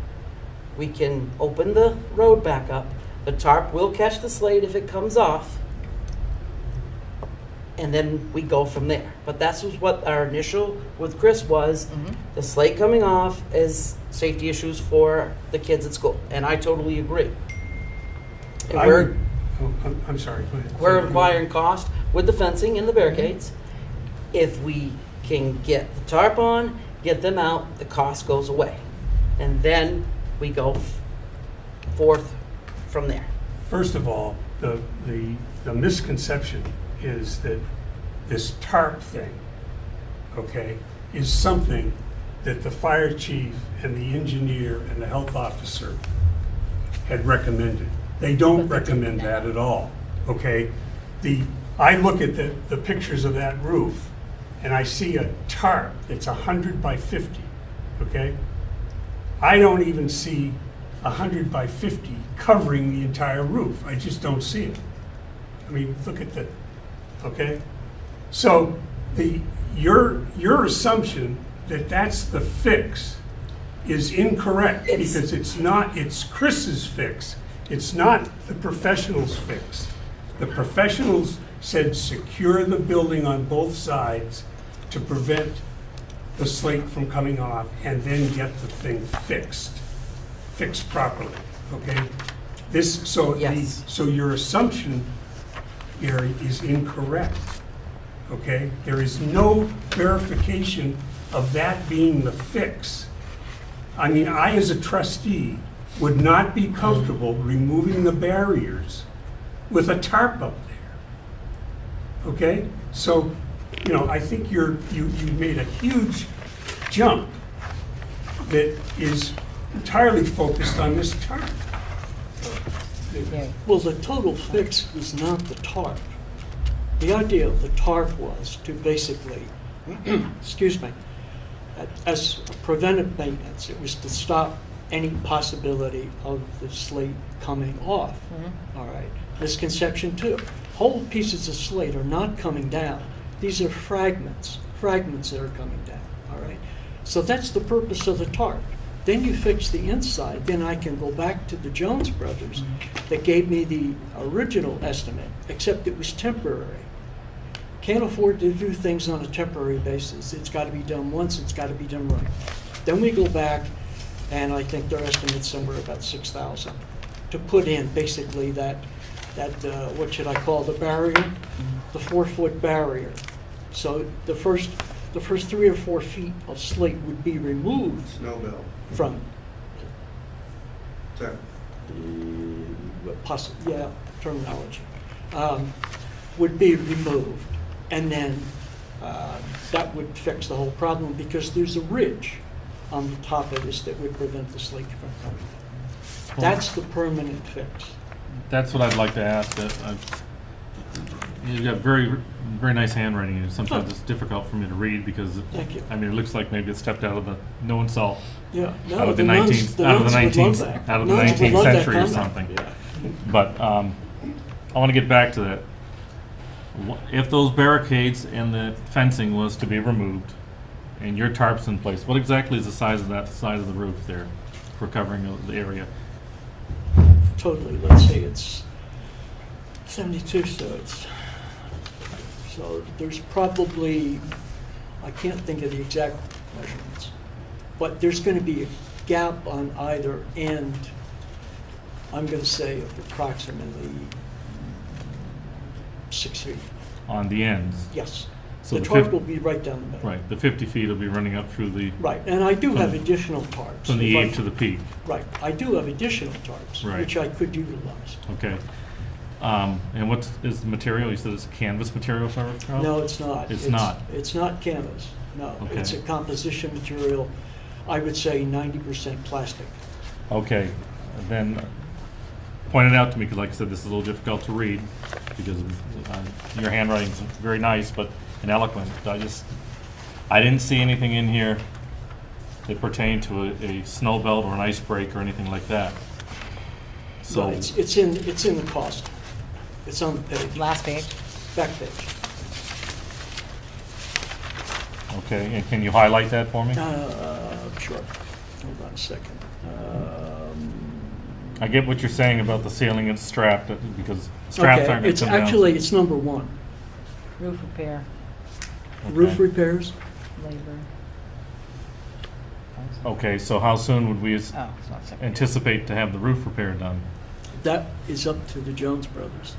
we can open the road back up, the tarp will catch the slate if it comes off, and then we go from there. But that's what our initial with Chris was. The slate coming off is safety issues for the kids at school, and I totally agree. And I'm sorry, go ahead. we're acquiring cost with the fencing and the barricades. If we can get the tarp on, get them out, the cost goes away. And then we go forth from there. First of all, the misconception is that this tarp thing, okay, is something that the fire chief and the engineer and the health officer had recommended. They don't recommend that at all, okay? I look at the pictures of that roof and I see a tarp that's 100 by 50, okay? I don't even see 100 by 50 covering the entire roof. I just don't see it. I mean, look at okay? So your assumption that that's the fix is incorrect, because it's Chris's fix. It's not the professionals' fix. The professionals said secure the building on both sides to prevent the slate from coming off, and then get the thing fixed properly, okay? So your assumption here is incorrect, okay? There is no verification of that being the fix. I mean, I as a trustee would not be comfortable removing the barriers with a tarp up there, okay? So you know, I think you made a huge jump that is entirely focused on this tarp. Well, the total fix was not the tarp. The idea of the tarp was to basically, excuse me, as preventive maintenance, it was to stop any possibility of the slate coming off. All right. Misconception two. Whole pieces of slate are not coming down. These are fragments that are coming down. All right. So that's the purpose of the tarp. Then you fix the inside. Then I can go back to the Jones brothers that gave me the original estimate, except it was temporary. Can't afford to do things on a temporary basis. It's got to be done once. It's got to be done right. Then we go back, and I think their estimate's somewhere about $6,000 to put in basically that what should I call the barrier, the 4-foot barrier. So the first 3 or 4 feet of slate would be removed. Snow belt. From. Sorry. Terminology. Would be removed. And then that would fix the whole problem because there's a ridge on the top of this that would prevent the slate from coming down. That's the permanent fix. That's what I'd like to ask. You've got very, very nice handwriting, and sometimes it's difficult for me to read because Thank you. I mean, it looks like maybe it stepped out of the no insult. Yeah, no, out of the nuns- 19th, the out of the nuns would love 19th, that. out of the Nuns would 19th love that century or comment. something. Yeah. But I want to get back to that. If those barricades and the fencing was to be removed, and your tarp's in place, what exactly is the size of that side of the roof there for covering the area? Totally, let's say it's 72, so there's probably, I can't think of the exact measurements, but there's going to be a gap on either end, I'm going to say of approximately 6 feet. On the ends? Yes. So The the tarp fif- will be right down the middle. Right, the 50 feet will be running up through the... Right, and I do from have the- additional tarps. From the If I- eave to the peak. Right, I do have additional tarps, Right. which I could utilize. Okay. And what is the material? You said it's canvas material, Charles? No, it's not. It's not? It's not canvas, no. Okay. It's a composition material, I would say 90% plastic. Okay, then point it out to me, because like I said, this is a little difficult to read, because your handwriting's very nice, but and eloquent. I didn't see anything in here that pertained to a snow belt or an ice break or anything like that. So, No, it's in the cost. It's on the page. Last page. Back page. okay, and can you highlight that for me? Sure. Hold on a second. I get what you're saying about the ceiling and strap, because straps aren't going to come down. It's number 1. Roof repair, Roof repairs. labor. Okay, so how soon would we Oh, it's not second. anticipate to have the roof repair done? That is up to the Jones brothers.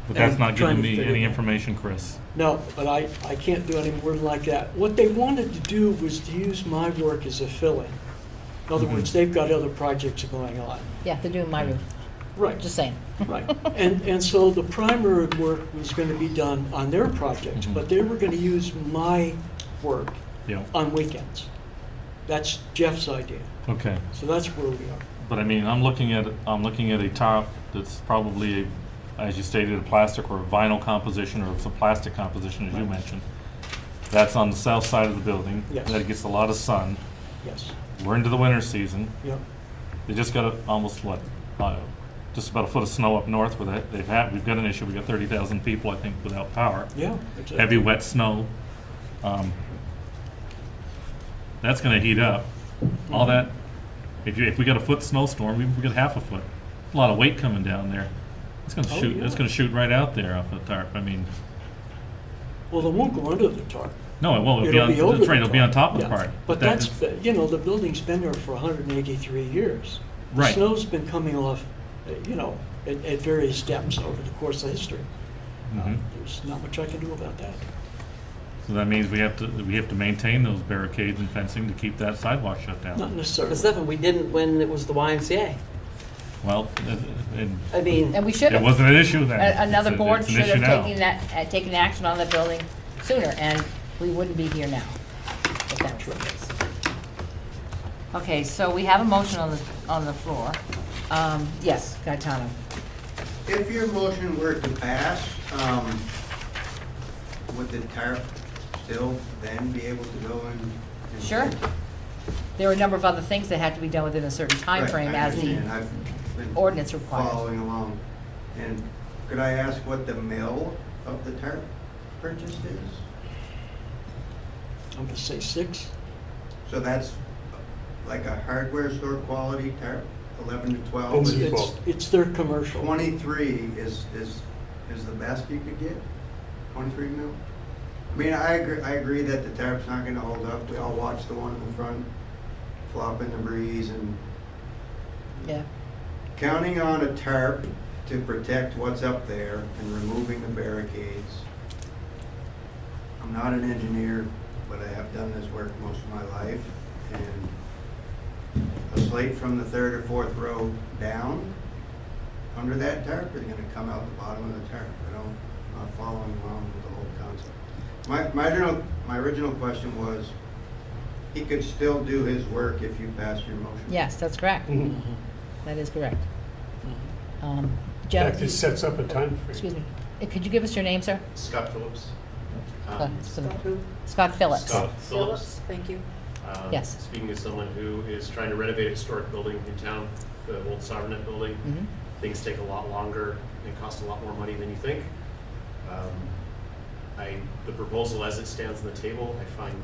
But that's And not trying giving to me figure any it out. information, Chris. No, but I can't do any more like that. What they wanted to do was to use my work as a fill-in. In other Mhm. words, they've got other projects going on. Yeah, they're doing my roof. Right. Just saying. Right. And so the primary work was going to be done on their projects, Mhm. but they were going to use my work Yeah, on weekends. That's Jeff's idea. okay. So that's where we are. But I mean, I'm looking at a top that's probably, as you stated, a plastic or a vinyl composition, or it's a plastic composition, as you Right. mentioned. That's on the south side of the building. Yes. That gets a lot of sun. Yes. We're into the winter season. Yep. They just got just about a foot of snow up north where we've got an issue. We've got 30,000 people, I think, without power. Yeah. Exactly. Heavy wet snow. That's gonna heat up. All that, if we got a foot snowstorm, we got half a foot. A lot of weight coming down there. It's gonna Oh, shoot, yeah. it's gonna shoot right out there off the tarp. I mean, Well, it won't go under the tarp. no, it won't. It'll be on, over that's right, the it'll be on top of the Yeah. part. But that- that's, the building's been there for 183 years. The Right. snow's been coming off, at various depths over the course of history. Mhm. There's not much I can do about that. So that means we have to maintain those barricades and fencing to keep that sidewalk shut down. Not necessarily. But Stephen, we didn't when it was the YMCA. Well, I mean, And we should it have. wasn't an issue then. Another It's board it's an should issue have now. taken action on the building sooner, and we wouldn't be here now, if that was the case. Okay, so we have a motion on the floor. Yes, Gaetano. If your motion were to pass, would the TARP still then be able to go and? Sure. There were a number of other things that had to be done within a certain time Right, frame I as the understand. I've been ordinance requires. Following along. And could I ask what the mill of the TARP purchase is? I'm gonna say 6. So that's like a hardware store quality TARP, 11 to 12? Only Is it 12. It's their commercial. 23 is the best you could get? 23 mil? I mean, I agree that the TARP's not gonna hold up. We all watched the one in the front flop in the breeze, and Yeah. counting on a TARP to protect what's up there and removing the barricades. I'm not an engineer, but I have done this work most of my life, and a slate from the 3rd or 4th row down under that tarp is gonna come out the bottom of the tarp. I'm not following along with the whole concept. My original question was, he could still do his work if you pass your motion. Yes, that's correct. Mhm. That is correct. In Jeff, fact, it sets up a time frame. excuse me, could you give us your name, sir? Scott Phillips. Scott Phillips. Scott Phillips. Thank you. Yes. Speaking as someone who is trying to renovate a historic building in town, the old Sovereignty building, Mhm. things take a lot longer and cost a lot more money than you think. The proposal as it stands on the table, I find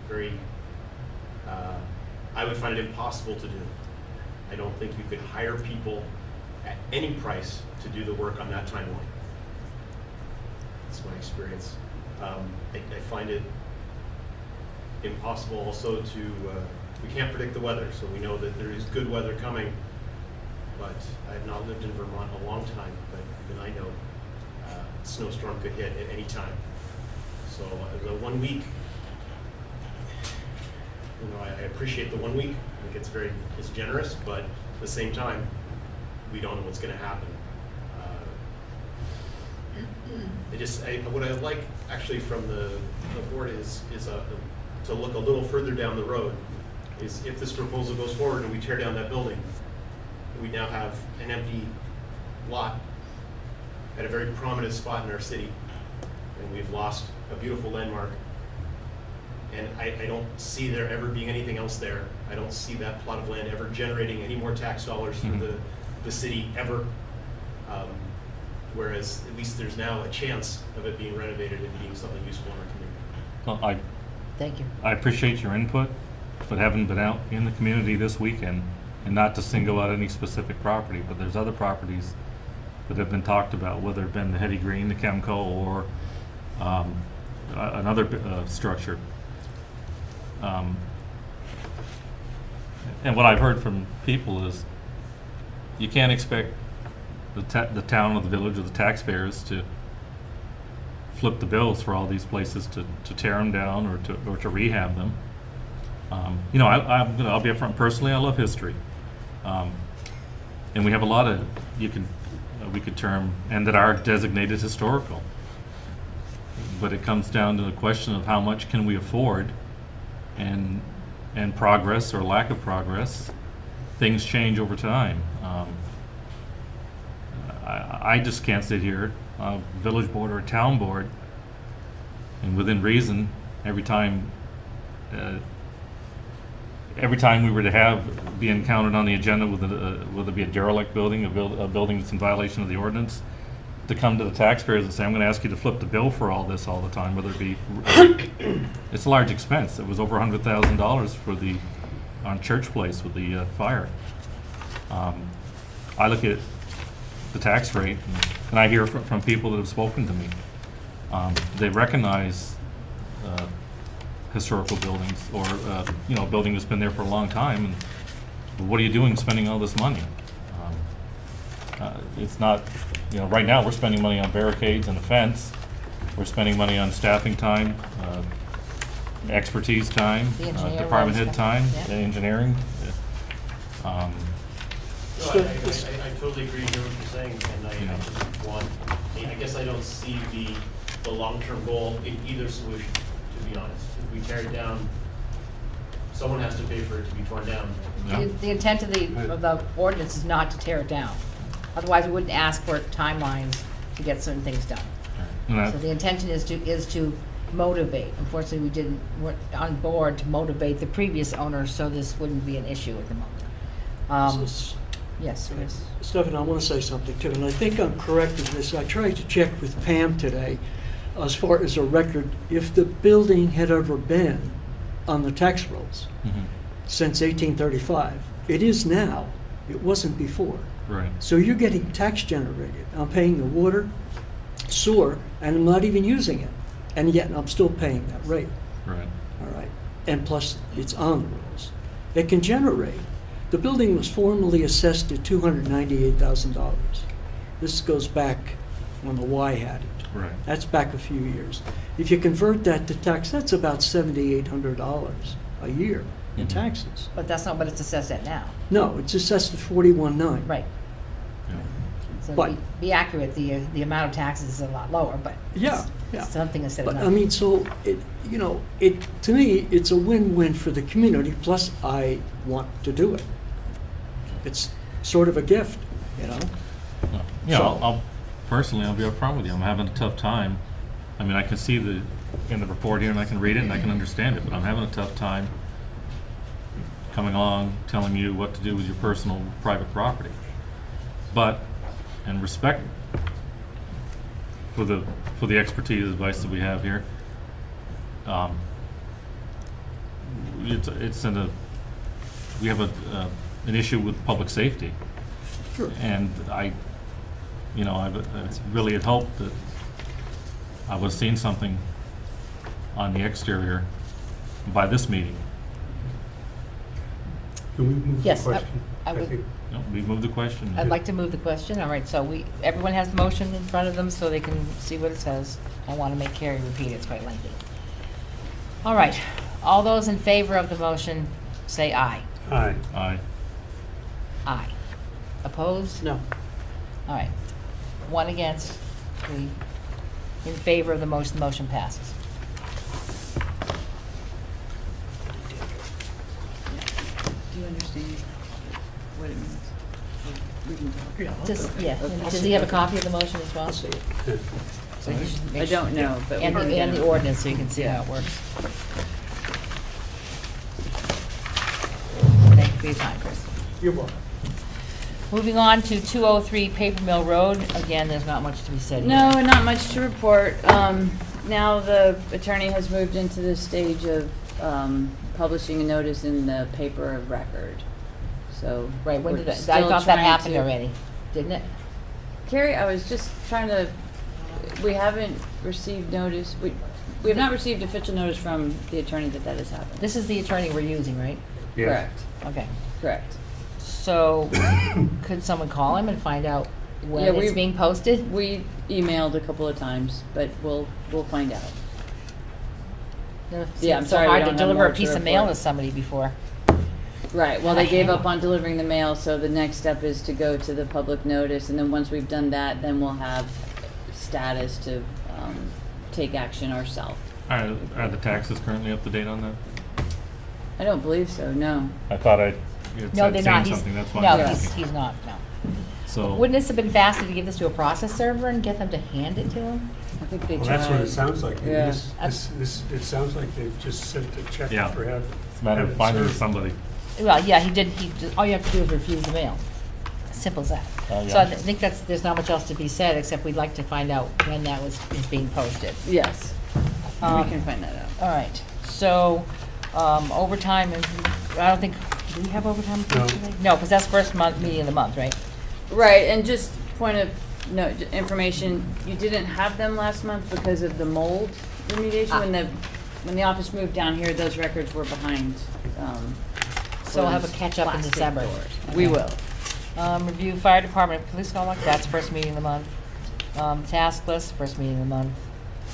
very, I would find it impossible to do. I don't think you could hire people at any price to do the work on that timeline. That's my experience. I find it impossible also to, we can't predict the weather, so we know that there is good weather coming, but I have not lived in Vermont a long time, but even I know a snowstorm could hit at any time. So the 1 week, I appreciate the 1 week. I think it's generous, but at the same time, we don't know what's going to happen. What I like actually from the board is to look a little further down the road. Is if this proposal goes forward and we tear down that building, we now have an empty lot at a very prominent spot in our city, and we've lost a beautiful landmark. And I don't see there ever being anything else there. I don't see that plot of land ever generating any more tax dollars for the city ever. Whereas at least there's now a chance of it being renovated and being something useful in our community. Well, Thank you. I appreciate your input, but having been out in the community this weekend, and not to single out any specific property, but there's other properties that have been talked about, whether it been the Hetty Green, the Chemco, or another structure. And what I've heard from people is you can't expect the town or the village or the taxpayers to flip the bills for all these places to tear them down or to rehab them. I'll be upfront personally. I love history, and we have a lot of we could term and that are designated historical. But it comes down to the question of how much can we afford, and progress or lack of progress. Things change over time. I just can't sit here, village board or town board, and within reason, every time we were to be encountered on the agenda with whether it be a derelict building, a building that's in violation of the ordinance, to come to the taxpayers and say, I'm going to ask you to flip the bill for all this all the time, whether it be, it's a large expense. It was over $100,000 on Church Place with the fire. I look at the tax rate, and I hear from people that have spoken to me. They recognize historical buildings, or a building that's been there for a long time, and what are you doing spending all this money? It's not, right now we're spending money on barricades and a fence. We're spending money on staffing time, expertise time, department head time, engineering. I totally agree with what you're saying, and I guess I don't see the long-term goal in either solution, to be honest. If we tear it down, someone has to pay for it to be torn down. The intent of the ordinance is not to tear it down. Otherwise, we wouldn't ask for timelines to get certain things done. So the intention is to motivate. Unfortunately, weren't on board to motivate the previous owner, so this wouldn't be an issue at the moment. Yes, Chris. Stephen, I want to say something too, and I think I'm correct in this. I tried to check with Pam today as far as a record, if the building had ever been on the tax rolls since 1835. It is now. It wasn't before. Right. So you're getting tax generated. I'm paying the water, sewer, and I'm not even using it. And yet I'm still paying that rate. Right. All right. And plus, it's on the rolls. It can generate. The building was formally assessed at $298,000. This goes back when the Y had it. Right. That's back a few years. If you convert that to tax, that's about $7,800 a year in taxes. But that's not what it's assessed at now. No, it's assessed at $41,900. Right. Yeah. So But- be accurate, the amount of taxes is a lot lower, but Yeah, it's something instead of But I nothing. mean, so to me, it's a win-win for the community. Plus, I want to do it. It's sort of a gift, you know. Yeah, So- I'll personally, I'll be upfront with you. I'm having a tough time. I mean, I can see in the report here, and I can read it, and I can understand it, but I'm having a tough time coming along, telling you what to do with your personal, private property. But, in respect for the expertise advice that we have here, we have an issue with public safety. Sure. And I really had hoped that I was seeing something on the exterior by this meeting. Can we move the Yes, question? I would- think- No, we moved the question. I'd like to move the question. All right, so everyone has the motion in front of them so they can see what it says. I want to make Carrie repeat it, it's quite lengthy. All right, all those in favor of the motion, say aye. Aye. Aye. Aye. Opposed? No. All right. One against, three in favor of the motion passes. Do you understand what it means? We can talk. Does he have a copy of the motion as well? see it. So you should make I sure- don't know, but we And can the, get and it. the ordinance, so you can see how it works. Thank you for your time, Chris. You're welcome. Moving on to 203 Paper Mill Road. Again, there's not much to be said here. No, not much to report. Now the attorney has moved into the stage of publishing a notice in the paper of record. So. Right, when we're did that, I still thought that trying happened to- already, didn't it? Carrie, I was just trying to, we haven't received notice, we have not received official notice from the attorney that has happened. This is the attorney we're using, right? Yes. Correct, Okay. correct. So, could someone call him and find out Yeah, when it's being posted? We emailed a couple of times, but we'll find out. Yeah, I'm It's sorry, so we hard to don't have deliver more a to piece of mail report. to somebody before. Right, well, they gave Hang up on. on delivering the mail, so the next step is to go to the public notice, and then once we've done that, then we'll have status to take action ourselves. Are the taxes currently up to date on that? I don't believe so, no. I thought I had No, they're seen not. something, that's why No, I'm he's asking. not, no. So, Wouldn't this have been faster to give this to a process server and get them to hand it to him? I think they Well, tried. that's what it sounds like. Yeah. It sounds like they've just sent a check Yeah. for having. it's a matter of finding somebody. Well, yeah, all you have to do is refuse the mail. Simple as that. Yeah. So I think there's not much else to be said, except we'd like to find out when that is being posted. Yes, we can find that out. All right, so, overtime, and I don't think, do we have overtime No. today? No, because that's first meeting of the month, right? Right, and just point of information, you didn't have them last month because of the mold remediation. When the office moved down here, those records were behind. So we'll have a those catch-up in plastic December. doors. We will. Review fire department, police call, that's first meeting of the month. Task list, first meeting of the month.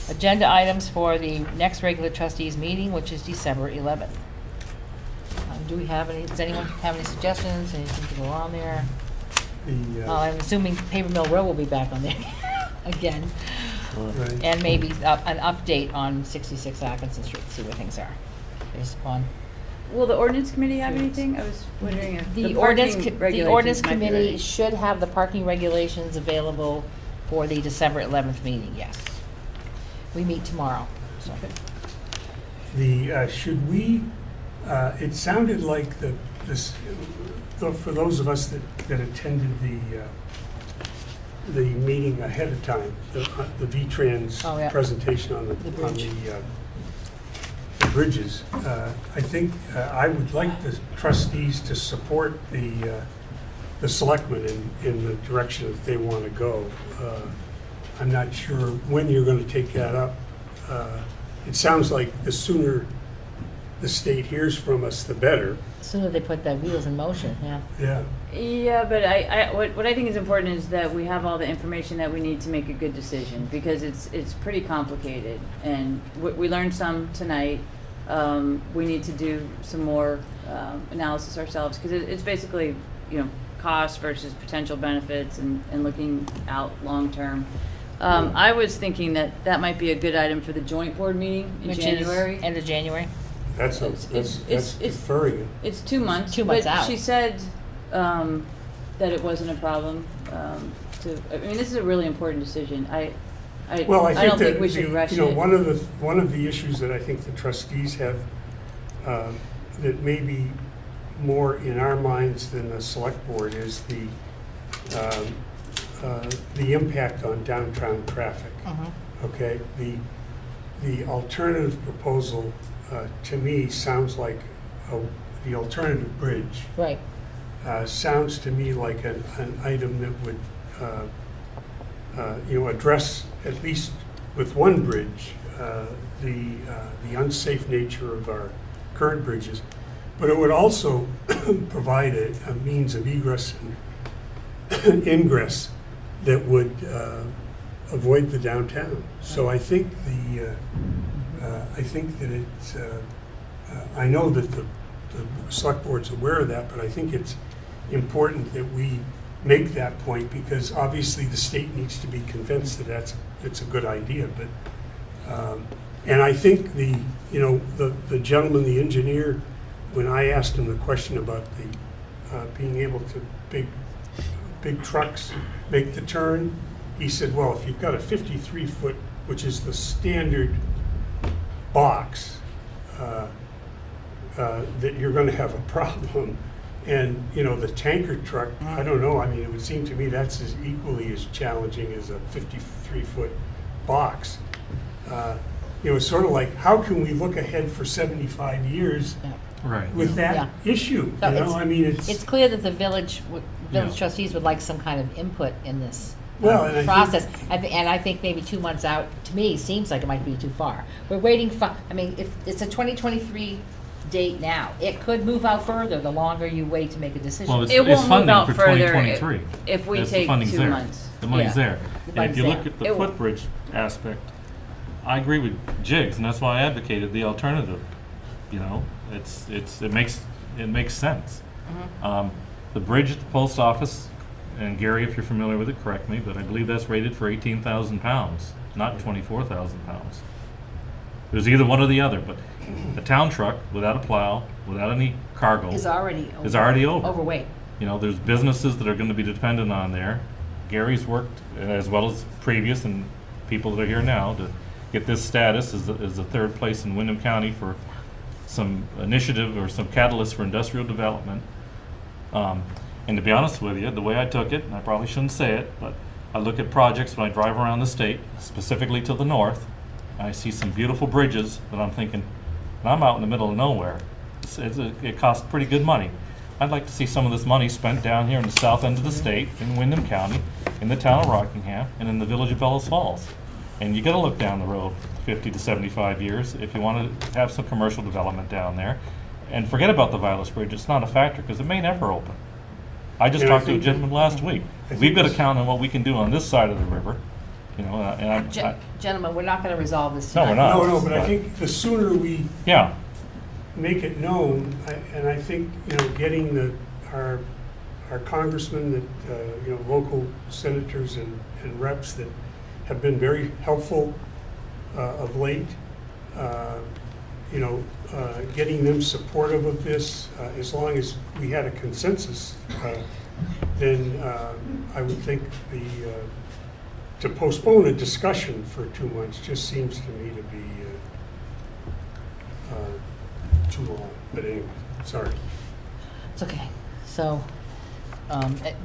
Agenda items for the next regular trustees meeting, which is December 11th. Does anyone have any suggestions, anything to go on there? The, I'm assuming Paper Mill Road will be back on there again. Right. And maybe an update on 66 Atkinson Street, see where things are, based upon. Will the ordinance committee have anything? I was wondering if The parking ordinance regulations might be committee ready. should have the parking regulations available for the December 11th meeting, yes. We meet tomorrow, so. Should we, it sounded like for those of us that attended the meeting ahead of time, the V-Trans Oh, yeah. presentation on the bridge. the bridges, I think I would like the trustees to support the selectmen in the direction that they want to go. I'm not sure when you're going to take that up. It sounds like the sooner the state hears from us, the better. The sooner they put the wheels in motion, yeah. Yeah. Yeah, but what I think is important is that we have all the information that we need to make a good decision, because it's pretty complicated, and we learned some tonight. We need to do some more analysis ourselves, because it's basically, cost versus potential benefits and looking out long term. I was thinking that might be a good item for the joint board meeting in Which January. is end of January. That's deferring it. It's 2 months. 2 months but out. She said that it wasn't a problem. This is a really important decision. I don't think we should rush it. One of the issues that I think the trustees have that may be more in our minds than the select board is the impact on downtown traffic. Okay, the alternative proposal to me sounds like the alternative bridge. Right. Sounds to me like an item that would address, at least with one bridge, the unsafe nature of our current bridges. But it would also provide a means of egress and ingress that would avoid the downtown. So I think that it's, I know that the select board's aware of that, but I think it's important that we make that point, because obviously the state needs to be convinced that it's a good idea. But and I think the gentleman, the engineer, when I asked him the question about the being able to big trucks make the turn, he said, well, if you've got a 53-foot, which is the standard box, that you're going to have a problem. And, the tanker truck, I don't know, it would seem to me that's equally as challenging as a 53-foot box. It's sort of like, how can we look ahead for 75 years with that issue? So it's clear that the village trustees would like some kind of input in this process. And I think maybe 2 months out, to me, seems like it might be too far. We're waiting for, if it's a 2023 date now, it could move out further the longer you wait to make a decision. Well, It won't move out for further 2023. if we That's take the funding's 2 there. months. The money's there. The And money's if you there. look at the It will. footbridge aspect, I agree with Jigs, and that's why I advocated the alternative. It makes sense. The bridge at the post office, and Gary, if you're familiar with it, correct me, but I believe that's rated for 18,000 pounds, not 24,000 pounds. It was either one or the other, but a town truck without a plow, without any cargo, Is already over. overweight. There's businesses that are going to be dependent on there. Gary's worked, as well as previous and people that are here now, to get this status as the third place in Windham County for some initiative or some catalyst for industrial development. And to be honest with you, the way I took it, and I probably shouldn't say it, but I look at projects when I drive around the state, specifically to the north, and I see some beautiful bridges that I'm thinking, and I'm out in the middle of nowhere. It costs pretty good money. I'd like to see some of this money spent down here in the south end of the state, in Windham County, in the town of Rockingham, and in the village of Bellows Falls. And you got to look down the road 50 to 75 years if you want to have some commercial development down there. And forget about the Vilas Bridge. It's not a factor because it may never open. I just talked to a gentleman last week. We've got to count on what we can do on this side of the river. Gentlemen, we're not going to resolve this No, tonight. we're not. No, but I think the sooner we make it known, and I think, getting our congressmen, that, local senators and reps that have been very helpful of late. Getting them supportive of this, as long as we had a consensus, then I would think to postpone a discussion for 2 months just seems to me to be too long. But anyway, sorry. It's okay. So,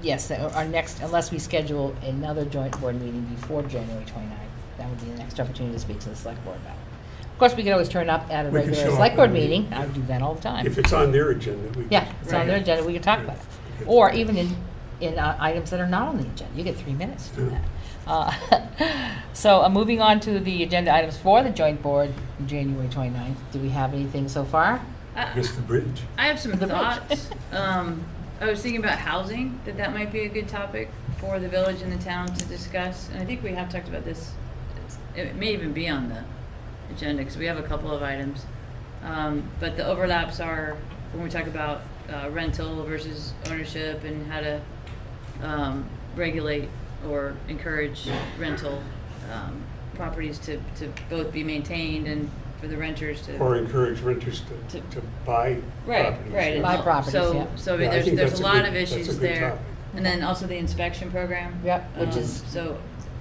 yes, our next, unless we schedule another joint board meeting before January 29th, that would be the next opportunity to speak to the select board about it. Of course, we could always turn up at a We could regular show select up board at a meeting. meeting. I would do that all the time. If it's on their agenda, we Yeah, it's on their agenda, we can talk about it. Or even in items that are not on the agenda. You get 3 minutes to do that. So moving on to the agenda items for the joint board on January 29th. Do we have anything so far? Just the bridge. I have some The bridge. thoughts. I was thinking about housing, that might be a good topic for the village and the town to discuss. And I think we have talked about this. It may even be on the agenda because we have a couple of items. But the overlaps are when we talk about rental versus ownership and how to regulate or encourage rental properties to both be maintained and for the renters to. Or encourage renters to buy properties. Right. Buy properties, yeah. So I mean, Yeah, I think there's that's a a lot good- of that's a issues good there. topic. And then also the inspection program. Yep, which is So,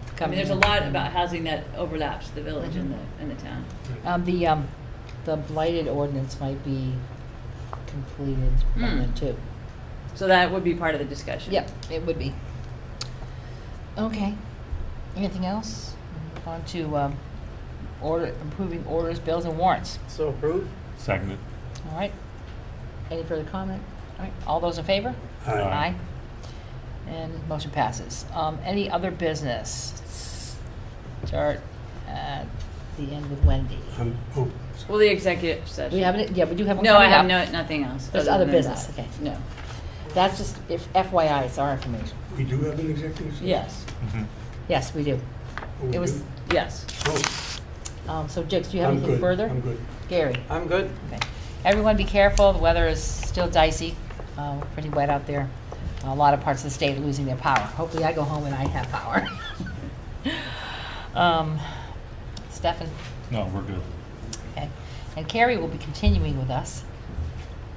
I coming mean, there's a in. lot about housing that overlaps the village and the town. The blighted ordinance might be completed by then too. So that would be part of the discussion. Yep, it would be. Okay. Anything else? Move on to approving orders, bills, and warrants. So approved? Seconded. All right. Any further comment? All right. All those in favor? Aye. And motion passes. Any other business? Start at the end with Wendy. Well, the executive session. We have it. Yeah, we do have one No, I coming have up. nothing else. There's other other than business. that. Okay. No. That's just if FYI, it's our information. We do have an executive session? Yes. Yes, we do. Oh, we It was. do? Yes. So, Jix, do you have I'm anything good. further? I'm good. Gary? I'm good. Okay. Everyone be careful. The weather is still dicey. Pretty wet out there. A lot of parts of the state are losing their power. Hopefully I go home and I have power. Stefan? No, we're good. Okay. And Carrie will be continuing with us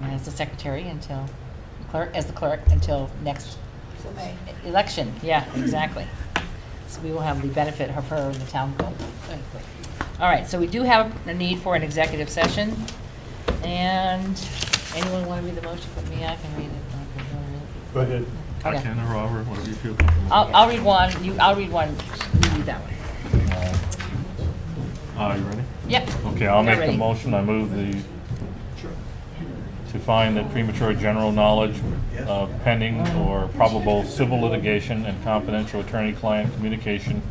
as the secretary until, as the clerk until next election. Yeah, exactly. So we will have the benefit of her in the town vote. All right, so we do have a need for an executive session. And anyone want to read the motion with me? I can read it. Go ahead. I Okay. can, or Robert, whatever you feel comfortable. I'll read one. I'll read one. You read that one. You ready? Yep. Okay, I'll We are make the ready. motion. I move to find that premature general knowledge of pending or probable civil litigation and confidential attorney-client communication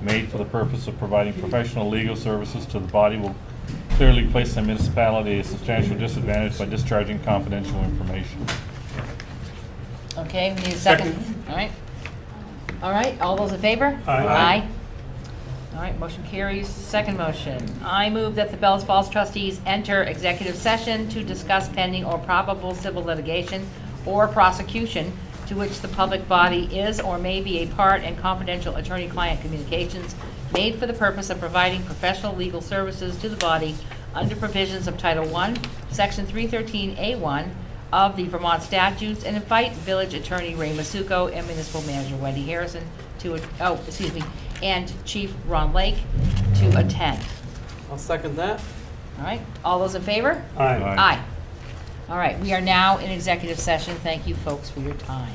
made for the purpose of providing professional legal services to the body will clearly place the municipality at a substantial disadvantage by discharging confidential information. Okay, we need a second. All right. All right, all those in favor? Aye. All right, motion carries. Second motion. I move that the Bellows Falls trustees enter executive session to discuss pending or probable civil litigation or prosecution to which the public body is or may be a part and confidential attorney-client communications made for the purpose of providing professional legal services to the body under provisions of Title I, Section 313A1 of the Vermont statutes, and invite village attorney Ray Masuko and municipal manager Wendy Harrison and Chief Ron Lake to attend. I'll second that. All right, all those in favor? Aye. Aye. All right, we are now in executive session. Thank you, folks, for your time.